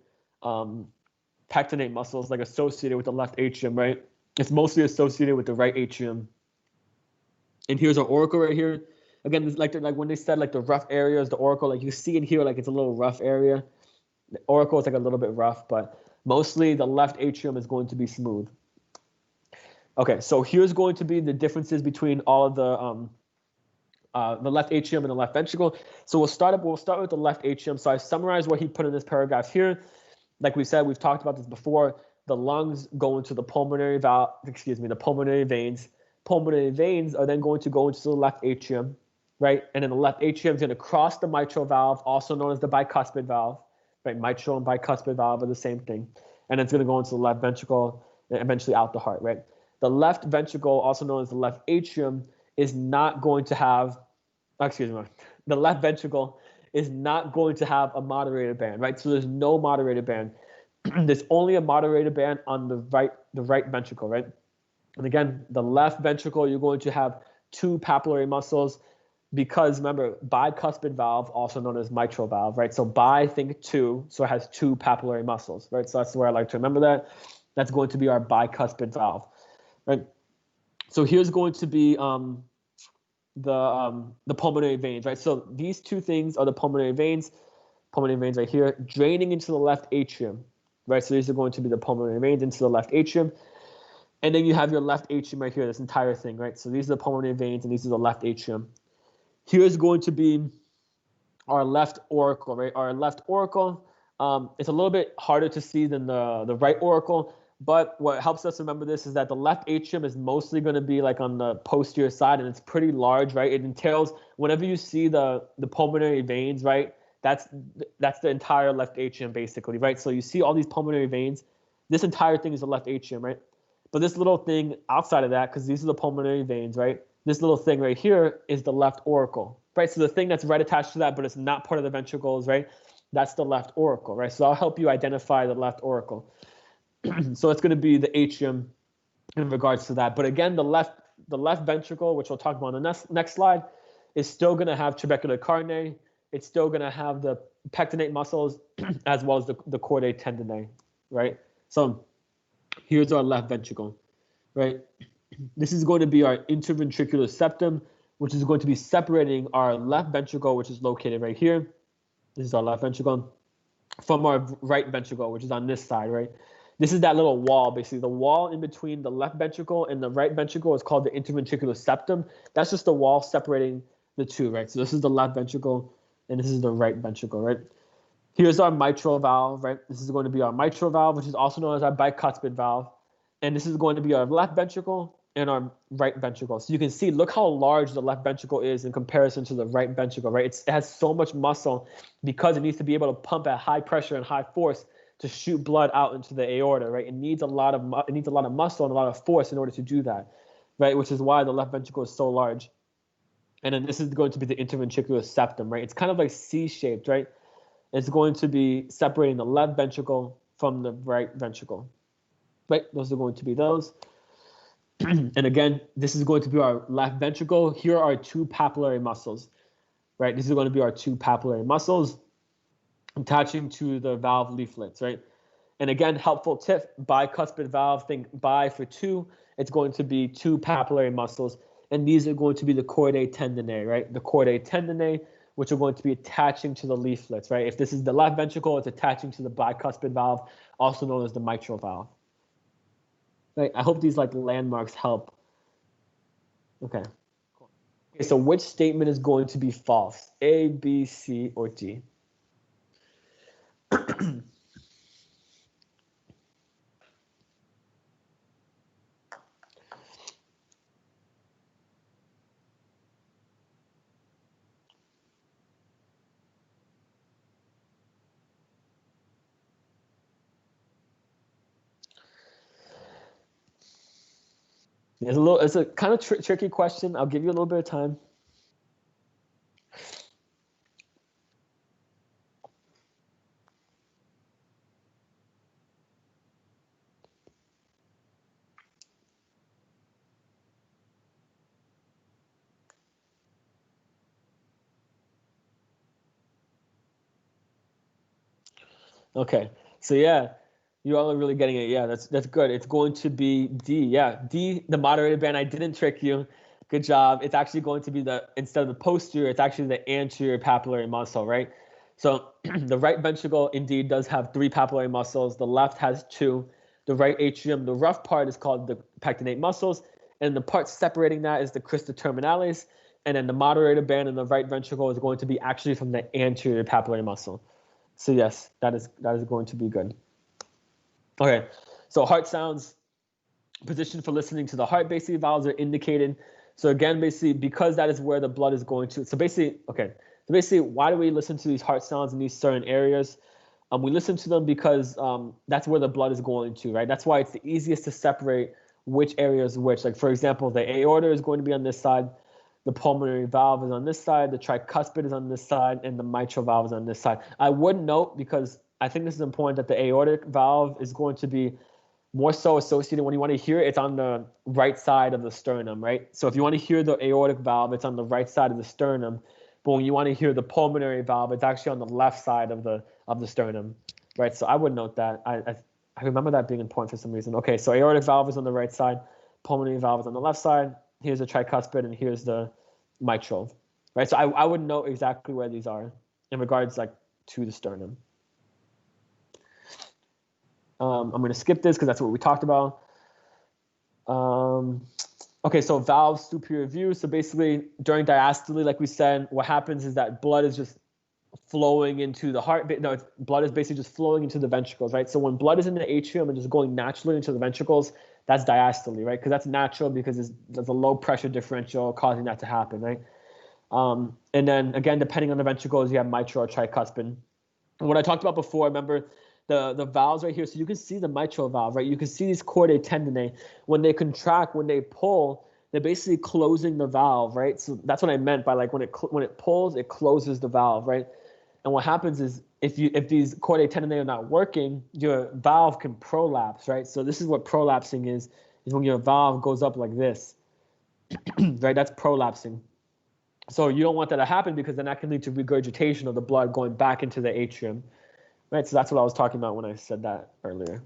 pectinate muscles, like, associated with the left atrium, right? It's mostly associated with the right atrium. And here's our auricle right here. Again, like when they said, like, the rough area is the auricle, like, you see it here, like, it's a little rough area. The auricle is, like, a little bit rough, but mostly the left atrium is going to be smooth. Okay, so here's going to be the differences between all of the left atrium and the left ventricle. So we'll start with the left atrium. So I summarized what he put in this paragraph here. Like we said, we've talked about this before. The lungs go into the pulmonary the pulmonary veins. Pulmonary veins are then going to go into the left atrium, right? And then the left atrium is going to cross the mitral valve, also known as the bicuspid valve, right? Mitral and bicuspid valve are the same thing. And it's going to go into the left ventricle and eventually out the heart, right? The left ventricle, also known as the left atrium, is not going to have, the left ventricle is not going to have a moderated band, right? So there's no moderated band. There's only a moderated band on the right ventricle, right? And again, the left ventricle, you're going to have two papillary muscles because, remember, bicuspid valve, also known as mitral valve, right? So bi, think two, so it has two papillary muscles, right? So that's where I like to remember that. That's going to be our bicuspid valve, right? So here's going to be the pulmonary veins, right? So these two things are the pulmonary veins right here, draining into the left atrium, right? So these are going to be the pulmonary veins into the left atrium. And then you have your left atrium right here, this entire thing, right? So these are the pulmonary veins, and these are the left atrium. Here's going to be our left auricle, right? Our left auricle, it's a little bit harder to see than the right auricle, but what helps us remember this is that the left atrium is mostly going to be like on the posterior side, and it's pretty large, right? It entails, whenever you see the pulmonary veins, right? That's the entire left atrium, basically, right? So you see all these pulmonary veins. This entire thing is the left atrium, right? But this little thing outside of that, because these are the pulmonary veins, right? This little thing right here is the left auricle, right? So the thing that's right attached to that, but it's not part of the ventricles, right? That's the left auricle, right? So I'll help you identify the left auricle. So it's going to be the atrium in regards to that. But again, the left ventricle, which we'll talk about on the next slide, is still going to have trabecular carinae. It's still going to have the pectinate muscles as well as the chordae tendineae, right? So here's our left ventricle, right? This is going to be our interventricular septum, which is going to be separating our left ventricle, which is located right here. This is our left ventricle, from our right ventricle, which is on this side, right? This is that little wall, basically. The wall in between the left ventricle and the right ventricle is called the interventricular septum. That's just the wall separating the two, right? So this is the left ventricle, and this is the right ventricle, right? Here's our mitral valve, right? This is going to be our mitral valve, which is also known as our bicuspid valve. And this is going to be our left ventricle and our right ventricle. So you can see, look how large the left ventricle is in comparison to the right ventricle, right? It has so much muscle because it needs to be able to pump at high pressure and high force to shoot blood out into the aorta, right? It needs a lot of muscle and a lot of force in order to do that, right? Which is why the left ventricle is so large. And then this is going to be the interventricular septum, right? It's kind of like C-shaped, right? It's going to be separating the left ventricle from the right ventricle, right? Those are going to be those. And again, this is going to be our left ventricle. Here are our two papillary muscles, right? This is going to be our two papillary muscles attaching to the valve leaflets, right? And again, helpful tip, bicuspid valve, think bi for two. It's going to be two papillary muscles. And these are going to be the chordae tendineae, right? The chordae tendineae, which are going to be attaching to the leaflets, right? If this is the left ventricle, it's attaching to the bicuspid valve, also known as the mitral valve. Right? I hope these like landmarks help. Okay. Cool. Okay, so which statement is going to be false? A, B, C, or D? It's a kind of tricky question. I'll give you a little bit of time. Okay, so yeah, you all are really getting it. Yeah, that's good. It's going to be D. Yeah, D, the moderated band. I didn't trick you. Good job. It's actually going to be instead of the posterior, it's actually the anterior papillary muscle, right? So the right ventricle indeed does have 3 papillary muscles. The left has 2. The right atrium, the rough part is called the pectinate muscles, and the part separating that is the crista terminalis. And then the moderated band in the right ventricle is going to be actually from the anterior papillary muscle. So yes, that is going to be good. Okay, so heart sounds, position for listening to the heart, basically valves are indicated. So again, basically because that is where the blood is going to. So basically, why do we listen to these heart sounds in these certain areas? We listen to them because that's where the blood is going to, right? That's why it's the easiest to separate which area is which. Like for example, the aorta is going to be on this side. The pulmonary valve is on this side, the tricuspid is on this side, and the mitral valve is on this side. I would note, because I think this is important, that the aortic valve is going to be more so associated, when you want to hear it, it's on the right side of the sternum, right? So if you want to hear the aortic valve, it's on the right side of the sternum. But when you want to hear the pulmonary valve, it's actually on the left side of the sternum, right? So I would note that. I remember that being important for some reason. Okay, so aortic valve is on the right side, pulmonary valve is on the left side. Here's the tricuspid, and here's the mitral, right? So I would know exactly where these are in regards to the sternum. I'm going to skip this because that's what we talked about. Okay, so valve superior view. So basically during diastole, like we said, what happens is that blood is just flowing into the heart. No, blood is basically just flowing into the ventricles, right? So when blood is in the atrium and just going naturally into the ventricles, that's diastole, right? Because that's natural because there's a low pressure differential causing that to happen, right? And then again, depending on the ventricles, you have mitral or tricuspid. And what I talked about before, remember the valves right here. So you can see the mitral valve, right? You can see these chordae tendineae. When they contract, when they pull, they're basically closing the valve, right? So that's what I meant by like when it pulls, it closes the valve, right? And what happens is if these chordae tendineae are not working, your valve can prolapse, right? So this is what prolapsing is when your valve goes up like this, right? That's prolapsing. So you don't want that to happen because then that can lead to regurgitation of the blood going back into the atrium, right? So that's what I was talking about when I said that earlier.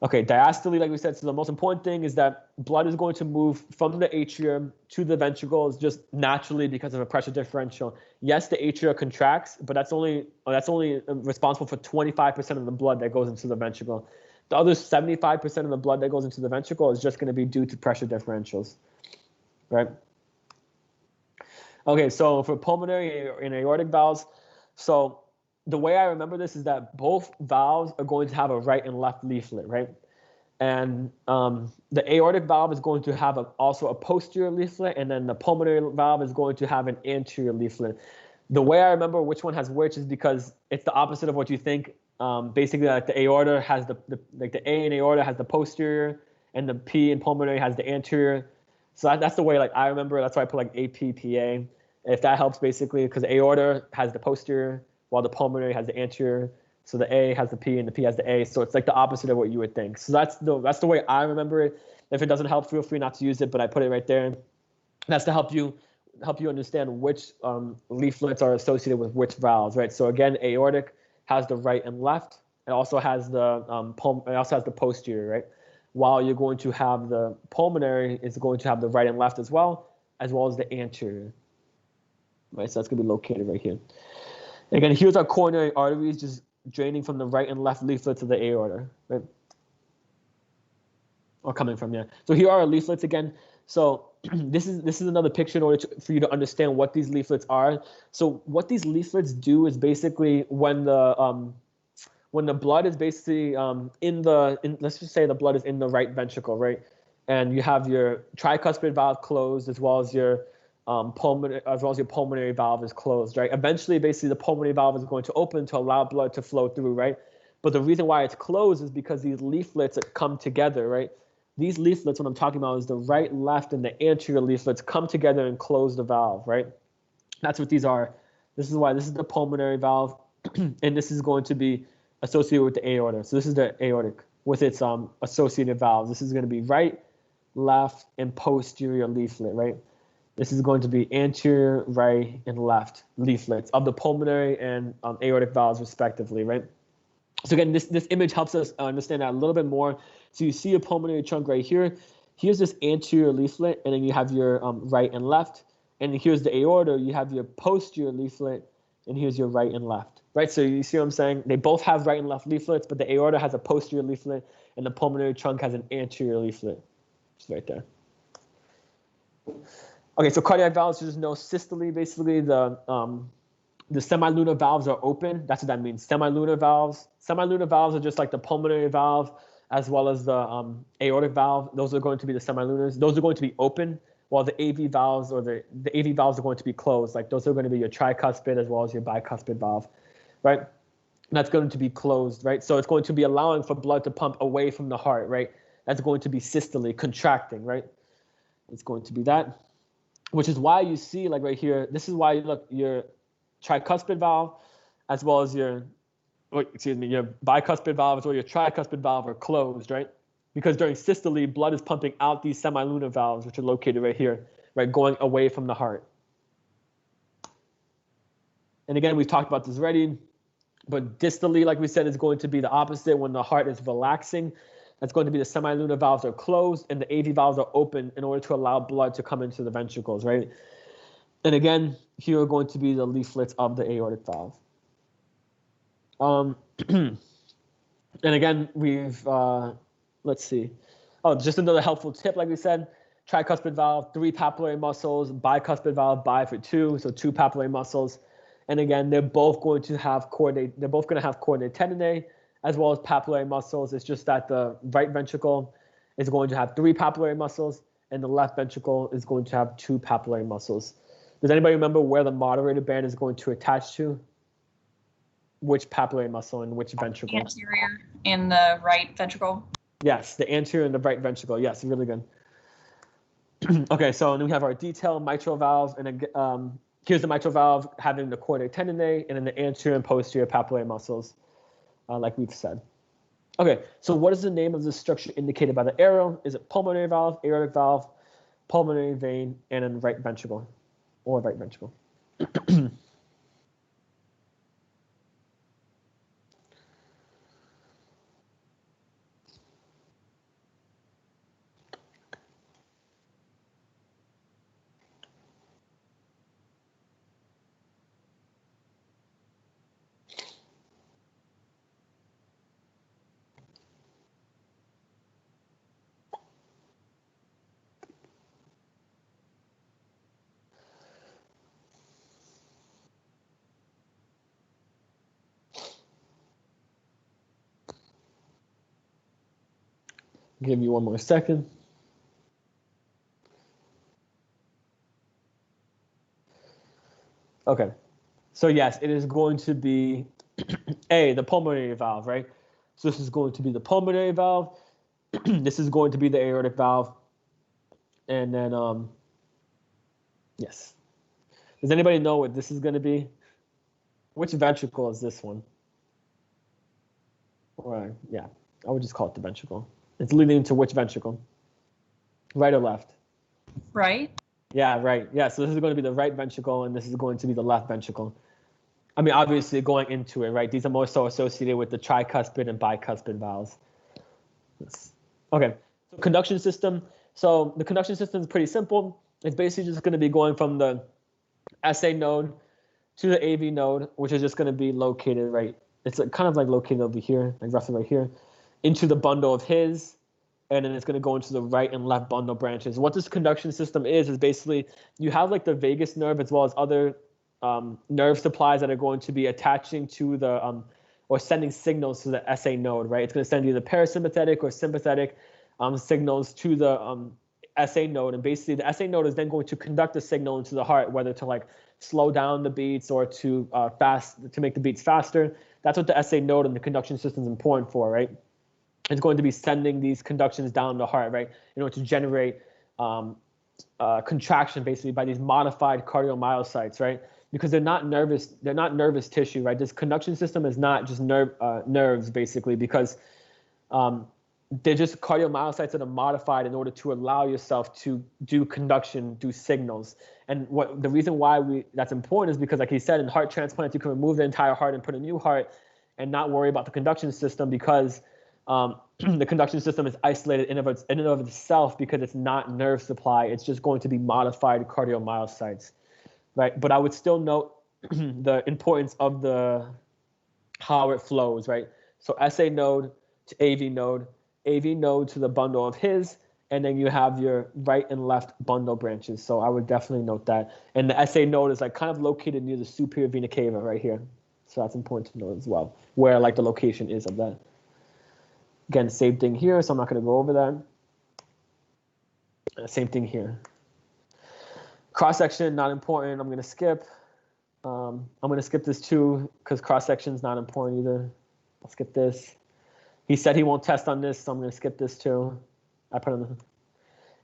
Okay, diastole, like we said, so the most important thing is that blood is going to move from the atrium to the ventricles just naturally because of a pressure differential. Yes, the atria contracts, but that's only responsible for 25% of the blood that goes into the ventricle. The other 75% of the blood that goes into the ventricle is just going to be due to pressure differentials, right? Okay, so for pulmonary and aortic valves, so the way I remember this is that both valves are going to have a right and left leaflet, right? And the aortic valve is going to have also a posterior leaflet, and then the pulmonary valve is going to have an anterior leaflet. The way I remember which one has which is because it's the opposite of what you think. Basically, like the aorta has the A in aorta has the posterior, and the P in pulmonary has the anterior. So that's the way like I remember. That's why I put like APPA. If that helps, basically, because aorta has the posterior, while the pulmonary has the anterior. So the A has the P and the P has the A. So it's like the opposite of what you would think. So that's the way I remember it. If it doesn't help, feel free not to use it, but I put it right there. That's to help you understand which leaflets are associated with which valves, right? So again, aortic has the right and left. It also has the posterior, right? While you're going to have the pulmonary is going to have the right and left as well as the anterior. Right, so that's going to be located right here. Again, here's our coronary arteries just draining from the right and left leaflets of the aorta, right? Or coming from there. So here are our leaflets again. So this is another picture in order for you to understand what these leaflets are. So what these leaflets do is basically when the blood is basically let's just say the blood is in the right ventricle, right? And you have your tricuspid valve closed as well as your pulmonary valve is closed, right? Eventually, basically, the pulmonary valve is going to open to allow blood to flow through, right? But the reason why it's closed is because these leaflets come together, right? These leaflets, what I'm talking about, is the right, left, and the anterior leaflets come together and close the valve, right? That's what these are. This is why this is the pulmonary valve, and this is going to be associated with the aorta. So this is the aortic with its associated valves. This is going to be right, left, and posterior leaflet, right? This is going to be anterior, right, and left leaflets of the pulmonary and aortic valves, respectively, right? So again, this image helps us understand that a little bit more. So you see a pulmonary trunk right here. Here's this anterior leaflet, and then you have your right and left. And here's the aorta. You have your posterior leaflet, and here's your right and left, right? So you see what I'm saying? They both have right and left leaflets, but the aorta has a posterior leaflet, and the pulmonary trunk has an anterior leaflet. It's right there. Okay, so cardiac valves, there's no systole. Basically, the semilunar valves are open. That's what that means. Semilunar valves. Semilunar valves are just like the pulmonary valve as well as the aortic valve. Those are going to be the semilunars. Those are going to be open, while the AV valves or the AV valves are going to be closed. Like those are going to be your tricuspid as well as your bicuspid valve, right? And that's going to be closed, right? So it's going to be allowing for blood to pump away from the heart, right? That's going to be systole, contracting, right? It's going to be that. Which is why you see, like right here, this is why you look, your tricuspid valve as well as your bicuspid valve as well as your tricuspid valve are closed, right? Because during systole, blood is pumping out these semilunar valves, which are located right here, right, going away from the heart. And again, we've talked about this already, but distally, like we said, is going to be the opposite when the heart is relaxing. That's going to be the semilunar valves are closed and the AV valves are open in order to allow blood to come into the ventricles, right? And again, here are going to be the leaflets of the aortic valve. And again, we've, let's see. Oh, just another helpful tip, like we said, tricuspid valve, 3 papillary muscles, bicuspid valve, bi for 2, so 2 papillary muscles. And again, they're both going to have coordinated tendineae as well as papillary muscles. It's just that the right ventricle is going to have 3 papillary muscles and the left ventricle is going to have 2 papillary muscles. Does anybody remember where the moderator band is going to attach to? Which papillary muscle and which ventricle? Anterior in the right ventricle. Yes, the anterior and the right ventricle. Yes, really good. Okay, so then we have our detailed mitral valve, and here's the mitral valve having the chordae tendineae and then the anterior and posterior papillary muscles, like we've said. Okay, so what is the name of the structure indicated by the arrow? Is it pulmonary valve, aortic valve, pulmonary vein, and then right ventricle, or right ventricle? Give you one more second. Okay, so yes, it is going to be A, the pulmonary valve, right? So this is going to be the pulmonary valve. This is going to be the aortic valve. And then, yes. Does anybody know what this is going to be? Which ventricle is this one? Or, yeah, I would just call it the ventricle. It's leading to which ventricle? Right or left? Right. Yeah, right. Yeah, so this is going to be the right ventricle, and this is going to be the left ventricle. I mean, obviously going into it, right? These are more so associated with the tricuspid and bicuspid valves. Okay, so conduction system. So the conduction system is pretty simple. It's basically just going to be going from the SA node to the AV node, which is just going to be located right. It's kind of like located over here, like roughly right here, into the bundle of His, and then it's going to go into the right and left bundle branches. What this conduction system is basically you have like the vagus nerve as well as other nerve supplies that are going to be attaching to the or sending signals to the SA node, right? It's going to send either parasympathetic or sympathetic signals to the SA node, and basically the SA node is then going to conduct the signal into the heart, whether to like slow down the beats or to make the beats faster. That's what the SA node and the conduction system is important for, right? It's going to be sending these conductions down the heart, right, in order to generate contraction basically by these modified cardiomyocytes, right? Because they're not nervous tissue, right? This conduction system is not just nerves basically, because they're just cardiomyocytes that are modified in order to allow yourself to do conduction, do signals. And the reason why that's important is because, like he said, in heart transplants, you can remove the entire heart and put a new heart and not worry about the conduction system, because the conduction system is isolated in and of itself, because it's not nerve supply. It's just going to be modified cardiomyocytes, right? But I would still note the importance of how it flows, right? So SA node to AV node to the bundle of His, and then you have your right and left bundle branches. So I would definitely note that. And the SA node is like kind of located near the superior vena cava right here. So that's important to know as well, where like the location is of that. Again, same thing here, so I'm not going to go over that. Same thing here. Cross-section, not important. I'm going to skip. I'm going to skip this too, because cross-section is not important either. I'll skip this. He said he won't test on this, so I'm going to skip this too. I put on the,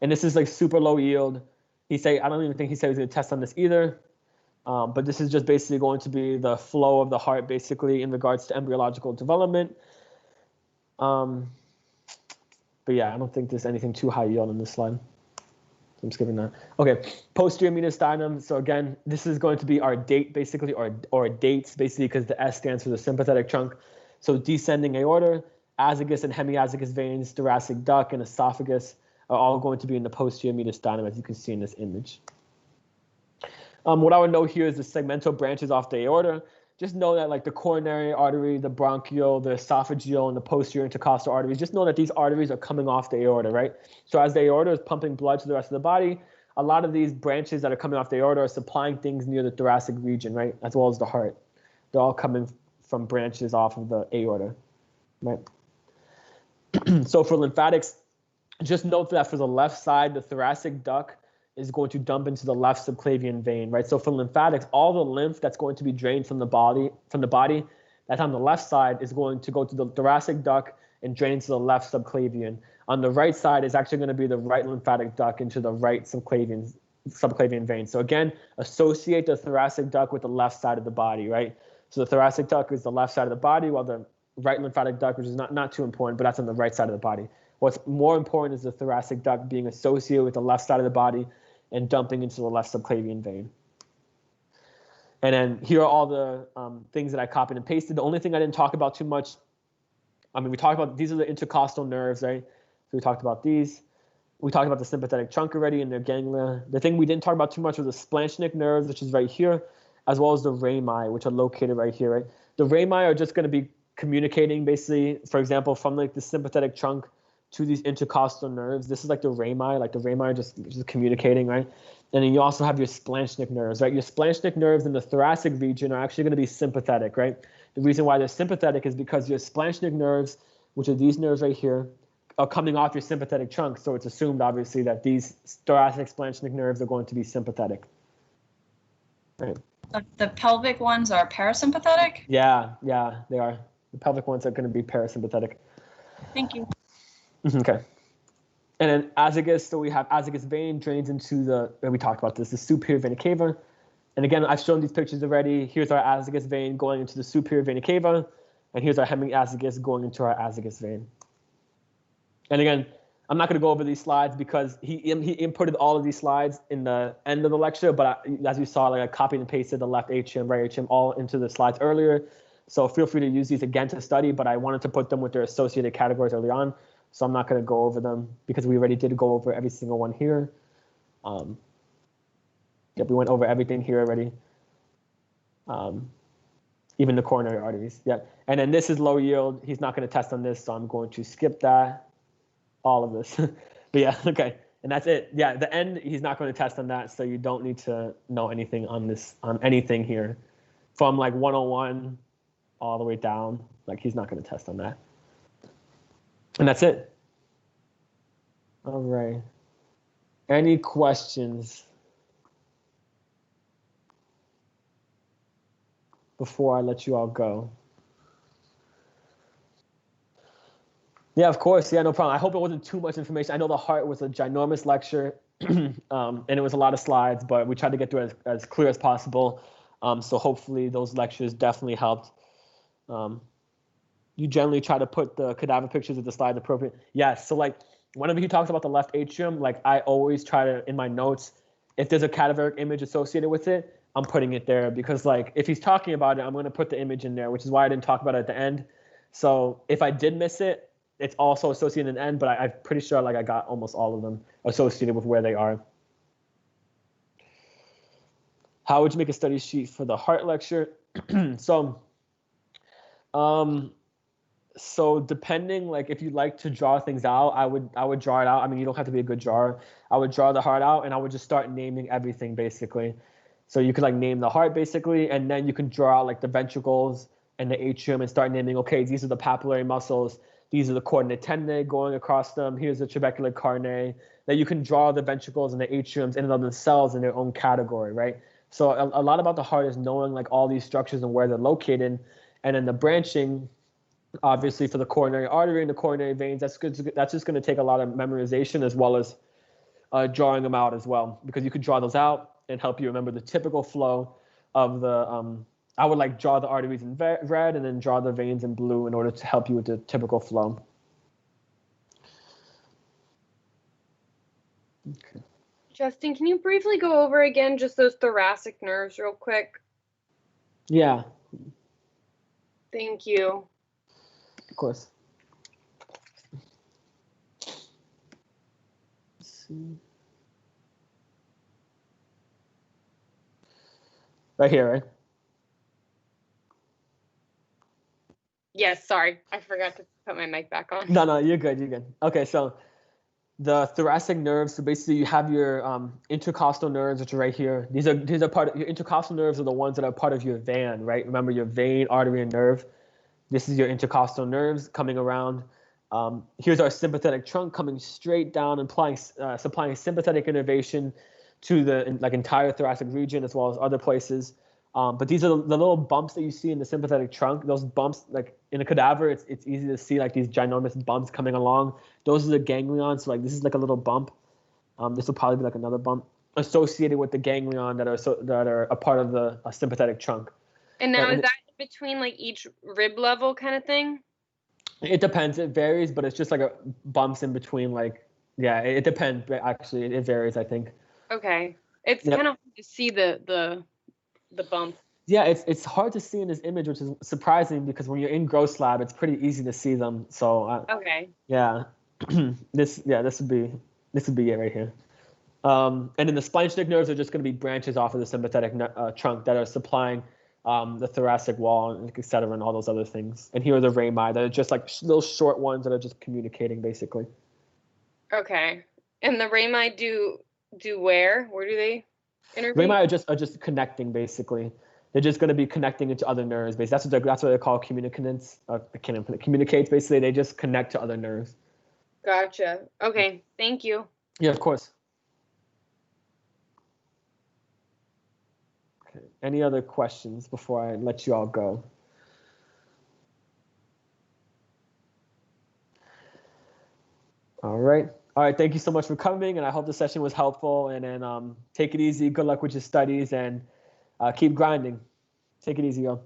and this is like super low yield. I don't even think he said he was going to test on this either. But this is just basically going to be the flow of the heart, basically, in regards to embryological development. But yeah, I don't think there's anything too high yield on this slide. So I'm skipping that. Okay, posterior mediastinum. So again, this is going to be our date, basically, or dates, basically, because the S stands for the sympathetic trunk. So descending aorta, azygos and hemiazygos veins, thoracic duct, and esophagus are all going to be in the posterior mediastinum, as you can see in this image. What I would note here is the segmental branches off the aorta. just know that like the coronary artery, the bronchial, the esophageal, and the posterior intercostal arteries, just know that these arteries are coming off the aorta, right? So as the aorta is pumping blood to the rest of the body, a lot of these branches that are coming off the aorta are supplying things near the thoracic region, right? As well as the heart. They're all coming from branches off of the aorta, right? So for lymphatics, just note that for the left side, the thoracic duct is going to dump into the left subclavian vein, right? So for lymphatics, all the lymph that's going to be drained from the body that's on the left side is going to go to the thoracic duct and drain into the left subclavian. On the right side is actually going to be the right lymphatic duct into the right subclavian vein. So again, associate the thoracic duct with the left side of the body, right? So the thoracic duct is the left side of the body, while the right lymphatic duct, which is not too important, but that's on the right side of the body. What's more important is the thoracic duct being associated with the left side of the body and dumping into the left subclavian vein. And then here are all the things that I copied and pasted. The only thing I didn't talk about too much, I mean, we talked about, these are the intercostal nerves, right? So we talked about these. We talked about the sympathetic trunk already and their ganglia. The thing we didn't talk about too much was the splanchnic nerves, which is right here, as well as the rami, which are located right here, right? The rami are just going to be communicating basically, for example, from like the sympathetic trunk to these intercostal nerves. This is like the rami are just communicating, right? And then you also have your splanchnic nerves, right? Your splanchnic nerves in the thoracic region are actually going to be sympathetic, right? The reason why they're sympathetic is because your splanchnic nerves, which are these nerves right here, are coming off your sympathetic trunk. So it's assumed, obviously, that these thoracic splanchnic nerves are going to be sympathetic, right? The pelvic ones are parasympathetic? Yeah, they are. The pelvic ones are going to be parasympathetic. Thank you. Okay. And then azygos, so we have azygos vein drains into the, we talked about this, the superior vena cava. And again, I've shown these pictures already. Here's our azygos vein going into the superior vena cava. And here's our hemiazygos going into our azygos vein. And again, I'm not going to go over these slides because he inputted all of these slides in the end of the lecture. But as you saw, like I copied and pasted the left atrium, right atrium all into the slides earlier. So feel free to use these again to study. But I wanted to put them with their associated categories early on. So I'm not going to go over them because we already did go over every single one here. Yep, we went over everything here already. Even the coronary arteries. Yep. And then this is low yield. He's not going to test on this, so I'm going to skip that. All of this. But yeah, okay. And that's it. Yeah, the end, he's not going to test on that, so you don't need to know anything on this, on anything here. From like 101 all the way down, like he's not going to test on that. And that's it. All right. Any questions before I let you all go? Yeah, of course. Yeah, no problem. I hope it wasn't too much information. I know the heart was a ginormous lecture, and it was a lot of slides, but we tried to get through it as clear as possible. So hopefully those lectures definitely helped. You generally try to put the cadaver pictures of the slides appropriate. Yes. So like whenever he talks about the left atrium, like I always try to, in my notes, if there's a cadaveric image associated with it, I'm putting it there because like if he's talking about it, I'm going to put the image in there, which is why I didn't talk about it at the end. So if I did miss it, it's also associated in the end, but I'm pretty sure like I got almost all of them associated with where they are. How would you make a study sheet for the heart lecture? So depending, like if you like to draw things out, I would draw it out. I mean, you don't have to be a good drawer. I would draw the heart out and I would just start naming everything basically. So you could like name the heart basically, and then you can draw out like the ventricles and the atrium and start naming, okay, these are the papillary muscles. These are the coordinate tendae going across them. Here's the trabecular carne. Then you can draw the ventricles and the atriums in and of themselves in their own category, right? So a lot about the heart is knowing like all these structures and where they're located. And then the branching, obviously for the coronary artery and the coronary veins, that's just going to take a lot of memorization as well as drawing them out as well, because you could draw those out and help you remember the typical flow of the, I would like draw the arteries in red and then draw the veins in blue in order to help you with the typical flow. Okay. Justin, can you briefly go over again just those thoracic nerves real quick? Yeah. Thank you. Of course. Let's see. Right here, right? Yes, sorry. I forgot to put my mic back on. No, you're good. You're good. Okay, so the thoracic nerves. So basically, you have your intercostal nerves, which are right here. These are part of your intercostal nerves. Are the ones that are part of your vein, right? Remember your vein, artery, and nerve. This is your intercostal nerves coming around. Here's our sympathetic trunk coming straight down and supplying sympathetic innervation to the entire thoracic region as well as other places. But these are the little bumps that you see in the sympathetic trunk. Those bumps, like in a cadaver, it's easy to see like these ginormous bumps coming along. Those are the ganglion. So like this is like a little bump. This will probably be like another bump associated with the ganglion that are a part of the sympathetic trunk. And now is that between like each rib level kind of thing? It depends. It varies, but it's just like a bumps in between. Like, yeah, it depends. Actually, it varies. I think. Okay, it's kind of hard to see the bump. Yeah, it's hard to see in this image, which is surprising because when you're in gross lab, it's pretty easy to see them. So. Okay. Yeah, this would be it right here. And then the splanchnic nerves are just going to be branches off of the sympathetic trunk that are supplying the thoracic wall, et cetera, and all those other things. And here are the rami that are just like little short ones that are just communicating, basically. Okay. And the rami do where? Where do they intervene? Rami are just connecting, basically. They're just going to be connecting into other nerves. Basically, that's what they call communicants. Communicates, basically. They just connect to other nerves. Gotcha. Okay. Thank you. Yeah, of course. Okay. Any other questions before I let you all go? All right. Thank you so much for coming, and I hope the session was helpful. And then take it easy. Good luck with your studies, and keep grinding. Take it easy, y'all.